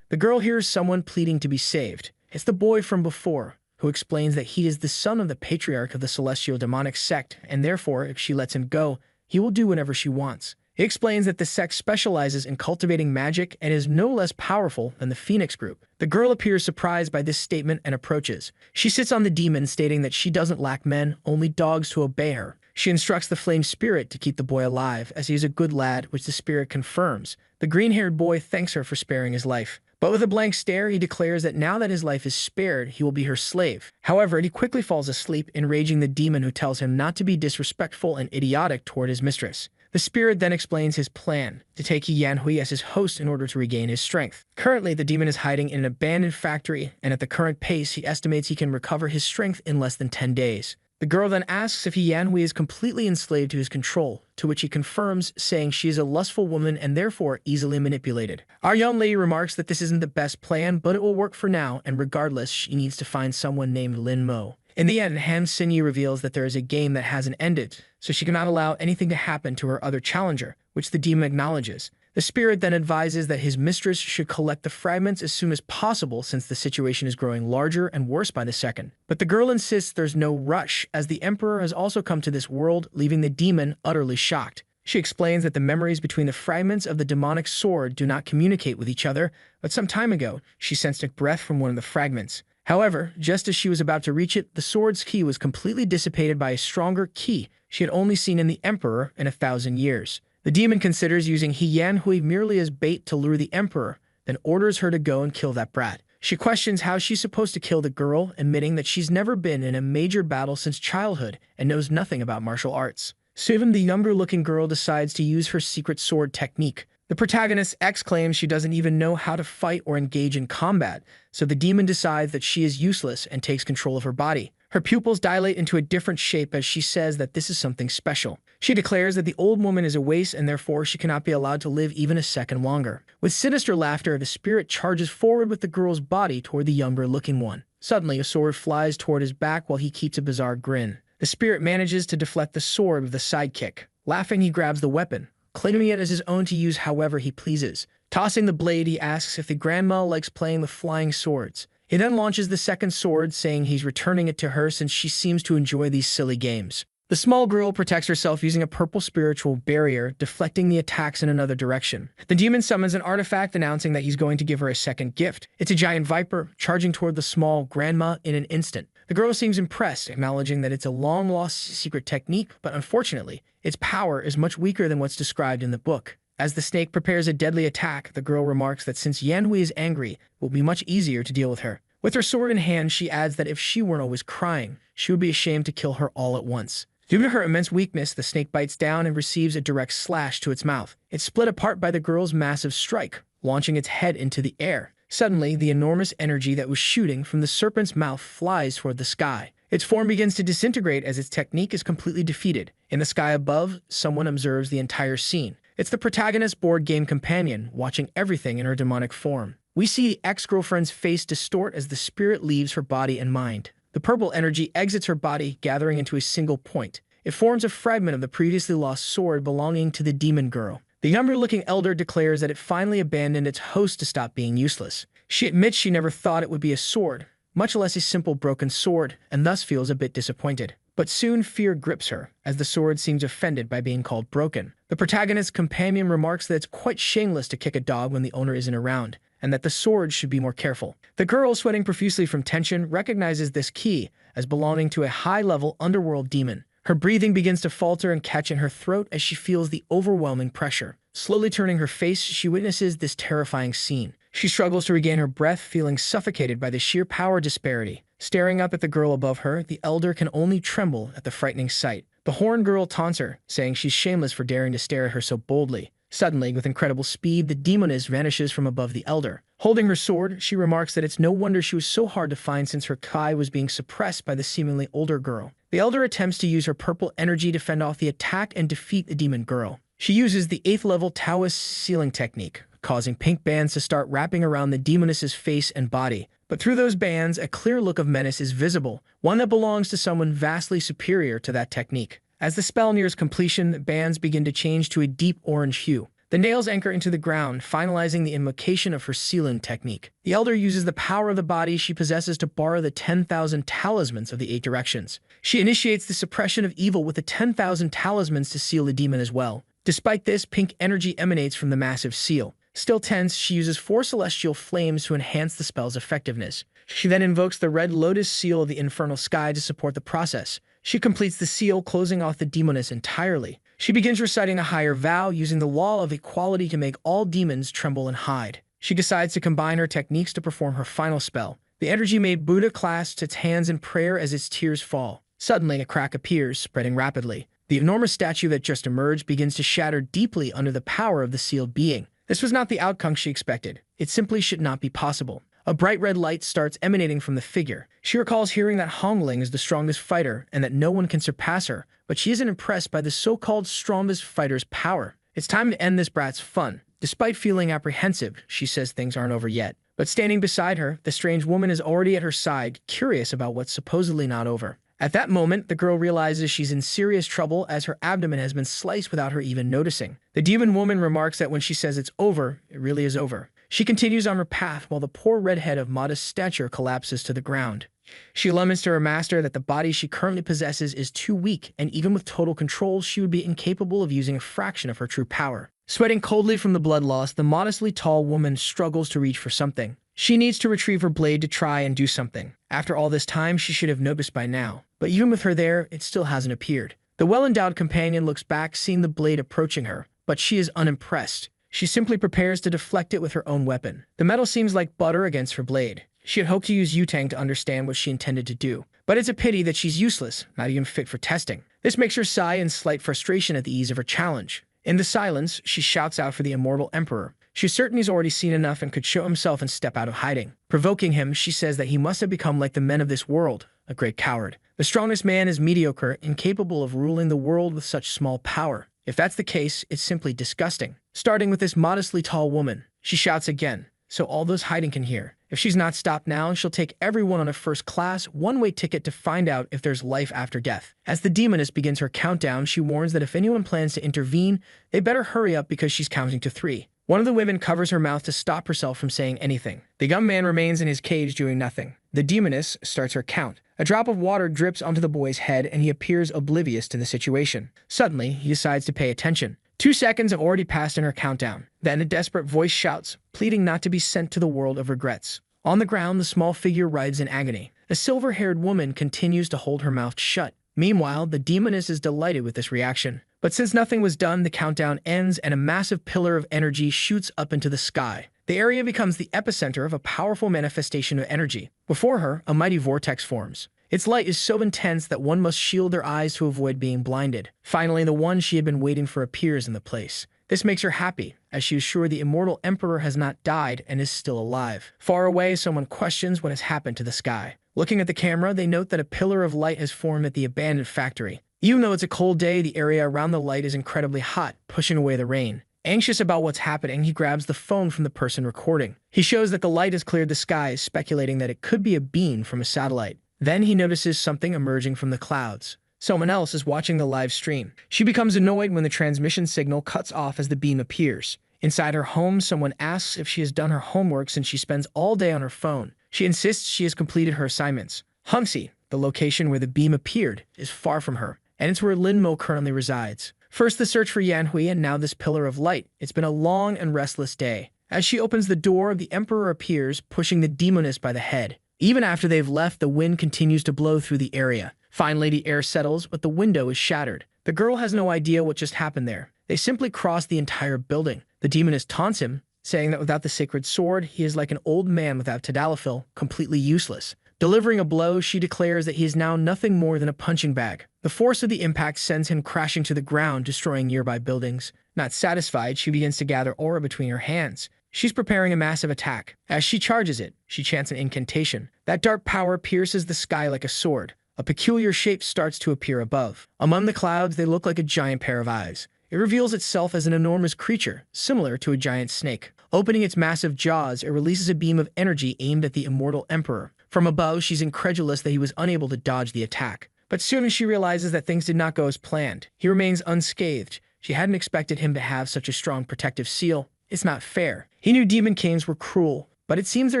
The girl hears someone pleading to be saved. It's the boy from before, who explains that he is the son of the patriarch of the celestial demonic sect, and therefore, if she lets him go, he will do whatever she wants. He explains that the sect specializes in cultivating magic and is no less powerful than the Phoenix group. The girl appears surprised by this statement and approaches. She sits on the demon, stating that she doesn't lack men, only dogs to obey her. She instructs the flame spirit to keep the boy alive, as he is a good lad, which the spirit confirms. The green-haired boy thanks her for sparing his life. But with a blank stare, he declares that now that his life is spared, he will be her slave. However, he quickly falls asleep, enraging the demon, who tells him not to be disrespectful and idiotic toward his mistress. The spirit then explains his plan, to take Yanhui as his host in order to regain his strength. Currently, the demon is hiding in an abandoned factory, and at the current pace, he estimates he can recover his strength in less than 10 days. The girl then asks if Yanhui is completely enslaved to his control, to which he confirms, saying she is a lustful woman and therefore easily manipulated. Our young lady remarks that this isn't the best plan, but it will work for now, and regardless, she needs to find someone named Lin Mo. In the end, Han Xinyi reveals that there is a game that hasn't ended, so she cannot allow anything to happen to her other challenger, which the demon acknowledges. The spirit then advises that his mistress should collect the fragments as soon as possible, since the situation is growing larger and worse by the second. But the girl insists there's no rush, as the emperor has also come to this world, leaving the demon utterly shocked. She explains that the memories between the fragments of the demonic sword do not communicate with each other, but some time ago, she sensed a breath from one of the fragments. However, just as she was about to reach it, the sword's ki was completely dissipated by a stronger ki she had only seen in the emperor in 1,000 years. The demon considers using Yanhui merely as bait to lure the emperor, then orders her to go and kill that brat. She questions how she's supposed to kill the girl, admitting that she's never been in a major battle since childhood and knows nothing about martial arts. So even the younger-looking girl decides to use her secret sword technique. The protagonist X claims she doesn't even know how to fight or engage in combat, so the demon decides that she is useless and takes control of her body. Her pupils dilate into a different shape as she says that this is something special. She declares that the old woman is a waste and therefore she cannot be allowed to live even a second longer. With sinister laughter, the spirit charges forward with the girl's body toward the younger-looking one. Suddenly, a sword flies toward his back while he keeps a bizarre grin. The spirit manages to deflect the sword with a sidekick. Laughing, he grabs the weapon, claiming it as his own to use however he pleases. Tossing the blade, he asks if the grandma likes playing with flying swords. He then launches the second sword, saying he's returning it to her since she seems to enjoy these silly games. The small girl protects herself using a purple spiritual barrier, deflecting the attacks in another direction. The demon summons an artifact, announcing that he's going to give her a second gift. It's a giant viper, charging toward the small grandma in an instant. The girl seems impressed, acknowledging that it's a long-lost secret technique, but unfortunately, its power is much weaker than what's described in the book. As the snake prepares a deadly attack, the girl remarks that since Yanhui is angry, it will be much easier to deal with her. With her sword in hand, she adds that if she weren't always crying, she would be ashamed to kill her all at once. Due to her immense weakness, the snake bites down and receives a direct slash to its mouth. It's split apart by the girl's massive strike, launching its head into the air. Suddenly, the enormous energy that was shooting from the serpent's mouth flies toward the sky. Its form begins to disintegrate as its technique is completely defeated. In the sky above, someone observes the entire scene. It's the protagonist's board game companion, watching everything in her demonic form. We see the ex-girlfriend's face distort as the spirit leaves her body and mind. The purple energy exits her body, gathering into a single point. It forms a fragment of the previously lost sword belonging to the demon girl. The younger-looking elder declares that it finally abandoned its host to stop being useless. She admits she never thought it would be a sword, much less a simple broken sword, and thus feels a bit disappointed. But soon fear grips her, as the sword seems offended by being called broken. The protagonist's companion remarks that it's quite shameless to kick a dog when the owner isn't around, and that the sword should be more careful. The girl, sweating profusely from tension, recognizes this key as belonging to a high-level underworld demon. Her breathing begins to falter and catch in her throat as she feels the overwhelming pressure. Slowly turning her face, she witnesses this terrifying scene. She struggles to regain her breath, feeling suffocated by the sheer power disparity. Staring up at the girl above her, the elder can only tremble at the frightening sight. The horned girl taunts her, saying she's shameless for daring to stare at her so boldly. Suddenly, with incredible speed, the demoness vanishes from above the elder. Holding her sword, she remarks that it's no wonder she was so hard to find since her Kai was being suppressed by the seemingly older girl. The elder attempts to use her purple energy to fend off the attack and defeat the demon girl. She uses the 8th level Taoist sealing technique, causing pink bands to start wrapping around the demoness's face and body. But through those bands, a clear look of menace is visible, one that belongs to someone vastly superior to that technique. As the spell nears completion, the bands begin to change to a deep orange hue. The nails anchor into the ground, finalizing the invocation of her sealing technique. The elder uses the power of the body she possesses to borrow the 10,000 talismans of the 8 directions. She initiates the suppression of evil with the 10,000 talismans to seal the demon as well. Despite this, pink energy emanates from the massive seal. Still tense, she uses 4 celestial flames to enhance the spell's effectiveness. She then invokes the red lotus seal of the infernal sky to support the process. She completes the seal, closing off the demoness entirely. She begins reciting a higher vow, using the law of equality to make all demons tremble and hide. She decides to combine her techniques to perform her final spell. The energy made Buddha clasps its hands in prayer as its tears fall. Suddenly, a crack appears, spreading rapidly. The enormous statue that just emerged begins to shatter deeply under the power of the sealed being. This was not the outcome she expected. It simply should not be possible. A bright red light starts emanating from the figure. She recalls hearing that Hongling is the strongest fighter and that no one can surpass her, but she isn't impressed by the so-called strongest fighter's power. It's time to end this brat's fun. Despite feeling apprehensive, she says things aren't over yet. But standing beside her, the strange woman is already at her side, curious about what's supposedly not over. At that moment, the girl realizes she's in serious trouble as her abdomen has been sliced without her even noticing. The demon woman remarks that when she says it's over, it really is over. She continues on her path while the poor redhead of modest stature collapses to the ground. She laments to her master that the body she currently possesses is too weak, and even with total control, she would be incapable of using a fraction of her true power. Sweating coldly from the blood loss, the modestly tall woman struggles to reach for something. She needs to retrieve her blade to try and do something. After all this time, she should have noticed by now. But even with her there, it still hasn't appeared. The well-endowed companion looks back, seeing the blade approaching her, but she is unimpressed. She simply prepares to deflect it with her own weapon. The metal seems like butter against her blade. She had hoped to use Yutang to understand what she intended to do. But it's a pity that she's useless, not even fit for testing. This makes her sigh in slight frustration at the ease of her challenge. In the silence, she shouts out for the immortal emperor. She's certain he's already seen enough and could show himself and step out of hiding. Provoking him, she says that he must have become like the men of this world, a great coward. The strongest man is mediocre, incapable of ruling the world with such small power. If that's the case, it's simply disgusting. Starting with this modestly tall woman, she shouts again, so all those hiding can hear. If she's not stopped now, she'll take everyone on a first-class, one-way ticket to find out if there's life after death. As the demoness begins her countdown, she warns that if anyone plans to intervene, they better hurry up because she's counting to 3. One of the women covers her mouth to stop herself from saying anything. The young man remains in his cage doing nothing. The demoness starts her count. A drop of water drips onto the boy's head and he appears oblivious to the situation. Suddenly, he decides to pay attention. 2 seconds have already passed in her countdown. Then a desperate voice shouts, pleading not to be sent to the world of regrets. On the ground, the small figure writhes in agony. A silver-haired woman continues to hold her mouth shut. Meanwhile, the demoness is delighted with this reaction. But since nothing was done, the countdown ends and a massive pillar of energy shoots up into the sky. The area becomes the epicenter of a powerful manifestation of energy. Before her, a mighty vortex forms. Its light is so intense that one must shield their eyes to avoid being blinded. Finally, the one she had been waiting for appears in the place. This makes her happy, as she is sure the immortal emperor has not died and is still alive. Far away, someone questions what has happened to the sky. Looking at the camera, they note that a pillar of light has formed at the abandoned factory. Even though it's a cold day, the area around the light is incredibly hot, pushing away the rain. Anxious about what's happening, he grabs the phone from the person recording. He shows that the light has cleared the skies, speculating that it could be a beam from a satellite. Then he notices something emerging from the clouds. Someone else is watching the live stream. She becomes annoyed when the transmission signal cuts off as the beam appears. Inside her home, someone asks if she has done her homework since she spends all day on her phone. She insists she has completed her assignments. Hungsi, the location where the beam appeared, is far from her, and it's where Lin Mo currently resides. First the search for Yan Hui and now this pillar of light. It's been a long and restless day. As she opens the door, the emperor appears, pushing the demoness by the head. Even after they've left, the wind continues to blow through the area. Finally, the air settles, but the window is shattered. The girl has no idea what just happened there. They simply cross the entire building. The demoness taunts him, saying that without the sacred sword, he is like an old man without tadalafil, completely useless. Delivering a blow, she declares that he is now nothing more than a punching bag. The force of the impact sends him crashing to the ground, destroying nearby buildings. Not satisfied, she begins to gather aura between her hands. She's preparing a massive attack. As she charges it, she chants an incantation. That dark power pierces the sky like a sword. A peculiar shape starts to appear above. Among the clouds, they look like a giant pair of eyes. It reveals itself as an enormous creature, similar to a giant snake. Opening its massive jaws, it releases a beam of energy aimed at the immortal emperor. From above, she's incredulous that he was unable to dodge the attack. But soon as she realizes that things did not go as planned, he remains unscathed. She hadn't expected him to have such a strong protective seal. It's not fair. He knew demon kings were cruel, but it seems their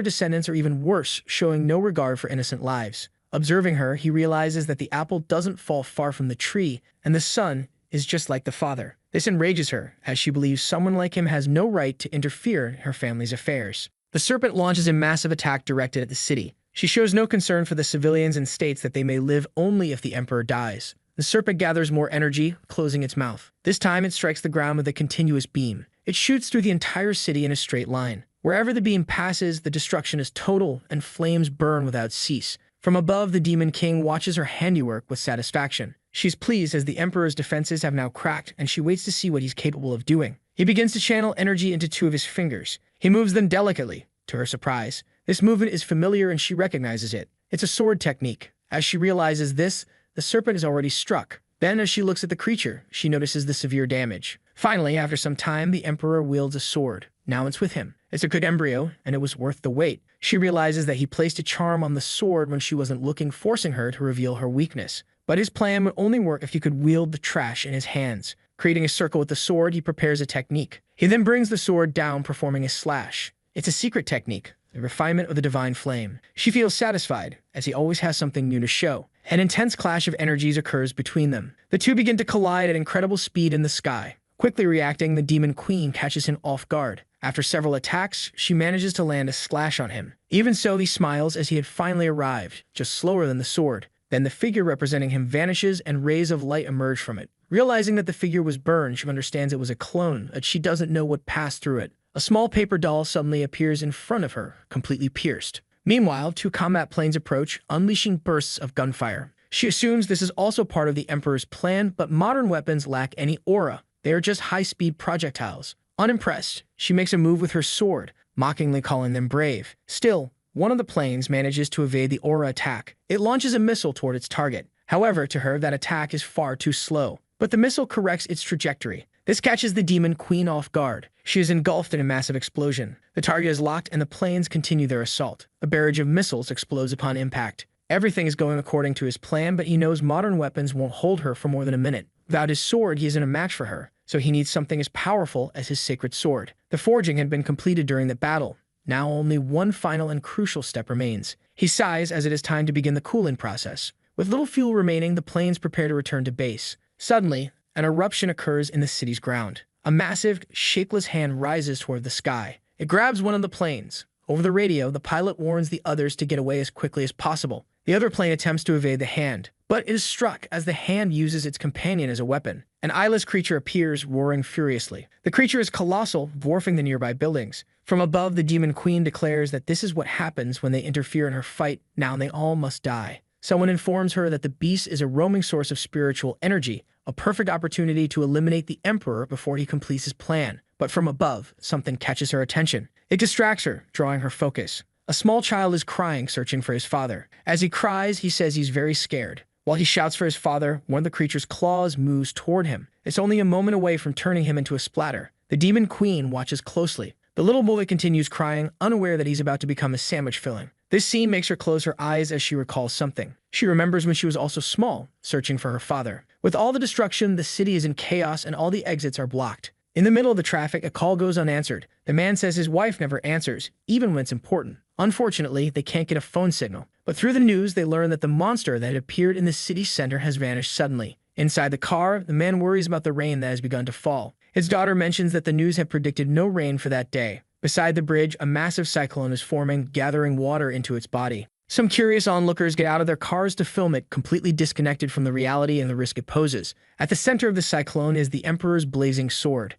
descendants are even worse, showing no regard for innocent lives. Observing her, he realizes that the apple doesn't fall far from the tree, and the son is just like the father. This enrages her, as she believes someone like him has no right to interfere in her family's affairs. The serpent launches a massive attack directed at the city. She shows no concern for the civilians and states that they may live only if the emperor dies. The serpent gathers more energy, closing its mouth. This time it strikes the ground with a continuous beam. It shoots through the entire city in a straight line. Wherever the beam passes, the destruction is total, and flames burn without cease. From above, the Demon King watches her handiwork with satisfaction. She's pleased as the Emperor's defenses have now cracked, and she waits to see what he's capable of doing. He begins to channel energy into two of his fingers. He moves them delicately. To her surprise, this movement is familiar and she recognizes it. It's a sword technique. As she realizes this, the serpent is already struck. Then, as she looks at the creature, she notices the severe damage. Finally, after some time, the Emperor wields a sword. Now it's with him. It's a good embryo, and it was worth the wait. She realizes that he placed a charm on the sword when she wasn't looking, forcing her to reveal her weakness. But his plan would only work if he could wield the trash in his hands. Creating a circle with the sword, he prepares a technique. He then brings the sword down, performing a slash. It's a secret technique, the refinement of the divine flame. She feels satisfied, as he always has something new to show. An intense clash of energies occurs between them. The two begin to collide at incredible speed in the sky. Quickly reacting, the Demon Queen catches him off guard. After several attacks, she manages to land a slash on him. Even so, he smiles as he had finally arrived, just slower than the sword. Then the figure representing him vanishes and rays of light emerge from it. Realizing that the figure was burned, she understands it was a clone, but she doesn't know what passed through it. A small paper doll suddenly appears in front of her, completely pierced. Meanwhile, two combat planes approach, unleashing bursts of gunfire. She assumes this is also part of the Emperor's plan, but modern weapons lack any aura. They are just high-speed projectiles. Unimpressed, she makes a move with her sword, mockingly calling them brave. Still, one of the planes manages to evade the aura attack. It launches a missile toward its target. However, to her, that attack is far too slow. But the missile corrects its trajectory. This catches the Demon Queen off guard. She is engulfed in a massive explosion. The target is locked and the planes continue their assault. A barrage of missiles explodes upon impact. Everything is going according to his plan, but he knows modern weapons won't hold her for more than a minute. Without his sword, he isn't a match for her, so he needs something as powerful as his sacred sword. The forging had been completed during the battle. Now only one final and crucial step remains. He sighs as it is time to begin the cooling process. With little fuel remaining, the planes prepare to return to base. Suddenly, an eruption occurs in the city's ground. A massive, shapeless hand rises toward the sky. It grabs one of the planes. Over the radio, the pilot warns the others to get away as quickly as possible. The other plane attempts to evade the hand, but it is struck as the hand uses its companion as a weapon. An eyeless creature appears, roaring furiously. The creature is colossal, dwarfing the nearby buildings. From above, the Demon Queen declares that this is what happens when they interfere in her fight. Now they all must die. Someone informs her that the beast is a roaming source of spiritual energy, a perfect opportunity to eliminate the Emperor before he completes his plan. But from above, something catches her attention. It distracts her, drawing her focus. A small child is crying, searching for his father. As he cries, he says he's very scared. While he shouts for his father, one of the creature's claws moves toward him. It's only a moment away from turning him into a splatter. The demon queen watches closely. The little boy continues crying, unaware that he's about to become a sandwich filling. This scene makes her close her eyes as she recalls something. She remembers when she was also small, searching for her father. With all the destruction, the city is in chaos and all the exits are blocked. In the middle of the traffic, a call goes unanswered. The man says his wife never answers, even when it's important. Unfortunately, they can't get a phone signal. But through the news, they learn that the monster that had appeared in the city center has vanished suddenly. Inside the car, the man worries about the rain that has begun to fall. His daughter mentions that the news had predicted no rain for that day. Beside the bridge, a massive cyclone is forming, gathering water into its body. Some curious onlookers get out of their cars to film it, completely disconnected from the reality and the risk it poses. At the center of the cyclone is the Emperor's blazing sword.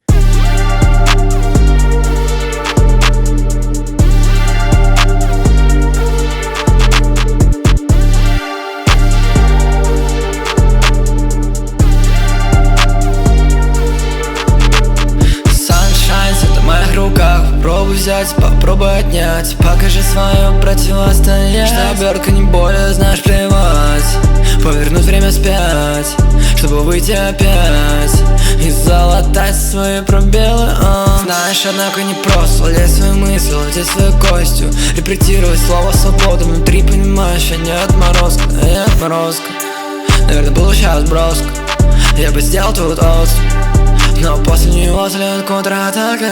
Попробуй взять, попробуй отнять. Покажи свое противостояние. Что обертка не более, знаешь, плевать. Повернуть время вспять, чтобы выйти опять и залатать свои пробелы. Знаешь, однако не просто лезть в свои мысли, лететь своей костью, репетировать слово свобода внутри, понимаешь, а не отморозка, Наверное, было сейчас броско, я бы сделал тут отступ, но после него следует контратака.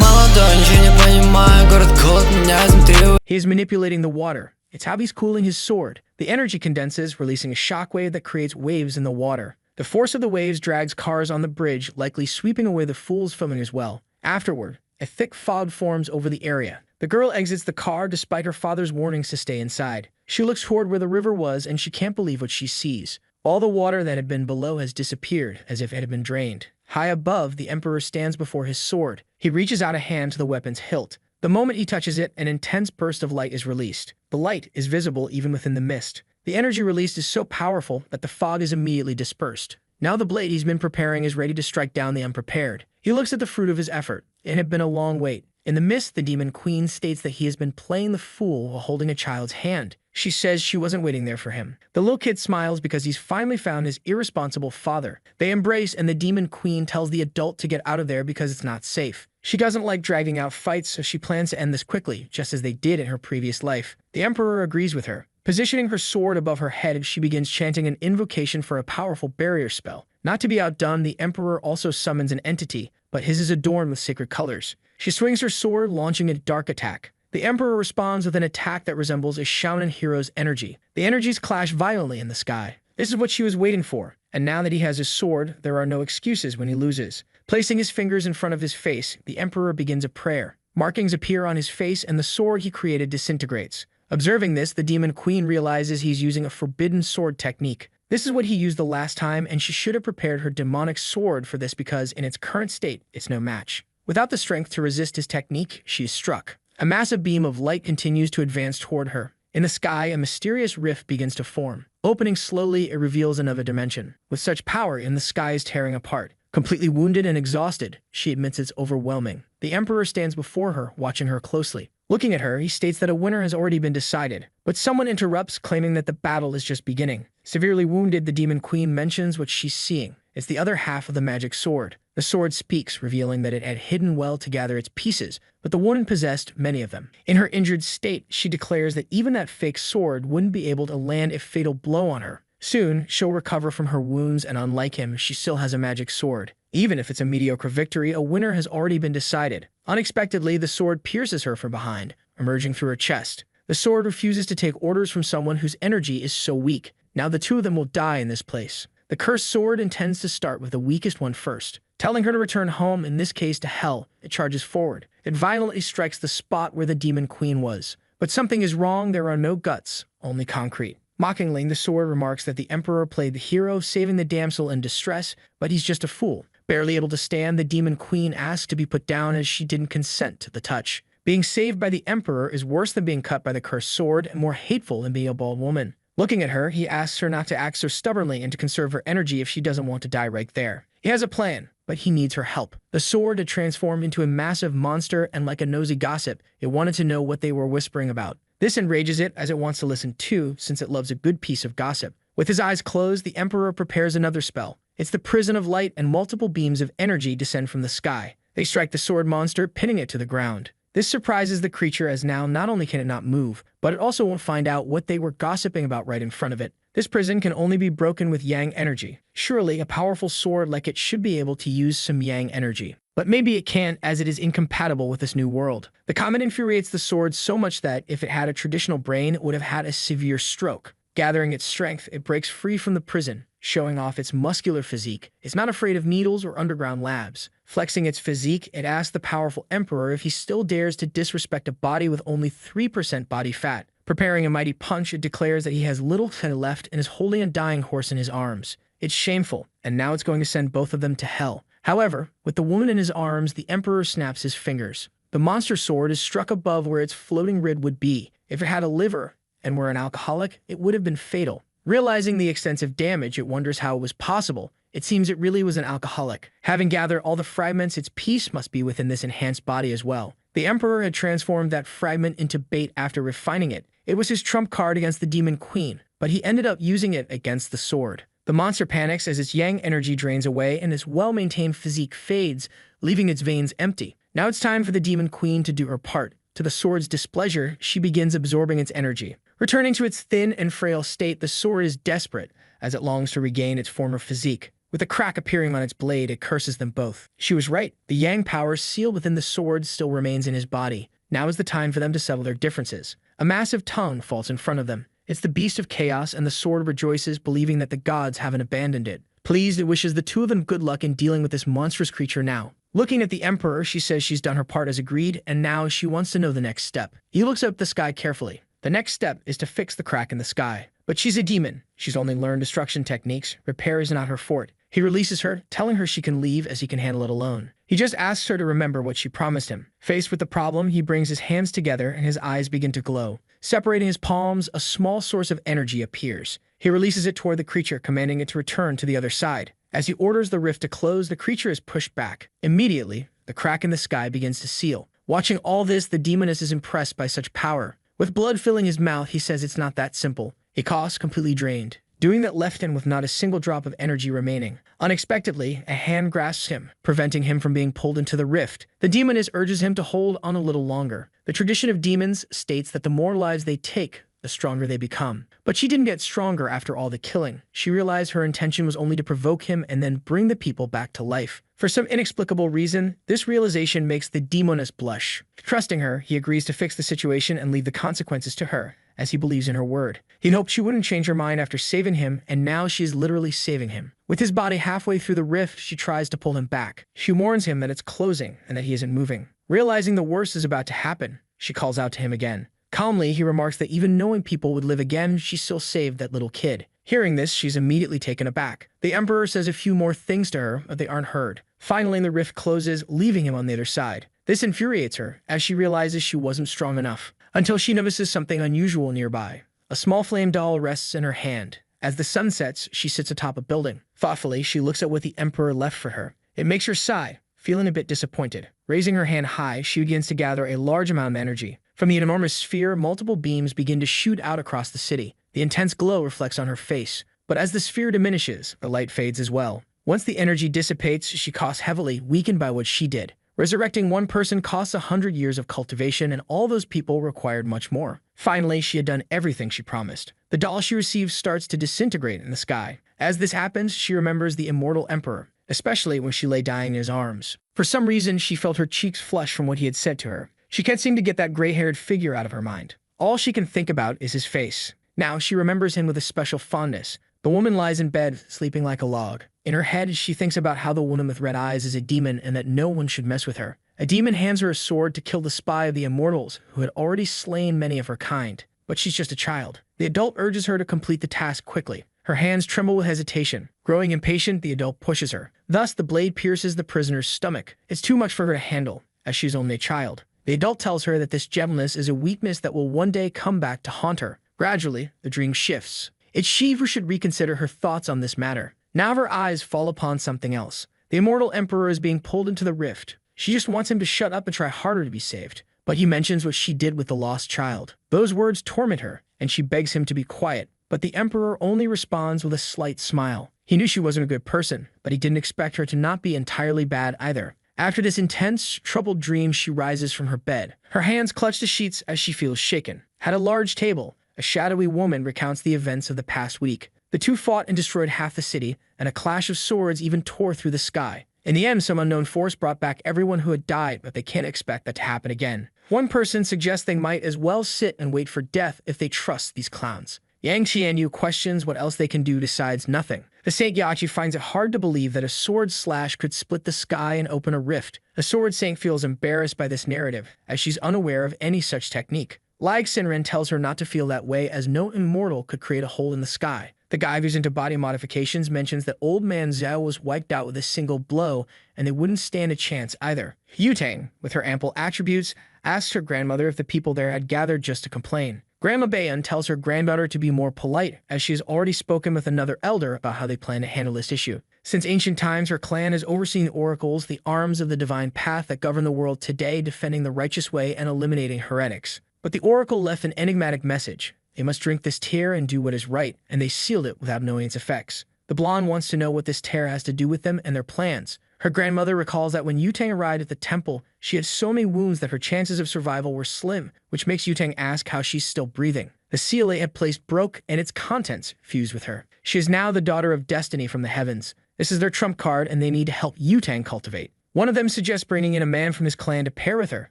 Молодой, ничего не понимаю, город колот меня изнутри. He is manipulating the water. It's how he's cooling his sword. The energy condenses, releasing a shockwave that creates waves in the water. The force of the waves drags cars on the bridge, likely sweeping away the fools filming as well. Afterward, a thick fog forms over the area. The girl exits the car despite her father's warnings to stay inside. She looks toward where the river was and she can't believe what she sees. All the water that had been below has disappeared, as if it had been drained. High above, the Emperor stands before his sword. He reaches out a hand to the weapon's hilt. The moment he touches it, an intense burst of light is released. The light is visible even within the mist. The energy released is so powerful that the fog is immediately dispersed. Now the blade he's been preparing is ready to strike down the unprepared. He looks at the fruit of his effort. It had been a long wait. In the mist, the demon queen states that he has been playing the fool while holding a child's hand. She says she wasn't waiting there for him. The little kid smiles because he's finally found his irresponsible father. They embrace and the demon queen tells the adult to get out of there because it's not safe. She doesn't like dragging out fights, so she plans to end this quickly, just as they did in her previous life. The Emperor agrees with her. Positioning her sword above her head, she begins chanting an invocation for a powerful barrier spell. Not to be outdone, the Emperor also summons an entity, but his is adorned with sacred colors. She swings her sword, launching a dark attack. The Emperor responds with an attack that resembles a Shaolin hero's energy. The energies clash violently in the sky. This is what she was waiting for, and now that he has his sword, there are no excuses when he loses. Placing his fingers in front of his face, the Emperor begins a prayer. Markings appear on his face and the sword he created disintegrates. Observing this, the demon queen realizes he's using a forbidden sword technique. This is what he used the last time, and she should have prepared her demonic sword for this because, in its current state, it's no match. Without the strength to resist his technique, she is struck. A massive beam of light continues to advance toward her. In the sky, a mysterious rift begins to form. Opening slowly, it reveals another dimension. With such power, the sky is tearing apart. Completely wounded and exhausted, she admits it's overwhelming. The Emperor stands before her, watching her closely. Looking at her, he states that a winner has already been decided, but someone interrupts, claiming that the battle is just beginning. Severely wounded, the demon queen mentions what she's seeing. It's the other half of the magic sword. The sword speaks, revealing that it had hidden well to gather its pieces, but the woman possessed many of them. In her injured state, she declares that even that fake sword wouldn't be able to land a fatal blow on her. Soon, she'll recover from her wounds, and unlike him, she still has a magic sword. Even if it's a mediocre victory, a winner has already been decided. Unexpectedly, the sword pierces her from behind, emerging through her chest. The sword refuses to take orders from someone whose energy is so weak. Now the two of them will die in this place. The cursed sword intends to start with the weakest one first. Telling her to return home, in this case to hell, it charges forward. It violently strikes the spot where the demon queen was. But something is wrong, there are no guts, only concrete. Mockingly, the sword remarks that the Emperor played the hero, saving the damsel in distress, but he's just a fool. Barely able to stand, the demon queen asks to be put down as she didn't consent to the touch. Being saved by the Emperor is worse than being cut by the cursed sword and more hateful than being a bald woman. Looking at her, he asks her not to act so stubbornly and to conserve her energy if she doesn't want to die right there. He has a plan, but he needs her help. The sword had transformed into a massive monster, and like a nosy gossip, it wanted to know what they were whispering about. This enrages it, as it wants to listen too, since it loves a good piece of gossip. With his eyes closed, the Emperor prepares another spell. It's the Prison of Light, and multiple beams of energy descend from the sky. They strike the sword monster, pinning it to the ground. This surprises the creature, as now not only can it not move, but it also won't find out what they were gossiping about right in front of it. This prison can only be broken with yang energy. Surely, a powerful sword like it should be able to use some yang energy. But maybe it can't, as it is incompatible with this new world. The comment infuriates the sword so much that, if it had a traditional brain, it would have had a severe stroke. Gathering its strength, it breaks free from the prison, showing off its muscular physique. It's not afraid of needles or underground labs. Flexing its physique, it asks the powerful emperor if he still dares to disrespect a body with only 3% body fat. Preparing a mighty punch, it declares that he has little fat left and is holding a dying horse in his arms. It's shameful, and now it's going to send both of them to hell. However, with the woman in his arms, the emperor snaps his fingers. The monster sword is struck above where its floating rib would be. If it had a liver and were an alcoholic, it would have been fatal. Realizing the extensive damage, it wonders how it was possible. It seems it really was an alcoholic. Having gathered all the fragments, its peace must be within this enhanced body as well. The Emperor had transformed that fragment into bait after refining it. It was his trump card against the Demon Queen, but he ended up using it against the sword. The monster panics as its yang energy drains away and its well-maintained physique fades, leaving its veins empty. Now it's time for the Demon Queen to do her part. To the sword's displeasure, she begins absorbing its energy. Returning to its thin and frail state, the sword is desperate, as it longs to regain its former physique. With a crack appearing on its blade, it curses them both. She was right. The yang power sealed within the sword still remains in his body. Now is the time for them to settle their differences. A massive tongue falls in front of them. It's the beast of chaos, and the sword rejoices, believing that the gods haven't abandoned it. Pleased, it wishes the two of them good luck in dealing with this monstrous creature now. Looking at the Emperor, she says she's done her part as agreed, and now she wants to know the next step. He looks up at the sky carefully. The next step is to fix the crack in the sky. But she's a demon. She's only learned destruction techniques. Repair is not her forte. He releases her, telling her she can leave as he can handle it alone. He just asks her to remember what she promised him. Faced with the problem, he brings his hands together and his eyes begin to glow. Separating his palms, a small source of energy appears. He releases it toward the creature, commanding it to return to the other side. As he orders the rift to close, the creature is pushed back. Immediately, the crack in the sky begins to seal. Watching all this, the demoness is impressed by such power. With blood filling his mouth, he says it's not that simple. He coughs, completely drained. Doing that left him with not a single drop of energy remaining. Unexpectedly, a hand grasps him, preventing him from being pulled into the rift. The demoness urges him to hold on a little longer. The tradition of demons states that the more lives they take, the stronger they become. But she didn't get stronger after all the killing. She realized her intention was only to provoke him and then bring the people back to life. For some inexplicable reason, this realization makes the demoness blush. Trusting her, he agrees to fix the situation and leave the consequences to her, as he believes in her word. He hoped she wouldn't change her mind after saving him, and now she is literally saving him. With his body halfway through the rift, she tries to pull him back. She warns him that it's closing and that he isn't moving. Realizing the worst is about to happen, she calls out to him again. Calmly, he remarks that even knowing people would live again, she still saved that little kid. Hearing this, she's immediately taken aback. The Emperor says a few more things to her, but they aren't heard. Finally, the rift closes, leaving him on the other side. This infuriates her, as she realizes she wasn't strong enough, until she notices something unusual nearby. A small flame doll rests in her hand. As the sun sets, she sits atop a building. Thoughtfully, she looks at what the Emperor left for her. It makes her sigh, feeling a bit disappointed. Raising her hand high, she begins to gather a large amount of energy. From the enormous sphere, multiple beams begin to shoot out across the city. The intense glow reflects on her face, but as the sphere diminishes, the light fades as well. Once the energy dissipates, she coughs heavily, weakened by what she did. Resurrecting one person costs 100 years of cultivation, and all those people required much more. Finally, she had done everything she promised. The doll she receives starts to disintegrate in the sky. As this happens, she remembers the immortal Emperor, especially when she lay dying in his arms. For some reason, she felt her cheeks flush from what he had said to her. She can't seem to get that gray-haired figure out of her mind. All she can think about is his face. Now she remembers him with a special fondness. The woman lies in bed, sleeping like a log. In her head, she thinks about how the woman with red eyes is a demon and that no one should mess with her. A demon hands her a sword to kill the spy of the immortals, who had already slain many of her kind. But she's just a child. The adult urges her to complete the task quickly. Her hands tremble with hesitation. Growing impatient, the adult pushes her. Thus, the blade pierces the prisoner's stomach. It's too much for her to handle, as she's only a child. The adult tells her that this gentleness is a weakness that will one day come back to haunt her. Gradually, the dream shifts. It's she who should reconsider her thoughts on this matter. Now her eyes fall upon something else. The immortal emperor is being pulled into the rift. She just wants him to shut up and try harder to be saved. But he mentions what she did with the lost child. Those words torment her, and she begs him to be quiet. But the emperor only responds with a slight smile. He knew she wasn't a good person, but he didn't expect her to not be entirely bad either. After this intense, troubled dream, she rises from her bed. Her hands clutch the sheets as she feels shaken. At a large table, a shadowy woman recounts the events of the past week. The two fought and destroyed half the city, and a clash of swords even tore through the sky. In the end, some unknown force brought back everyone who had died, but they can't expect that to happen again. One person suggests they might as well sit and wait for death if they trust these clowns. Yang Qianyu questions what else they can do, decides nothing. The Saint Yachi finds it hard to believe that a sword slash could split the sky and open a rift. The sword saint feels embarrassed by this narrative, as she's unaware of any such technique. Lag Sinren tells her not to feel that way, as no immortal could create a hole in the sky. The guy who's into body modifications mentions that old man Zhao was wiped out with a single blow, and they wouldn't stand a chance either. Yutang, with her ample attributes, asks her grandmother if the people there had gathered just to complain. Grandma Bayan tells her granddaughter to be more polite, as she has already spoken with another elder about how they plan to handle this issue. Since ancient times, her clan has overseen the oracles, the arms of the divine path that govern the world today, defending the righteous way and eliminating heretics. But the oracle left an enigmatic message. They must drink this tear and do what is right, and they sealed it without knowing its effects. The blonde wants to know what this tear has to do with them and their plans. Her grandmother recalls that when Yutang arrived at the temple, she had so many wounds that her chances of survival were slim, which makes Yutang ask how she's still breathing. The seal they had placed broke, and its contents fused with her. She is now the daughter of destiny from the heavens. This is their trump card, and they need to help Yutang cultivate. One of them suggests bringing in a man from his clan to pair with her,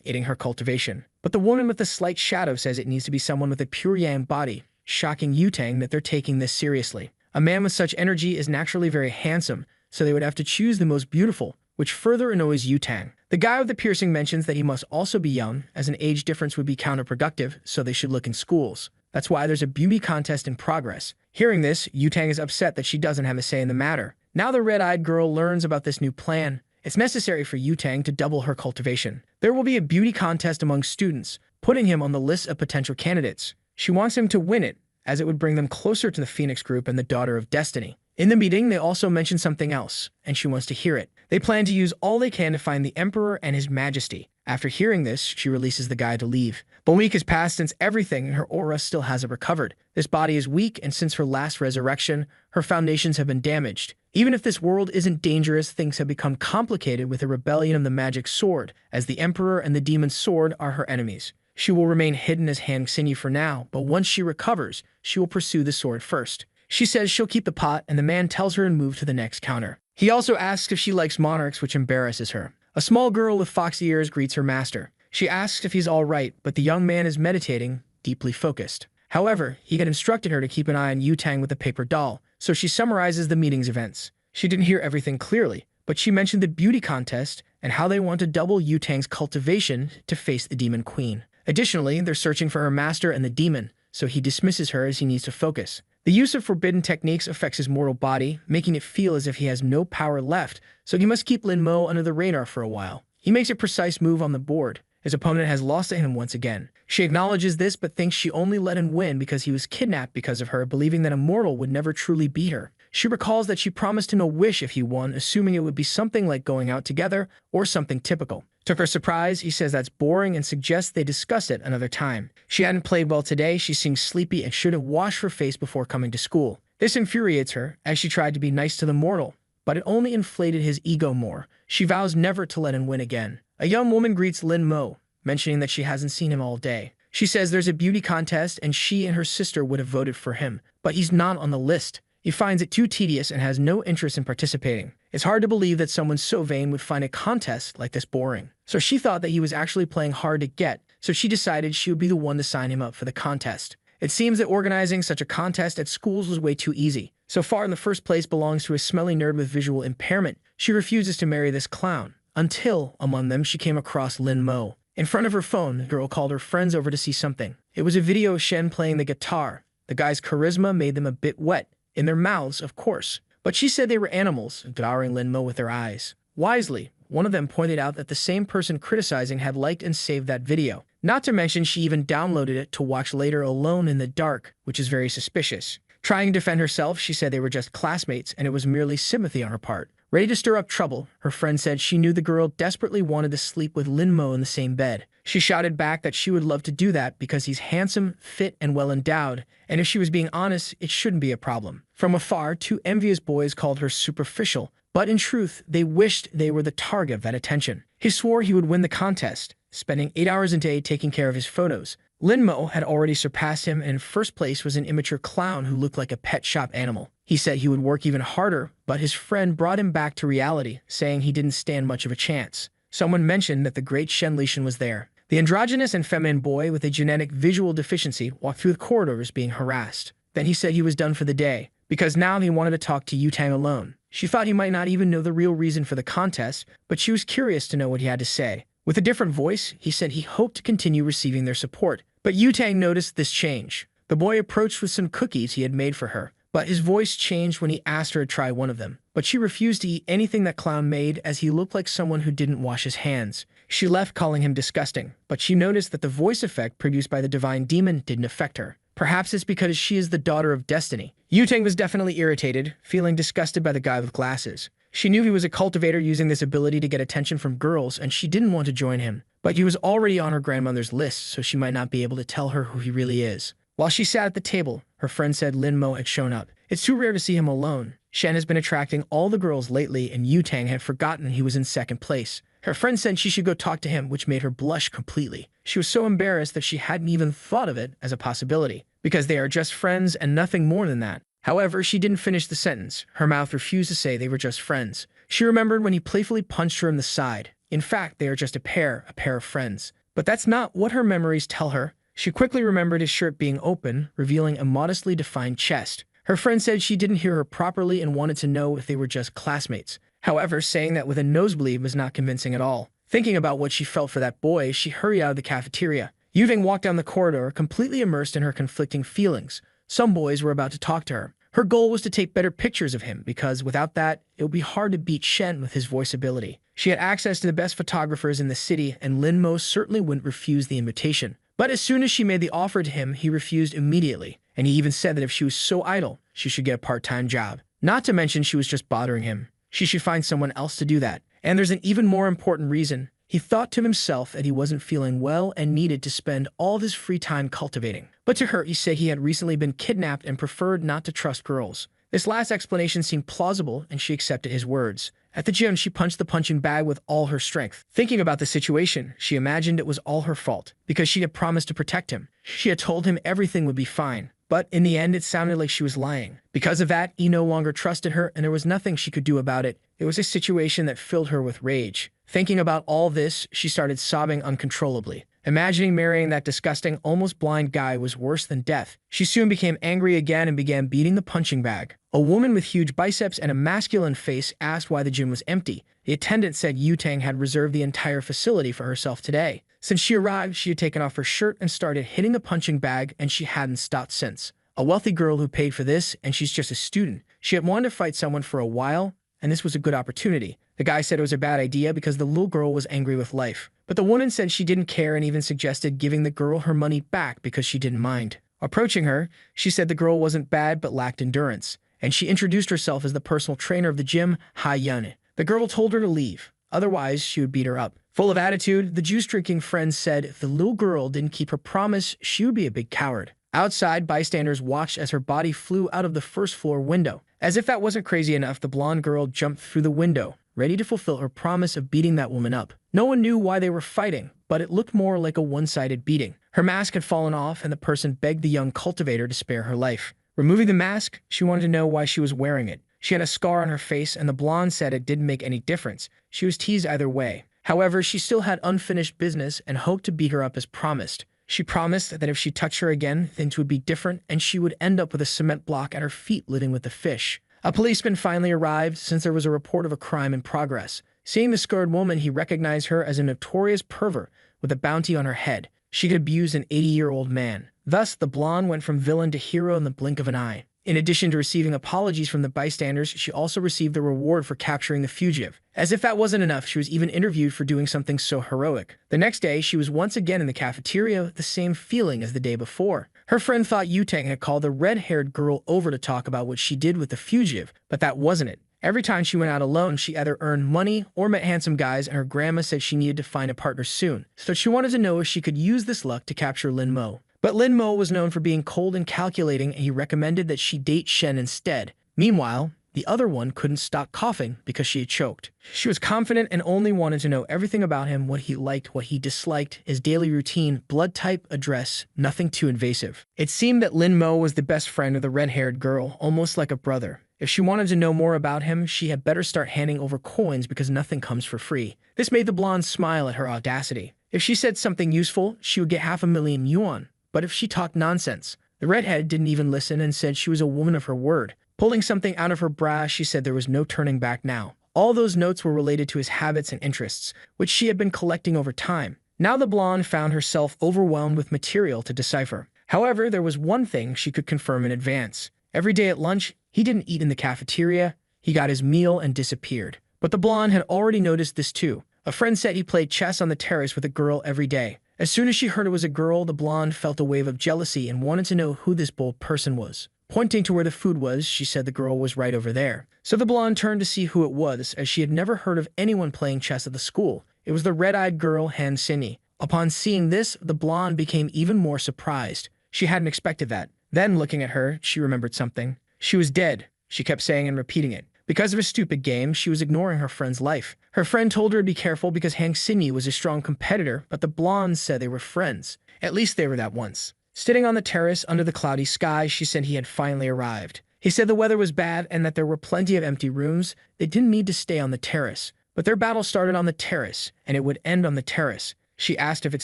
aiding her cultivation. But the woman with the slight shadow says it needs to be someone with a pure yang body, shocking Yutang that they're taking this seriously. A man with such energy is naturally very handsome, so they would have to choose the most beautiful, which further annoys Yutang. The guy with the piercing mentions that he must also be young, as an age difference would be counterproductive, so they should look in schools. That's why there's a beauty contest in progress. Hearing this, Yutang is upset that she doesn't have a say in the matter. Now the red-eyed girl learns about this new plan. It's necessary for Yutang to double her cultivation. There will be a beauty contest among students, putting him on the list of potential candidates. She wants him to win it, as it would bring them closer to the Phoenix Group and the Daughter of Destiny. In the meeting, they also mention something else, and she wants to hear it. They plan to use all they can to find the Emperor and His Majesty. After hearing this, she releases the guy to leave. But a week has passed since everything in her aura still hasn't recovered. This body is weak, and since her last resurrection, her foundations have been damaged. Even if this world isn't dangerous, things have become complicated with the rebellion of the magic sword, as the Emperor and the demon sword are her enemies. She will remain hidden as Han Xinyu for now, but once she recovers, she will pursue the sword first. She says she'll keep the pot, and the man tells her to move to the next counter. He also asks if she likes monarchs, which embarrasses her. A small girl with foxy ears greets her master. She asks if he's all right, but the young man is meditating, deeply focused. However, he had instructed her to keep an eye on Yutang with the paper doll, so she summarizes the meeting's events. She didn't hear everything clearly, but she mentioned the beauty contest and how they want to double Yutang's cultivation to face the demon queen. Additionally, they're searching for her master and the demon, so he dismisses her as he needs to focus. The use of forbidden techniques affects his mortal body, making it feel as if he has no power left, so he must keep Lin Mo under the radar for a while. He makes a precise move on the board. His opponent has lost to him once again. She acknowledges this but thinks she only let him win because he was kidnapped because of her, believing that a mortal would never truly beat her. She recalls that she promised him a wish if he won, assuming it would be something like going out together or something typical. To her surprise, he says that's boring and suggests they discuss it another time. She hadn't played well today, she seems sleepy and shouldn't wash her face before coming to school. This infuriates her, as she tried to be nice to the mortal, but it only inflated his ego more. She vows never to let him win again. A young woman greets Lin Mo, mentioning that she hasn't seen him all day. She says there's a beauty contest and she and her sister would have voted for him, but he's not on the list. He finds it too tedious and has no interest in participating. It's hard to believe that someone so vain would find a contest like this boring. So she thought that he was actually playing hard to get, so she decided she would be the one to sign him up for the contest. It seems that organizing such a contest at schools was way too easy. So far in the first place belongs to a smelly nerd with visual impairment. She refuses to marry this clown, until, among them, she came across Lin Mo. In front of her phone, the girl called her friends over to see something. It was a video of Shen playing the guitar. The guy's charisma made them a bit wet. In their mouths, of course. But she said they were animals, devouring Lin Mo with their eyes. Wisely, one of them pointed out that the same person criticizing had liked and saved that video. Not to mention she even downloaded it to watch later alone in the dark, which is very suspicious. Trying to defend herself, she said they were just classmates and it was merely sympathy on her part. Ready to stir up trouble, her friend said she knew the girl desperately wanted to sleep with Lin Mo in the same bed. She shouted back that she would love to do that because he's handsome, fit, and well endowed, and if she was being honest, it shouldn't be a problem. From afar, two envious boys called her superficial, but in truth, they wished they were the target of that attention. He swore he would win the contest, spending 8 hours a day taking care of his photos. Lin Mo had already surpassed him, and in first place was an immature clown who looked like a pet shop animal. He said he would work even harder, but his friend brought him back to reality, saying he didn't stand much of a chance. Someone mentioned that the great Shen Lishan was there. The androgynous and feminine boy with a genetic visual deficiency walked through the corridors being harassed. Then he said he was done for the day, because now he wanted to talk to Yutang alone. She thought he might not even know the real reason for the contest, but she was curious to know what he had to say. With a different voice, he said he hoped to continue receiving their support. But Yutang noticed this change. The boy approached with some cookies he had made for her, but his voice changed when he asked her to try one of them. But she refused to eat anything that clown made as he looked like someone who didn't wash his hands. She left calling him disgusting, but she noticed that the voice effect produced by the divine demon didn't affect her. Perhaps it's because she is the daughter of destiny. Yutang was definitely irritated, feeling disgusted by the guy with glasses. She knew he was a cultivator using this ability to get attention from girls, and she didn't want to join him. But he was already on her grandmother's list, so she might not be able to tell her who he really is. While she sat at the table, her friend said Lin Mo had shown up. It's too rare to see him alone. Shen has been attracting all the girls lately, and Yutang had forgotten he was in second place. Her friend said she should go talk to him, which made her blush completely. She was so embarrassed that she hadn't even thought of it as a possibility, because they are just friends and nothing more than that. However, she didn't finish the sentence. Her mouth refused to say they were just friends. She remembered when he playfully punched her in the side. In fact, they are just a pair of friends. But that's not what her memories tell her. She quickly remembered his shirt being open, revealing a modestly defined chest. Her friend said she didn't hear her properly and wanted to know if they were just classmates. However, saying that with a nosebleed was not convincing at all. Thinking about what she felt for that boy, she hurried out of the cafeteria. Yuving walked down the corridor, completely immersed in her conflicting feelings. Some boys were about to talk to her. Her goal was to take better pictures of him, because without that, it would be hard to beat Shen with his voice ability. She had access to the best photographers in the city, and Lin Mo certainly wouldn't refuse the invitation. But as soon as she made the offer to him, he refused immediately, and he even said that if she was so idle, she should get a part-time job. Not to mention she was just bothering him. She should find someone else to do that. And there's an even more important reason. He thought to himself that he wasn't feeling well and needed to spend all of his free time cultivating. But to her, he said he had recently been kidnapped and preferred not to trust girls. This last explanation seemed plausible, and she accepted his words. At the gym, she punched the punching bag with all her strength. Thinking about the situation, she imagined it was all her fault, because she had promised to protect him. She had told him everything would be fine. But in the end, it sounded like she was lying. Because of that, he no longer trusted her, and there was nothing she could do about it. It was a situation that filled her with rage. Thinking about all this, she started sobbing uncontrollably. Imagining marrying that disgusting, almost blind guy was worse than death. She soon became angry again and began beating the punching bag. A woman with huge biceps and a masculine face asked why the gym was empty. The attendant said Yutang had reserved the entire facility for herself today. Since she arrived, she had taken off her shirt and started hitting the punching bag, and she hadn't stopped since. A wealthy girl who paid for this, and she's just a student. She had wanted to fight someone for a while, and this was a good opportunity. The guy said it was a bad idea because the little girl was angry with life. But the woman said she didn't care and even suggested giving the girl her money back because she didn't mind. Approaching her, she said the girl wasn't bad but lacked endurance, and she introduced herself as the personal trainer of the gym, Hai Yun. The girl told her to leave, otherwise she would beat her up. Full of attitude, the juice-drinking friend said if the little girl didn't keep her promise, she would be a big coward. Outside, bystanders watched as her body flew out of the first-floor window. As if that wasn't crazy enough, the blonde girl jumped through the window, ready to fulfill her promise of beating that woman up. No one knew why they were fighting, but it looked more like a one-sided beating. Her mask had fallen off, and the person begged the young cultivator to spare her life. Removing the mask, she wanted to know why she was wearing it. She had a scar on her face, and the blonde said it didn't make any difference. She was teased either way. However, she still had unfinished business and hoped to beat her up as promised. She promised that if she touched her again, things would be different, and she would end up with a cement block at her feet littered with the fish. A policeman finally arrived since there was a report of a crime in progress. Seeing the scarred woman, he recognized her as a notorious pervert with a bounty on her head. She could abuse an 80-year-old man. Thus, the blonde went from villain to hero in the blink of an eye. In addition to receiving apologies from the bystanders, she also received the reward for capturing the fugitive. As if that wasn't enough, she was even interviewed for doing something so heroic. The next day, she was once again in the cafeteria with the same feeling as the day before. Her friend thought Yutang had called the red-haired girl over to talk about what she did with the fugitive, but that wasn't it. Every time she went out alone, she either earned money or met handsome guys, and her grandma said she needed to find a partner soon. So she wanted to know if she could use this luck to capture Lin Mo. But Lin Mo was known for being cold and calculating, and he recommended that she date Shen instead. Meanwhile, the other one couldn't stop coughing because she had choked. She was confident and only wanted to know everything about him, what he liked, what he disliked, his daily routine, blood type, address, nothing too invasive. It seemed that Lin Mo was the best friend of the red-haired girl, almost like a brother. If she wanted to know more about him, she had better start handing over coins because nothing comes for free. This made the blonde smile at her audacity. If she said something useful, she would get 500,000 yuan. But if she talked nonsense, the redhead didn't even listen and said she was a woman of her word. Pulling something out of her bra, she said there was no turning back now. All those notes were related to his habits and interests, which she had been collecting over time. Now the blonde found herself overwhelmed with material to decipher. However, there was one thing she could confirm in advance. Every day at lunch, he didn't eat in the cafeteria, he got his meal and disappeared. But the blonde had already noticed this too. A friend said he played chess on the terrace with a girl every day. As soon as she heard it was a girl, the blonde felt a wave of jealousy and wanted to know who this bold person was. Pointing to where the food was, she said the girl was right over there. So the blonde turned to see who it was, as she had never heard of anyone playing chess at the school. It was the red-eyed girl, Han Sinyi. Upon seeing this, the blonde became even more surprised. She hadn't expected that. Then, looking at her, she remembered something. She was dead, she kept saying and repeating it. Because of a stupid game, she was ignoring her friend's life. Her friend told her to be careful because Han Sinyi was a strong competitor, but the blonde said they were friends. At least they were that once. Sitting on the terrace under the cloudy sky, she said he had finally arrived. He said the weather was bad and that there were plenty of empty rooms. They didn't need to stay on the terrace. But their battle started on the terrace, and it would end on the terrace. She asked if it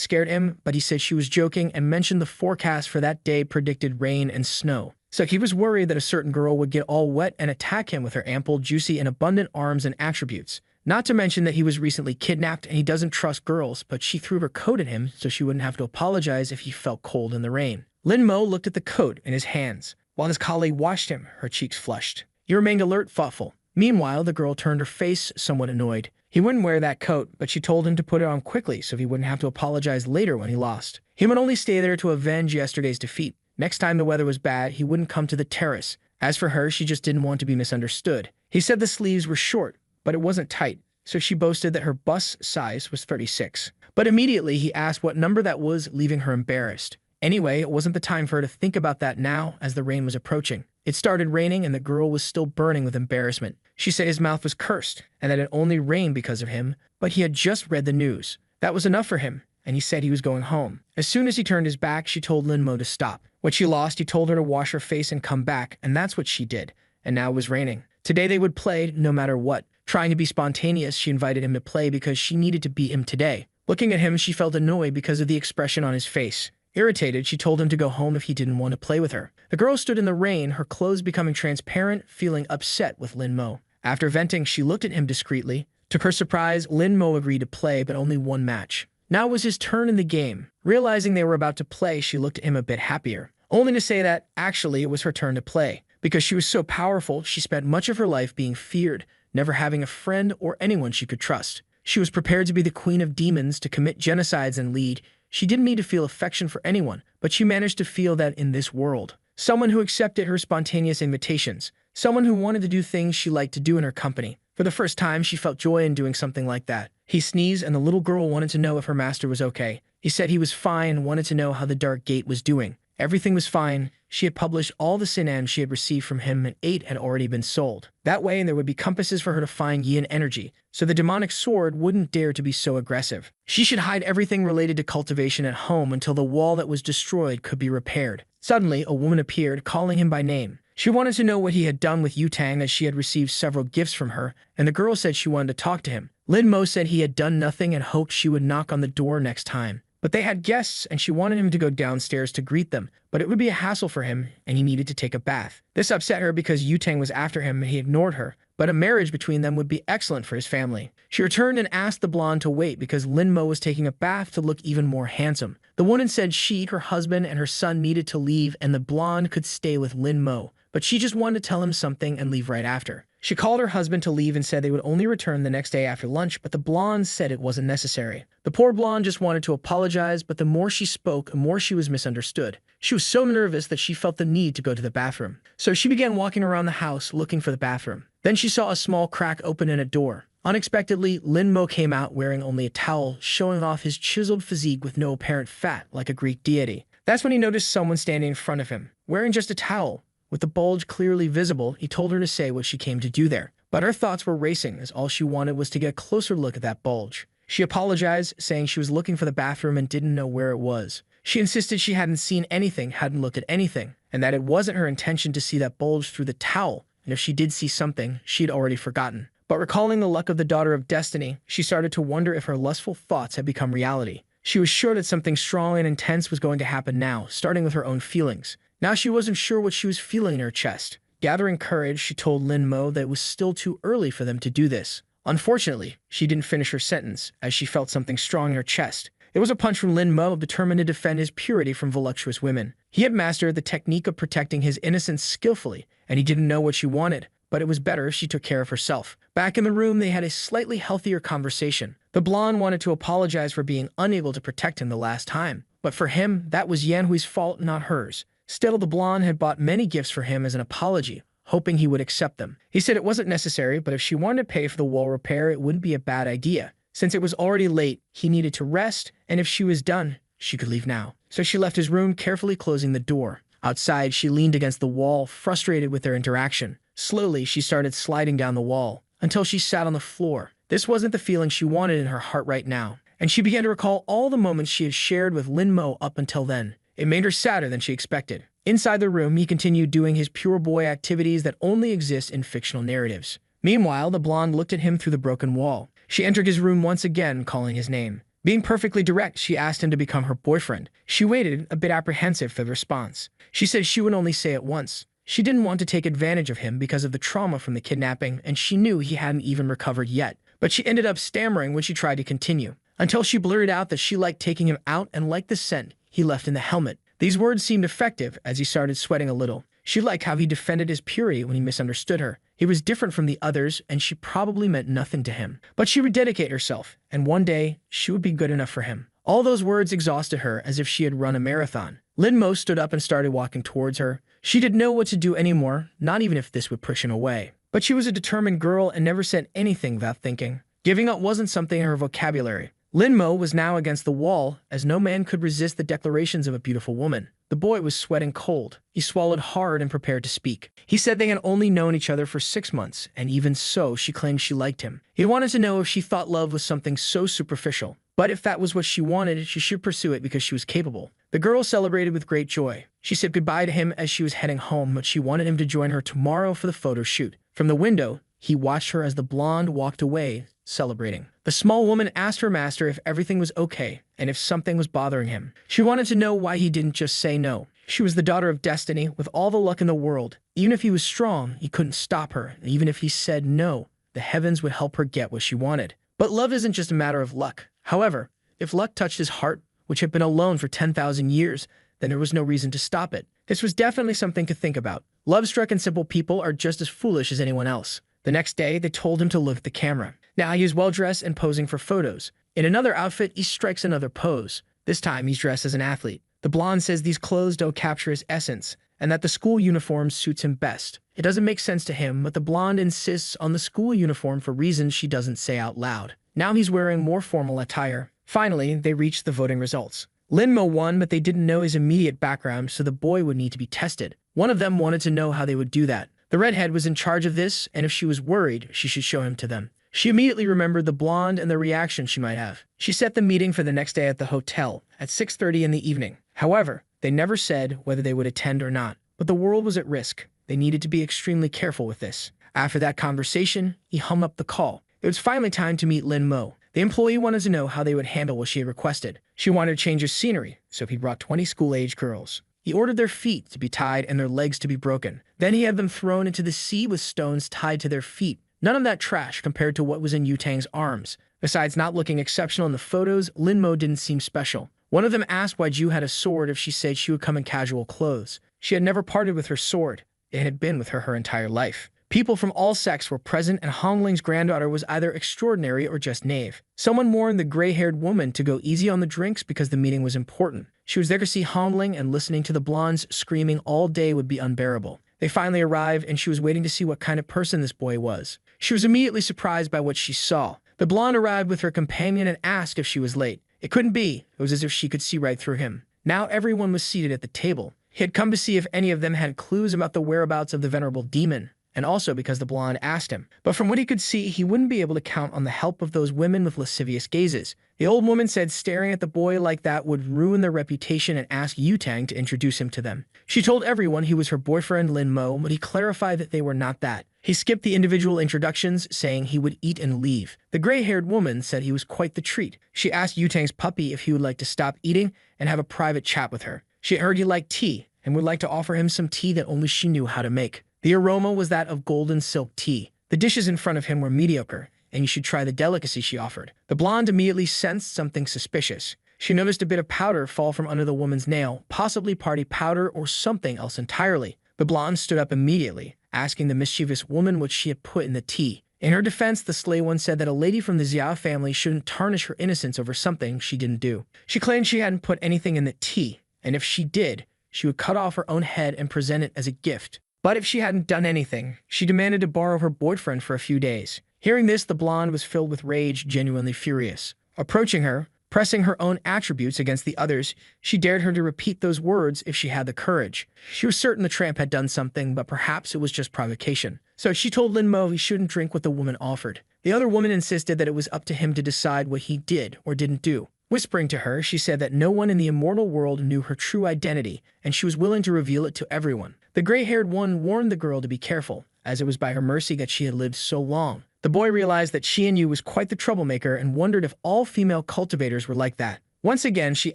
scared him, but he said she was joking and mentioned the forecast for that day predicted rain and snow. So he was worried that a certain girl would get all wet and attack him with her ample, juicy, and abundant arms and attributes. Not to mention that he was recently kidnapped and he doesn't trust girls, but she threw her coat at him so she wouldn't have to apologize if he felt cold in the rain. Lin Mo looked at the coat in his hands. While his colleague watched him, her cheeks flushed. He remained alert, thoughtful. Meanwhile, the girl turned her face, somewhat annoyed. He wouldn't wear that coat, but she told him to put it on quickly so he wouldn't have to apologize later when he lost. He would only stay there to avenge yesterday's defeat. Next time the weather was bad, he wouldn't come to the terrace. As for her, she just didn't want to be misunderstood. He said the sleeves were short, but it wasn't tight, so she boasted that her bust size was 36. But immediately he asked what number that was, leaving her embarrassed. Anyway, it wasn't the time for her to think about that now, as the rain was approaching. It started raining and the girl was still burning with embarrassment. She said his mouth was cursed, and that it only rained because of him, but he had just read the news. That was enough for him, and he said he was going home. As soon as he turned his back, she told Lin Mo to stop. What she lost, he told her to wash her face and come back, and that's what she did. And now it was raining. Today they would play no matter what. Trying to be spontaneous, she invited him to play because she needed to beat him today. Looking at him, she felt annoyed because of the expression on his face. Irritated, she told him to go home if he didn't want to play with her. The girl stood in the rain, her clothes becoming transparent, feeling upset with Lin Mo. After venting, she looked at him discreetly. To her surprise, Lin Mo agreed to play, but only one match. Now it was his turn in the game. Realizing they were about to play, she looked at him a bit happier. Only to say that, actually, it was her turn to play. Because she was so powerful, she spent much of her life being feared, never having a friend or anyone she could trust. She was prepared to be the queen of demons, to commit genocides and lead. She didn't need to feel affection for anyone, but she managed to feel that in this world. Someone who accepted her spontaneous invitations. Someone who wanted to do things she liked to do in her company. For the first time, she felt joy in doing something like that. He sneezed, and the little girl wanted to know if her master was okay. He said he was fine and wanted to know how the Dark Gate was doing. Everything was fine. She had published all the Sinan she had received from him, and 8 had already been sold. That way, there would be compasses for her to find Yin energy, so the demonic sword wouldn't dare to be so aggressive. She should hide everything related to cultivation at home until the wall that was destroyed could be repaired. Suddenly, a woman appeared, calling him by name. She wanted to know what he had done with Yutang, as she had received several gifts from her, and the girl said she wanted to talk to him. Lin Mo said he had done nothing and hoped she would knock on the door next time. But they had guests, and she wanted him to go downstairs to greet them, but it would be a hassle for him, and he needed to take a bath. This upset her because Yutang was after him and he ignored her, but a marriage between them would be excellent for his family. She returned and asked the blonde to wait because Lin Mo was taking a bath to look even more handsome. The woman said she, her husband, and her son needed to leave and the blonde could stay with Lin Mo. but she just wanted to tell him something and leave right after. She called her husband to leave and said they would only return the next day after lunch, but the blonde said it wasn't necessary. The poor blonde just wanted to apologize, but the more she spoke, the more she was misunderstood. She was so nervous that she felt the need to go to the bathroom. So she began walking around the house looking for the bathroom. Then she saw a small crack open in a door. Unexpectedly, Lin Mo came out wearing only a towel, showing off his chiseled physique with no apparent fat, like a Greek deity. That's when he noticed someone standing in front of him, wearing just a towel. With the bulge clearly visible, he told her to say what she came to do there. But her thoughts were racing, as all she wanted was to get a closer look at that bulge. She apologized, saying she was looking for the bathroom and didn't know where it was. She insisted she hadn't seen anything, hadn't looked at anything, and that it wasn't her intention to see that bulge through the towel, and if she did see something, she'd already forgotten. But recalling the luck of the daughter of destiny, she started to wonder if her lustful thoughts had become reality. She was sure that something strong and intense was going to happen now, starting with her own feelings. Now she wasn't sure what she was feeling in her chest. Gathering courage, she told Lin Mo that it was still too early for them to do this. Unfortunately, she didn't finish her sentence, as she felt something strong in her chest. It was a punch from Lin Mo, determined to defend his purity from voluptuous women. He had mastered the technique of protecting his innocence skillfully, and he didn't know what she wanted, but it was better if she took care of herself. Back in the room, they had a slightly healthier conversation. The blonde wanted to apologize for being unable to protect him the last time, but for him, that was Yan Hui's fault, not hers. Still, the blonde had bought many gifts for him as an apology, hoping he would accept them. He said it wasn't necessary, but if she wanted to pay for the wall repair, it wouldn't be a bad idea. Since it was already late, he needed to rest, and if she was done, she could leave now. So she left his room, carefully closing the door. Outside, she leaned against the wall, frustrated with their interaction. Slowly, she started sliding down the wall, until she sat on the floor. This wasn't the feeling she wanted in her heart right now, and she began to recall all the moments she had shared with Lin Mo up until then. It made her sadder than she expected. Inside the room, he continued doing his pure boy activities that only exist in fictional narratives. Meanwhile, the blonde looked at him through the broken wall. She entered his room once again, calling his name. Being perfectly direct, she asked him to become her boyfriend. She waited, a bit apprehensive for the response. She said she would only say it once. She didn't want to take advantage of him because of the trauma from the kidnapping, and she knew he hadn't even recovered yet. But she ended up stammering when she tried to continue, until she blurted out that she liked taking him out and liked the scent he left in the helmet. These words seemed effective as he started sweating a little. She liked how he defended his purity when he misunderstood her. He was different from the others, and she probably meant nothing to him. But she would dedicate herself, and one day, she would be good enough for him. All those words exhausted her as if she had run a marathon. Lin Mo stood up and started walking towards her. She didn't know what to do anymore, not even if this would push him away. But she was a determined girl and never said anything without thinking. Giving up wasn't something in her vocabulary. Lin Mo was now against the wall, as no man could resist the declarations of a beautiful woman. The boy was sweating cold. He swallowed hard and prepared to speak. He said they had only known each other for 6 months, and even so, she claimed she liked him. He wanted to know if she thought love was something so superficial. But if that was what she wanted, she should pursue it because she was capable. The girl celebrated with great joy. She said goodbye to him as she was heading home, but she wanted him to join her tomorrow for the photo shoot. From the window, he watched her as the blonde walked away, celebrating. The small woman asked her master if everything was okay and if something was bothering him. She wanted to know why he didn't just say no. She was the daughter of destiny, with all the luck in the world. Even if he was strong, he couldn't stop her. And even if he said no, the heavens would help her get what she wanted. But love isn't just a matter of luck. However, if luck touched his heart, which had been alone for 10,000 years, then there was no reason to stop it. This was definitely something to think about. Love-struck and simple people are just as foolish as anyone else. The next day, they told him to look at the camera. Now he is well-dressed and posing for photos. In another outfit, he strikes another pose. This time, he's dressed as an athlete. The blonde says these clothes don't capture his essence, and that the school uniform suits him best. It doesn't make sense to him, but the blonde insists on the school uniform for reasons she doesn't say out loud. Now he's wearing more formal attire. Finally, they reached the voting results. Lin Mo won, but they didn't know his immediate background, so the boy would need to be tested. One of them wanted to know how they would do that. The redhead was in charge of this, and if she was worried, she should show him to them. She immediately remembered the blonde and the reaction she might have. She set the meeting for the next day at the hotel, at 6:30 in the evening. However, they never said whether they would attend or not. But the world was at risk. They needed to be extremely careful with this. After that conversation, he hung up the call. It was finally time to meet Lin Mo. The employee wanted to know how they would handle what she had requested. She wanted to change the scenery, so he brought 20 school-age girls. He ordered their feet to be tied and their legs to be broken. Then he had them thrown into the sea with stones tied to their feet. None of that trash compared to what was in Yutang's arms. Besides not looking exceptional in the photos, Lin Mo didn't seem special. One of them asked why Ju had a sword if she said she would come in casual clothes. She had never parted with her sword. it had been with her entire life. People from all sects were present, and Hongling's granddaughter was either extraordinary or just naive. Someone warned the gray-haired woman to go easy on the drinks because the meeting was important. She was there to see Hongling, and listening to the blondes screaming all day would be unbearable. They finally arrived, and she was waiting to see what kind of person this boy was. She was immediately surprised by what she saw. The blonde arrived with her companion and asked if she was late. It couldn't be. It was as if she could see right through him. Now everyone was seated at the table. He had come to see if any of them had clues about the whereabouts of the venerable demon, and also because the blonde asked him. But from what he could see, he wouldn't be able to count on the help of those women with lascivious gazes. The old woman said staring at the boy like that would ruin their reputation, and asked Yutang to introduce him to them. She told everyone he was her boyfriend Lin Mo, but he clarified that they were not that. He skipped the individual introductions, saying he would eat and leave. The gray-haired woman said he was quite the treat. She asked Yutang's puppy if he would like to stop eating and have a private chat with her. She had heard he liked tea, and would like to offer him some tea that only she knew how to make. The aroma was that of golden silk tea. The dishes in front of him were mediocre, and you should try the delicacy she offered. The blonde immediately sensed something suspicious. She noticed a bit of powder fall from under the woman's nail, possibly party powder or something else entirely. The blonde stood up immediately, asking the mischievous woman what she had put in the tea. In her defense, the slay one said that a lady from the Xiao family shouldn't tarnish her innocence over something she didn't do. She claimed she hadn't put anything in the tea, and if she did, she would cut off her own head and present it as a gift. But if she hadn't done anything, she demanded to borrow her boyfriend for a few days. Hearing this, the blonde was filled with rage, genuinely furious. Approaching her, pressing her own attributes against the others, she dared her to repeat those words if she had the courage. She was certain the tramp had done something, but perhaps it was just provocation. So she told Lin Mo he shouldn't drink what the woman offered. The other woman insisted that it was up to him to decide what he did or didn't do. Whispering to her, she said that no one in the immortal world knew her true identity, and she was willing to reveal it to everyone. The gray-haired one warned the girl to be careful, as it was by her mercy that she had lived so long. The boy realized that she and Yu was quite the troublemaker and wondered if all female cultivators were like that. Once again, she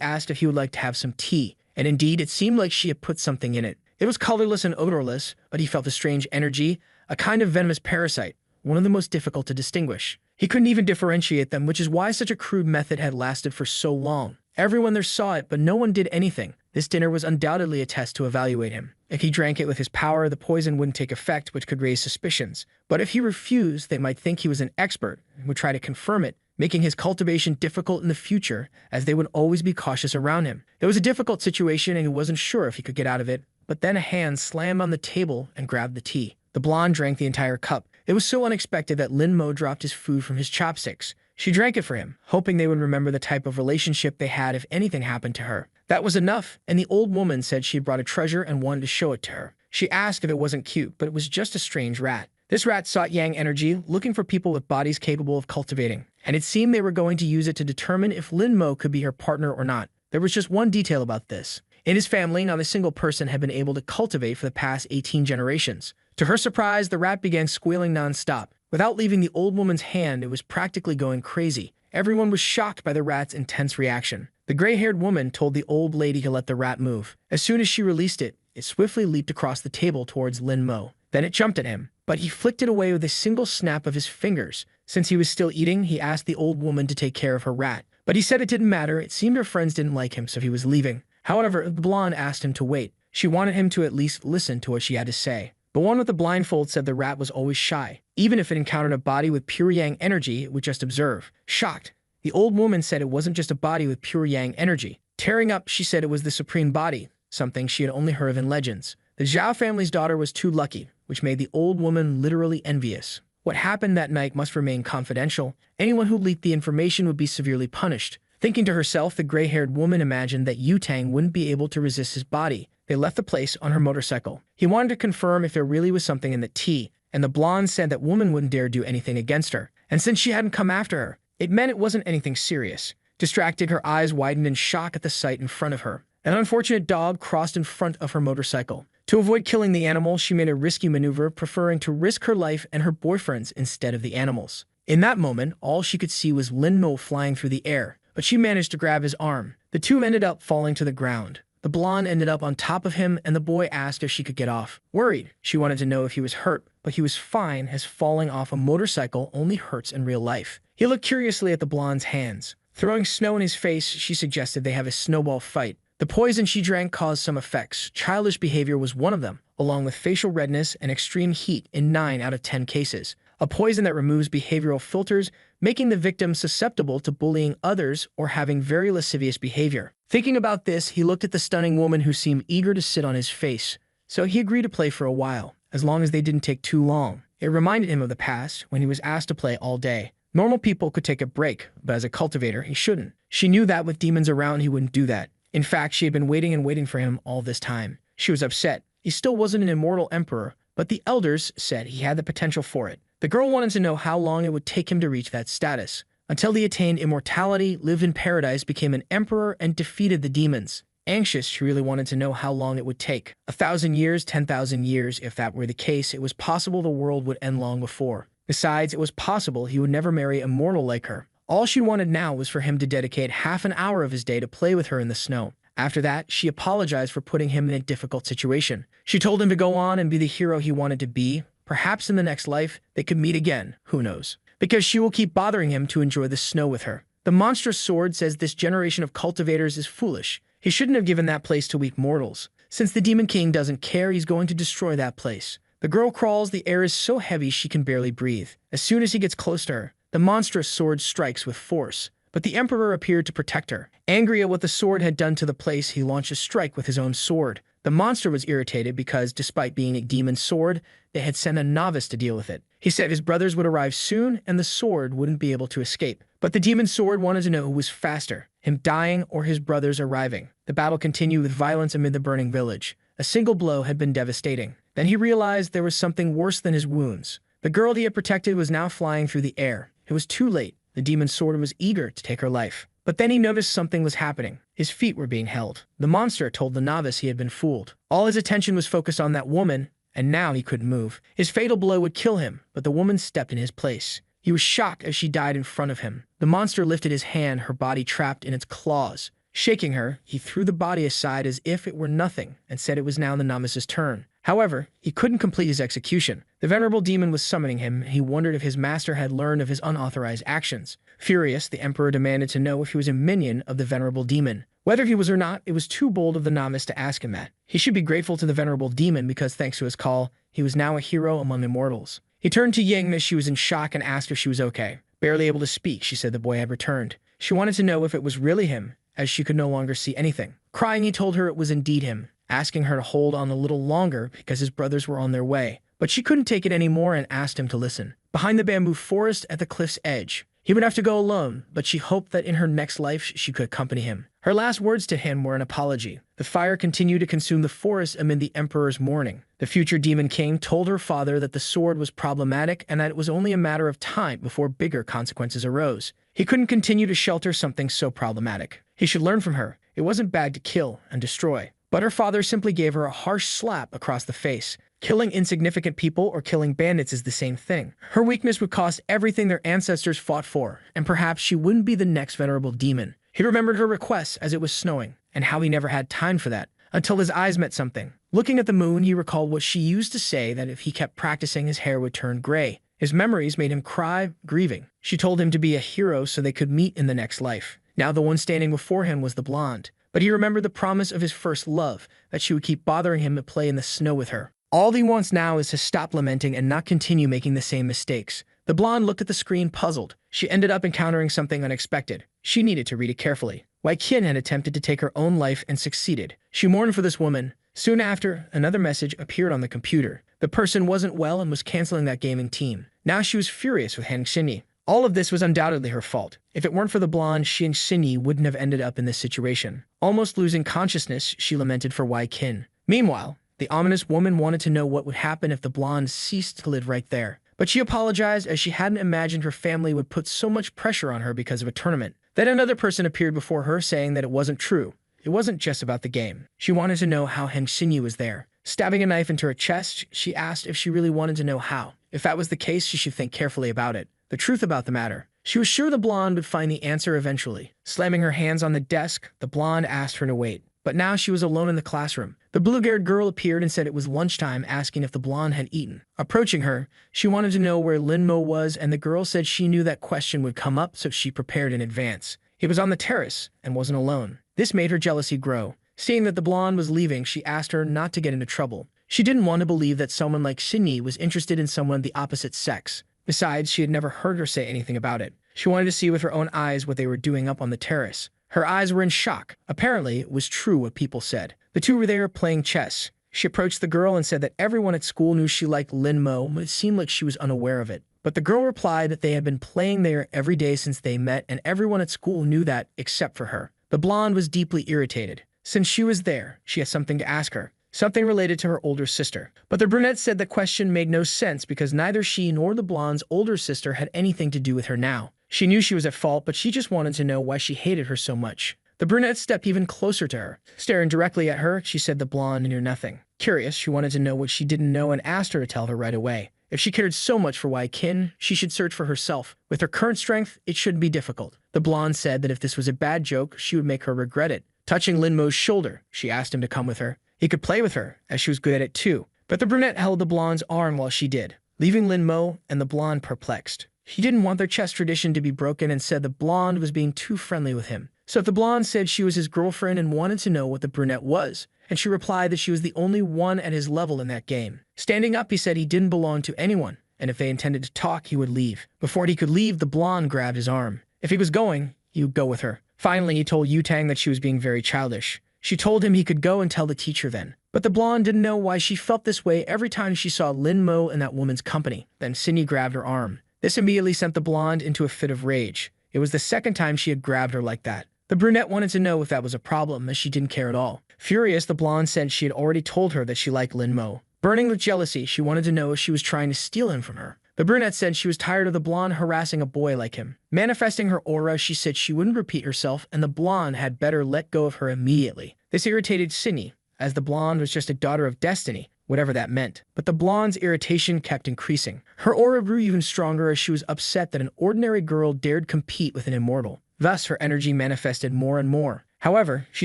asked if he would like to have some tea, and indeed it seemed like she had put something in it. It was colorless and odorless, but he felt a strange energy, a kind of venomous parasite, one of the most difficult to distinguish. He couldn't even differentiate them, which is why such a crude method had lasted for so long. Everyone there saw it, but no one did anything. This dinner was undoubtedly a test to evaluate him. If he drank it with his power, the poison wouldn't take effect, which could raise suspicions. But if he refused, they might think he was an expert and would try to confirm it, making his cultivation difficult in the future, as they would always be cautious around him. It was a difficult situation, and he wasn't sure if he could get out of it, but then a hand slammed on the table and grabbed the tea. The blonde drank the entire cup. It was so unexpected that Lin Mo dropped his food from his chopsticks. She drank it for him, hoping they would remember the type of relationship they had if anything happened to her. That was enough, and the old woman said she had brought a treasure and wanted to show it to her. She asked if it wasn't cute, but it was just a strange rat. This rat sought yang energy, looking for people with bodies capable of cultivating, and it seemed they were going to use it to determine if Lin Mo could be her partner or not. There was just one detail about this. In his family, not a single person had been able to cultivate for the past 18 generations. To her surprise, the rat began squealing non-stop. Without leaving the old woman's hand, it was practically going crazy. Everyone was shocked by the rat's intense reaction. The gray-haired woman told the old lady to let the rat move. As soon as she released it, it swiftly leaped across the table towards Lin Mo. Then it jumped at him, but he flicked it away with a single snap of his fingers. Since he was still eating, he asked the old woman to take care of her rat. But he said it didn't matter. It seemed her friends didn't like him, so he was leaving. However, the blonde asked him to wait. She wanted him to at least listen to what she had to say. The one with the blindfold said the rat was always shy. Even if it encountered a body with pure yang energy, it would just observe. Shocked, the old woman said it wasn't just a body with pure yang energy. Tearing up, she said it was the supreme body, something she had only heard of in legends. The Zhao family's daughter was too lucky, which made the old woman literally envious. What happened that night must remain confidential. Anyone who leaked the information would be severely punished. Thinking to herself, the gray-haired woman imagined that Yutang wouldn't be able to resist his body. They left the place on her motorcycle. He wanted to confirm if there really was something in the tea, and the blonde said that woman wouldn't dare do anything against her. And since she hadn't come after her, it meant it wasn't anything serious. Distracted, her eyes widened in shock at the sight in front of her. An unfortunate dog crossed in front of her motorcycle. To avoid killing the animal, she made a risky maneuver, preferring to risk her life and her boyfriend's instead of the animal's. In that moment, all she could see was Lin Mo flying through the air, but she managed to grab his arm. The two ended up falling to the ground. The blonde ended up on top of him, and the boy asked if she could get off. Worried, she wanted to know if he was hurt, but he was fine, as falling off a motorcycle only hurts in real life. He looked curiously at the blonde's hands. Throwing snow in his face, she suggested they have a snowball fight. The poison she drank caused some effects. Childish behavior was one of them, along with facial redness and extreme heat in 9 out of 10 cases. A poison that removes behavioral filters, making the victim susceptible to bullying others or having very lascivious behavior. Thinking about this, he looked at the stunning woman who seemed eager to sit on his face, so he agreed to play for a while, as long as they didn't take too long. It reminded him of the past, when he was asked to play all day. Normal people could take a break, but as a cultivator, he shouldn't. She knew that with demons around, he wouldn't do that. In fact, she had been waiting and waiting for him all this time. She was upset. He still wasn't an immortal emperor, but the elders said he had the potential for it. The girl wanted to know how long it would take him to reach that status. Until he attained immortality, lived in paradise, became an emperor, and defeated the demons. Anxious, she really wanted to know how long it would take. 1,000 years, 10,000 years. If that were the case, it was possible the world would end long before. Besides, it was possible he would never marry a mortal like her. All she wanted now was for him to dedicate half an hour of his day to play with her in the snow. After that, she apologized for putting him in a difficult situation. She told him to go on and be the hero he wanted to be. Perhaps in the next life, they could meet again, who knows? Because she will keep bothering him to enjoy the snow with her. The monstrous sword says this generation of cultivators is foolish. He shouldn't have given that place to weak mortals. Since the Demon King doesn't care, he's going to destroy that place. The girl crawls, the air is so heavy she can barely breathe. As soon as he gets close to her, the monstrous sword strikes with force. But the Emperor appeared to protect her. Angry at what the sword had done to the place, he launched a strike with his own sword. The monster was irritated because, despite being a demon sword, they had sent a novice to deal with it. He said his brothers would arrive soon and the sword wouldn't be able to escape. But the demon sword wanted to know who was faster, him dying or his brothers arriving. The battle continued with violence amid the burning village. A single blow had been devastating. Then he realized there was something worse than his wounds. The girl he had protected was now flying through the air. It was too late. The demon sword was eager to take her life. But then he noticed something was happening. His feet were being held. The monster told the novice he had been fooled. All his attention was focused on that woman, and now he couldn't move. His fatal blow would kill him, but the woman stepped in his place. He was shocked as she died in front of him. The monster lifted his hand, her body trapped in its claws. Shaking her, he threw the body aside as if it were nothing and said it was now the novice's turn. However, he couldn't complete his execution. The venerable demon was summoning him, and he wondered if his master had learned of his unauthorized actions. Furious, the emperor demanded to know if he was a minion of the venerable demon. Whether he was or not, it was too bold of the novice to ask him that. He should be grateful to the venerable demon because, thanks to his call, he was now a hero among immortals. He turned to Ying as she was in shock and asked if she was okay. Barely able to speak, she said the boy had returned. She wanted to know if it was really him, as she could no longer see anything. Crying, he told her it was indeed him, asking her to hold on a little longer because his brothers were on their way. But she couldn't take it anymore and asked him to listen. Behind the bamboo forest at the cliff's edge, he would have to go alone, but she hoped that in her next life she could accompany him. Her last words to him were an apology. The fire continued to consume the forest amid the emperor's mourning. The future demon king told her father that the sword was problematic and that it was only a matter of time before bigger consequences arose. He couldn't continue to shelter something so problematic. He should learn from her. It wasn't bad to kill and destroy. But her father simply gave her a harsh slap across the face. Killing insignificant people or killing bandits is the same thing. Her weakness would cost everything their ancestors fought for, and perhaps she wouldn't be the next venerable demon. He remembered her requests as it was snowing, and how he never had time for that, until his eyes met something. Looking at the moon, he recalled what she used to say, that if he kept practicing, his hair would turn gray. His memories made him cry, grieving. She told him to be a hero so they could meet in the next life. Now the one standing before him was the blonde, but he remembered the promise of his first love, that she would keep bothering him to play in the snow with her. All he wants now is to stop lamenting and not continue making the same mistakes. The blonde looked at the screen, puzzled. She ended up encountering something unexpected. She needed to read it carefully. Wei Qin had attempted to take her own life and succeeded. She mourned for this woman. Soon after, another message appeared on the computer. The person wasn't well and was canceling that gaming team. Now she was furious with Han Xinyi. All of this was undoubtedly her fault. If it weren't for the blonde, she and Xinyi wouldn't have ended up in this situation. Almost losing consciousness, she lamented for Wei Qin. Meanwhile, the ominous woman wanted to know what would happen if the blonde ceased to live right there. But she apologized as she hadn't imagined her family would put so much pressure on her because of a tournament. Then another person appeared before her saying that it wasn't true. It wasn't just about the game. She wanted to know how Han Xinyi was there. Stabbing a knife into her chest, she asked if she really wanted to know how. If that was the case, she should think carefully about it. The truth about the matter. She was sure the blonde would find the answer eventually. Slamming her hands on the desk, the blonde asked her to wait. But now she was alone in the classroom. The blue-haired girl appeared and said it was lunchtime, asking if the blonde had eaten. Approaching her, she wanted to know where Lin Mo was, and the girl said she knew that question would come up, so she prepared in advance. He was on the terrace and wasn't alone. This made her jealousy grow. Seeing that the blonde was leaving, she asked her not to get into trouble. She didn't want to believe that someone like Sydney was interested in someone of the opposite sex. Besides, she had never heard her say anything about it. She wanted to see with her own eyes what they were doing up on the terrace. Her eyes were in shock. Apparently, it was true what people said. The two were there playing chess. She approached the girl and said that everyone at school knew she liked Lin Mo, but it seemed like she was unaware of it. But the girl replied that they had been playing there every day since they met, and everyone at school knew that except for her. The blonde was deeply irritated. Since she was there, she had something to ask her. Something related to her older sister. But the brunette said the question made no sense because neither she nor the blonde's older sister had anything to do with her now. She knew she was at fault, but she just wanted to know why she hated her so much. The brunette stepped even closer to her. Staring directly at her, she said the blonde knew nothing. Curious, she wanted to know what she didn't know and asked her to tell her right away. If she cared so much for Wai Qin, she should search for herself. With her current strength, it shouldn't be difficult. The blonde said that if this was a bad joke, she would make her regret it. Touching Lin Mo's shoulder, she asked him to come with her. He could play with her, as she was good at it too. But the brunette held the blonde's arm while she did, leaving Lin Mo and the blonde perplexed. She didn't want their chess tradition to be broken and said the blonde was being too friendly with him. So if the blonde said she was his girlfriend and wanted to know what the brunette was, and she replied that she was the only one at his level in that game. Standing up, he said he didn't belong to anyone, and if they intended to talk, he would leave. Before he could leave, the blonde grabbed his arm. If he was going, he would go with her. Finally, he told Yutang that she was being very childish. She told him he could go and tell the teacher then. But the blonde didn't know why she felt this way every time she saw Lin Mo in that woman's company. Then Sydney grabbed her arm. This immediately sent the blonde into a fit of rage. It was the second time she had grabbed her like that. The brunette wanted to know if that was a problem, as she didn't care at all. Furious, the blonde said she had already told her that she liked Lin Mo. Burning with jealousy, she wanted to know if she was trying to steal him from her. The brunette said she was tired of the blonde harassing a boy like him. Manifesting her aura, she said she wouldn't repeat herself, and the blonde had better let go of her immediately. This irritated Sydney, as the blonde was just a daughter of destiny, whatever that meant. But the blonde's irritation kept increasing. Her aura grew even stronger as she was upset that an ordinary girl dared compete with an immortal. Thus, her energy manifested more and more. However, she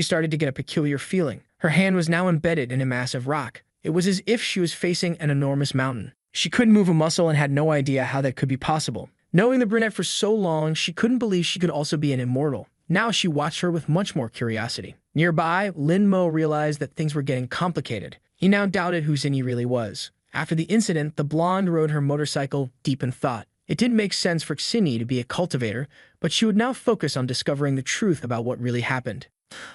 started to get a peculiar feeling. Her hand was now embedded in a massive rock. It was as if she was facing an enormous mountain. She couldn't move a muscle and had no idea how that could be possible. Knowing the brunette for so long, she couldn't believe she could also be an immortal. Now she watched her with much more curiosity. Nearby, Lin Mo realized that things were getting complicated. He now doubted who Zinni really was. After the incident, the blonde rode her motorcycle deep in thought. It didn't make sense for Zinni to be a cultivator, but she would now focus on discovering the truth about what really happened.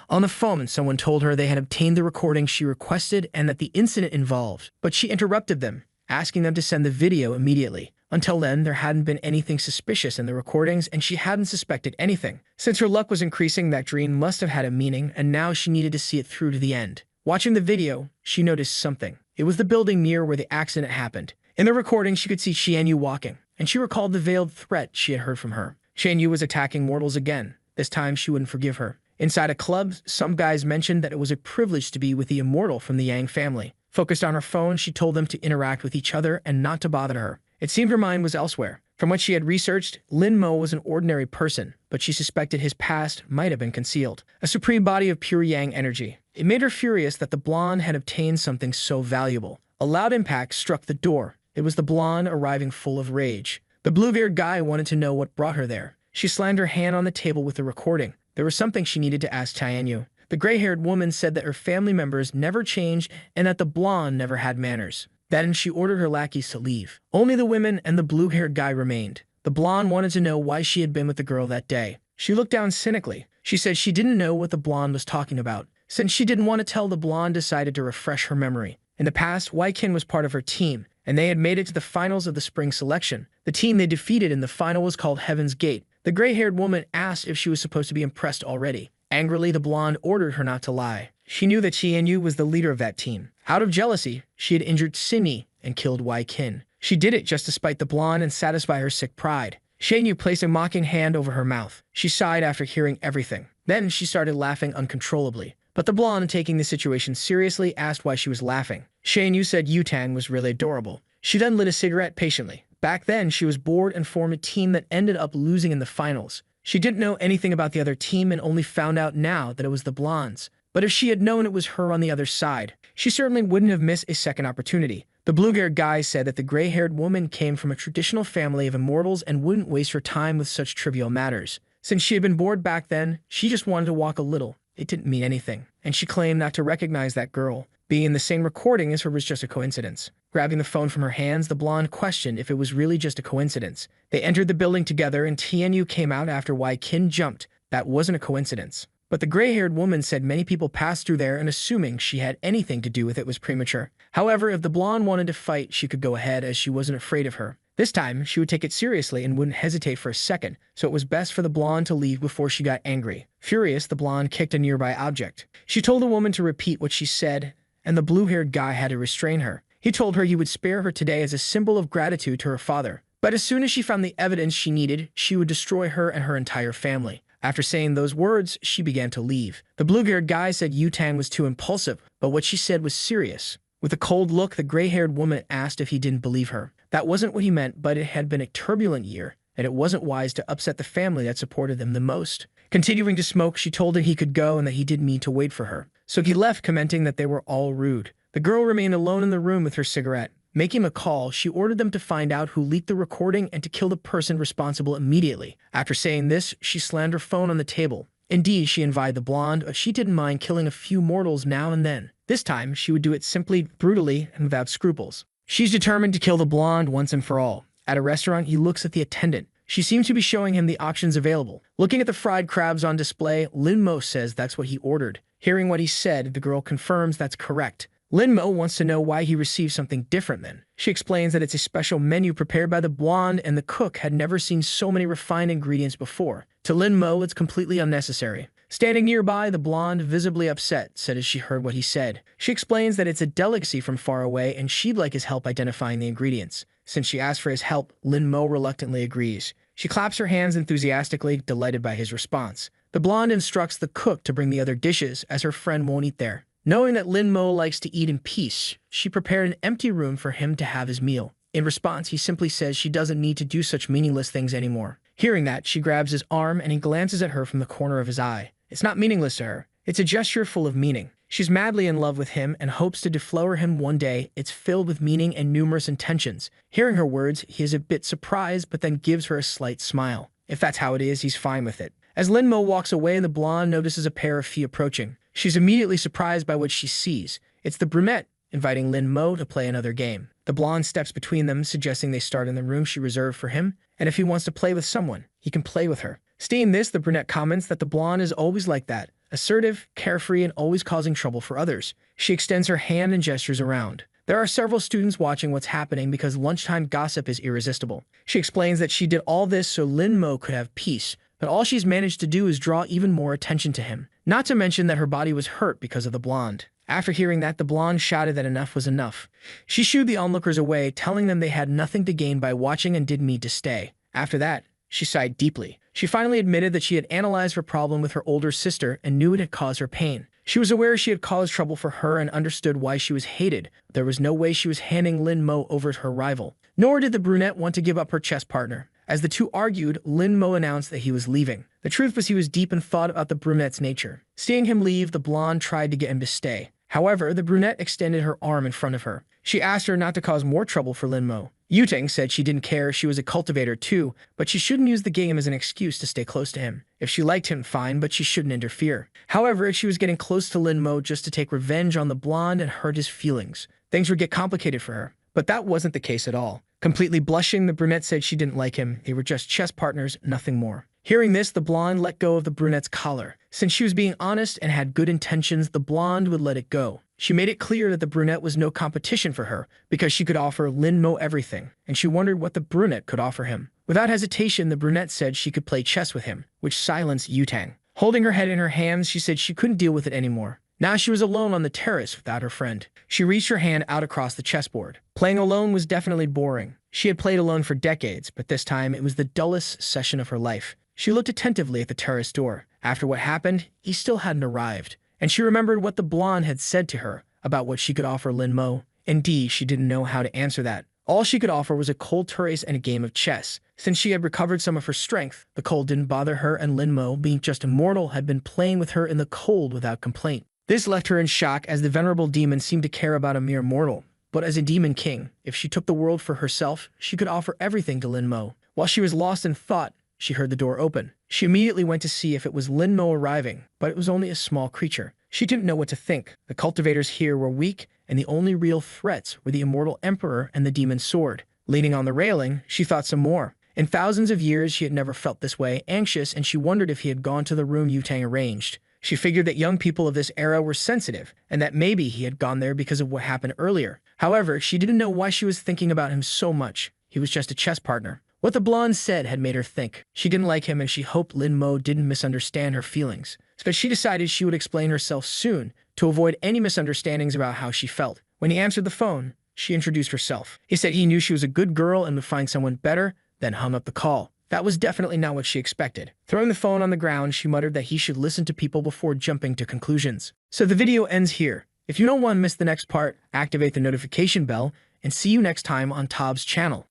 On the phone, someone told her they had obtained the recording she requested and that the incident involved, but she interrupted them, asking them to send the video immediately. Until then, there hadn't been anything suspicious in the recordings, and she hadn't suspected anything. Since her luck was increasing, that dream must have had a meaning, and now she needed to see it through to the end. Watching the video, she noticed something. It was the building near where the accident happened. In the recording, she could see Xianyu walking, and she recalled the veiled threat she had heard from her. Xianyu was attacking mortals again. This time, she wouldn't forgive her. Inside a club, some guys mentioned that it was a privilege to be with the immortal from the Yang family. Focused on her phone, she told them to interact with each other and not to bother her. It seemed her mind was elsewhere. From what she had researched, Lin Mo was an ordinary person, but she suspected his past might have been concealed. A supreme body of pure Yang energy. It made her furious that the blonde had obtained something so valuable. A loud impact struck the door. It was the blonde arriving full of rage. The blue-haired guy wanted to know what brought her there. She slammed her hand on the table with the recording. There was something she needed to ask Tianyu. The gray-haired woman said that her family members never changed and that the blonde never had manners. Then she ordered her lackeys to leave. Only the women and the blue-haired guy remained. The blonde wanted to know why she had been with the girl that day. She looked down cynically. She said she didn't know what the blonde was talking about. Since she didn't want to tell, the blonde decided to refresh her memory. In the past, Wai Qin was part of her team, and they had made it to the finals of the spring selection. The team they defeated in the final was called Heaven's Gate. The gray-haired woman asked if she was supposed to be impressed already. Angrily, the blonde ordered her not to lie. She knew that Xianyu was the leader of that team. Out of jealousy, she had injured Sydney and killed Wai Qin. She did it just to spite the blonde and satisfy her sick pride. Xianyu placed a mocking hand over her mouth. She sighed after hearing everything. Then she started laughing uncontrollably. But the blonde, taking the situation seriously, asked why she was laughing. Xianyu said Yutan was really adorable. She then lit a cigarette patiently. Back then, she was bored and formed a team that ended up losing in the finals. She didn't know anything about the other team and only found out now that it was the blondes. But if she had known it was her on the other side, she certainly wouldn't have missed a second opportunity. The blue-haired guy said that the gray-haired woman came from a traditional family of immortals and wouldn't waste her time with such trivial matters. Since she had been bored back then, she just wanted to walk a little. it didn't mean anything, and she claimed not to recognize that girl. Being in the same recording as her was just a coincidence. Grabbing the phone from her hands, the blonde questioned if it was really just a coincidence. They entered the building together and Tianyu came out after why Qin jumped. That wasn't a coincidence. But the gray-haired woman said many people passed through there and assuming she had anything to do with it was premature. However, if the blonde wanted to fight, she could go ahead as she wasn't afraid of her. This time, she would take it seriously and wouldn't hesitate for a second, so it was best for the blonde to leave before she got angry. Furious, the blonde kicked a nearby object. She told the woman to repeat what she said, and the blue-haired guy had to restrain her. He told her he would spare her today as a symbol of gratitude to her father. But as soon as she found the evidence she needed, she would destroy her and her entire family. After saying those words, she began to leave. The blue-haired guy said Yutang was too impulsive, but what she said was serious. With a cold look, the gray-haired woman asked if he didn't believe her. That wasn't what he meant, but it had been a turbulent year, and it wasn't wise to upset the family that supported them the most. Continuing to smoke, she told him he could go and that he didn't mean to wait for her. So he left, commenting that they were all rude. The girl remained alone in the room with her cigarette. Making a call, she ordered them to find out who leaked the recording and to kill the person responsible immediately. After saying this, she slammed her phone on the table. Indeed, she invited the blonde, but she didn't mind killing a few mortals now and then. This time, she would do it simply, brutally, and without scruples. She's determined to kill the blonde once and for all. At a restaurant, he looks at the attendant. She seems to be showing him the options available. Looking at the fried crabs on display, Lin Mo says that's what he ordered. Hearing what he said, the girl confirms that's correct. Lin Mo wants to know why he received something different then. She explains that it's a special menu prepared by the blonde and the cook had never seen so many refined ingredients before. To Lin Mo, it's completely unnecessary. Standing nearby, the blonde, visibly upset, said as she heard what he said. She explains that it's a delicacy from far away and she'd like his help identifying the ingredients. Since she asked for his help, Lin Mo reluctantly agrees. She claps her hands enthusiastically, delighted by his response. The blonde instructs the cook to bring the other dishes as her friend won't eat there. Knowing that Lin Mo likes to eat in peace, she prepared an empty room for him to have his meal. In response, he simply says she doesn't need to do such meaningless things anymore. Hearing that, she grabs his arm and he glances at her from the corner of his eye. It's not meaningless to her. It's a gesture full of meaning. She's madly in love with him and hopes to deflower him one day. It's filled with meaning and numerous intentions. Hearing her words, he is a bit surprised but then gives her a slight smile. If that's how it is, he's fine with it. As Lin Mo walks away, the blonde notices a pair of feet approaching. She's immediately surprised by what she sees. It's the brunette, inviting Lin Mo to play another game. The blonde steps between them, suggesting they start in the room she reserved for him, and if he wants to play with someone, he can play with her. Seeing this, the brunette comments that the blonde is always like that, assertive, carefree, and always causing trouble for others. She extends her hand and gestures around. There are several students watching what's happening because lunchtime gossip is irresistible. She explains that she did all this so Lin Mo could have peace, but all she's managed to do is draw even more attention to him. Not to mention that her body was hurt because of the blonde. After hearing that, the blonde shouted that enough was enough. She shooed the onlookers away, telling them they had nothing to gain by watching and didn't need to stay. After that, she sighed deeply. She finally admitted that she had analyzed her problem with her older sister and knew it had caused her pain. She was aware she had caused trouble for her and understood why she was hated. There was no way she was handing Lin Mo over to her rival. Nor did the brunette want to give up her chess partner. As the two argued, Lin Mo announced that he was leaving. The truth was he was deep in thought about the brunette's nature. Seeing him leave, the blonde tried to get him to stay. However, the brunette extended her arm in front of her. She asked her not to cause more trouble for Lin Mo. Yutang said she didn't care, she was a cultivator too, but she shouldn't use the game as an excuse to stay close to him. If she liked him, fine, but she shouldn't interfere. However, if she was getting close to Lin Mo just to take revenge on the blonde and hurt his feelings, things would get complicated for her. But that wasn't the case at all. Completely blushing, the brunette said she didn't like him. They were just chess partners, nothing more. Hearing this, the blonde let go of the brunette's collar. Since she was being honest and had good intentions, the blonde would let it go. She made it clear that the brunette was no competition for her because she could offer Lin Mo everything, and she wondered what the brunette could offer him. Without hesitation, the brunette said she could play chess with him, which silenced Yutang. Holding her head in her hands, she said she couldn't deal with it anymore. Now she was alone on the terrace without her friend. She reached her hand out across the chessboard. Playing alone was definitely boring. She had played alone for decades, but this time it was the dullest session of her life. She looked attentively at the terrace door. After what happened, he still hadn't arrived. And she remembered what the blonde had said to her about what she could offer Lin Mo. Indeed, she didn't know how to answer that. All she could offer was a cold terrace and a game of chess. Since she had recovered some of her strength, the cold didn't bother her, and Lin Mo, being just a mortal, had been playing with her in the cold without complaint. This left her in shock, as the venerable demon seemed to care about a mere mortal. But as a demon king, if she took the world for herself, she could offer everything to Lin Mo. While she was lost in thought, she heard the door open. She immediately went to see if it was Lin Mo arriving, but it was only a small creature. She didn't know what to think. The cultivators here were weak, and the only real threats were the immortal emperor and the demon sword. Leaning on the railing, she thought some more. In thousands of years, she had never felt this way, anxious, and she wondered if he had gone to the room Yutang arranged. She figured that young people of this era were sensitive, and that maybe he had gone there because of what happened earlier. However, she didn't know why she was thinking about him so much. He was just a chess partner. What the blonde said had made her think. She didn't like him, and she hoped Lin Mo didn't misunderstand her feelings. But she decided she would explain herself soon to avoid any misunderstandings about how she felt. When he answered the phone, she introduced herself. He said he knew she was a good girl and would find someone better, then hung up the call. That was definitely not what she expected. Throwing the phone on the ground, she muttered that he should listen to people before jumping to conclusions. So the video ends here. If you don't want to miss the next part, activate the notification bell, and see you next time on Tob's channel.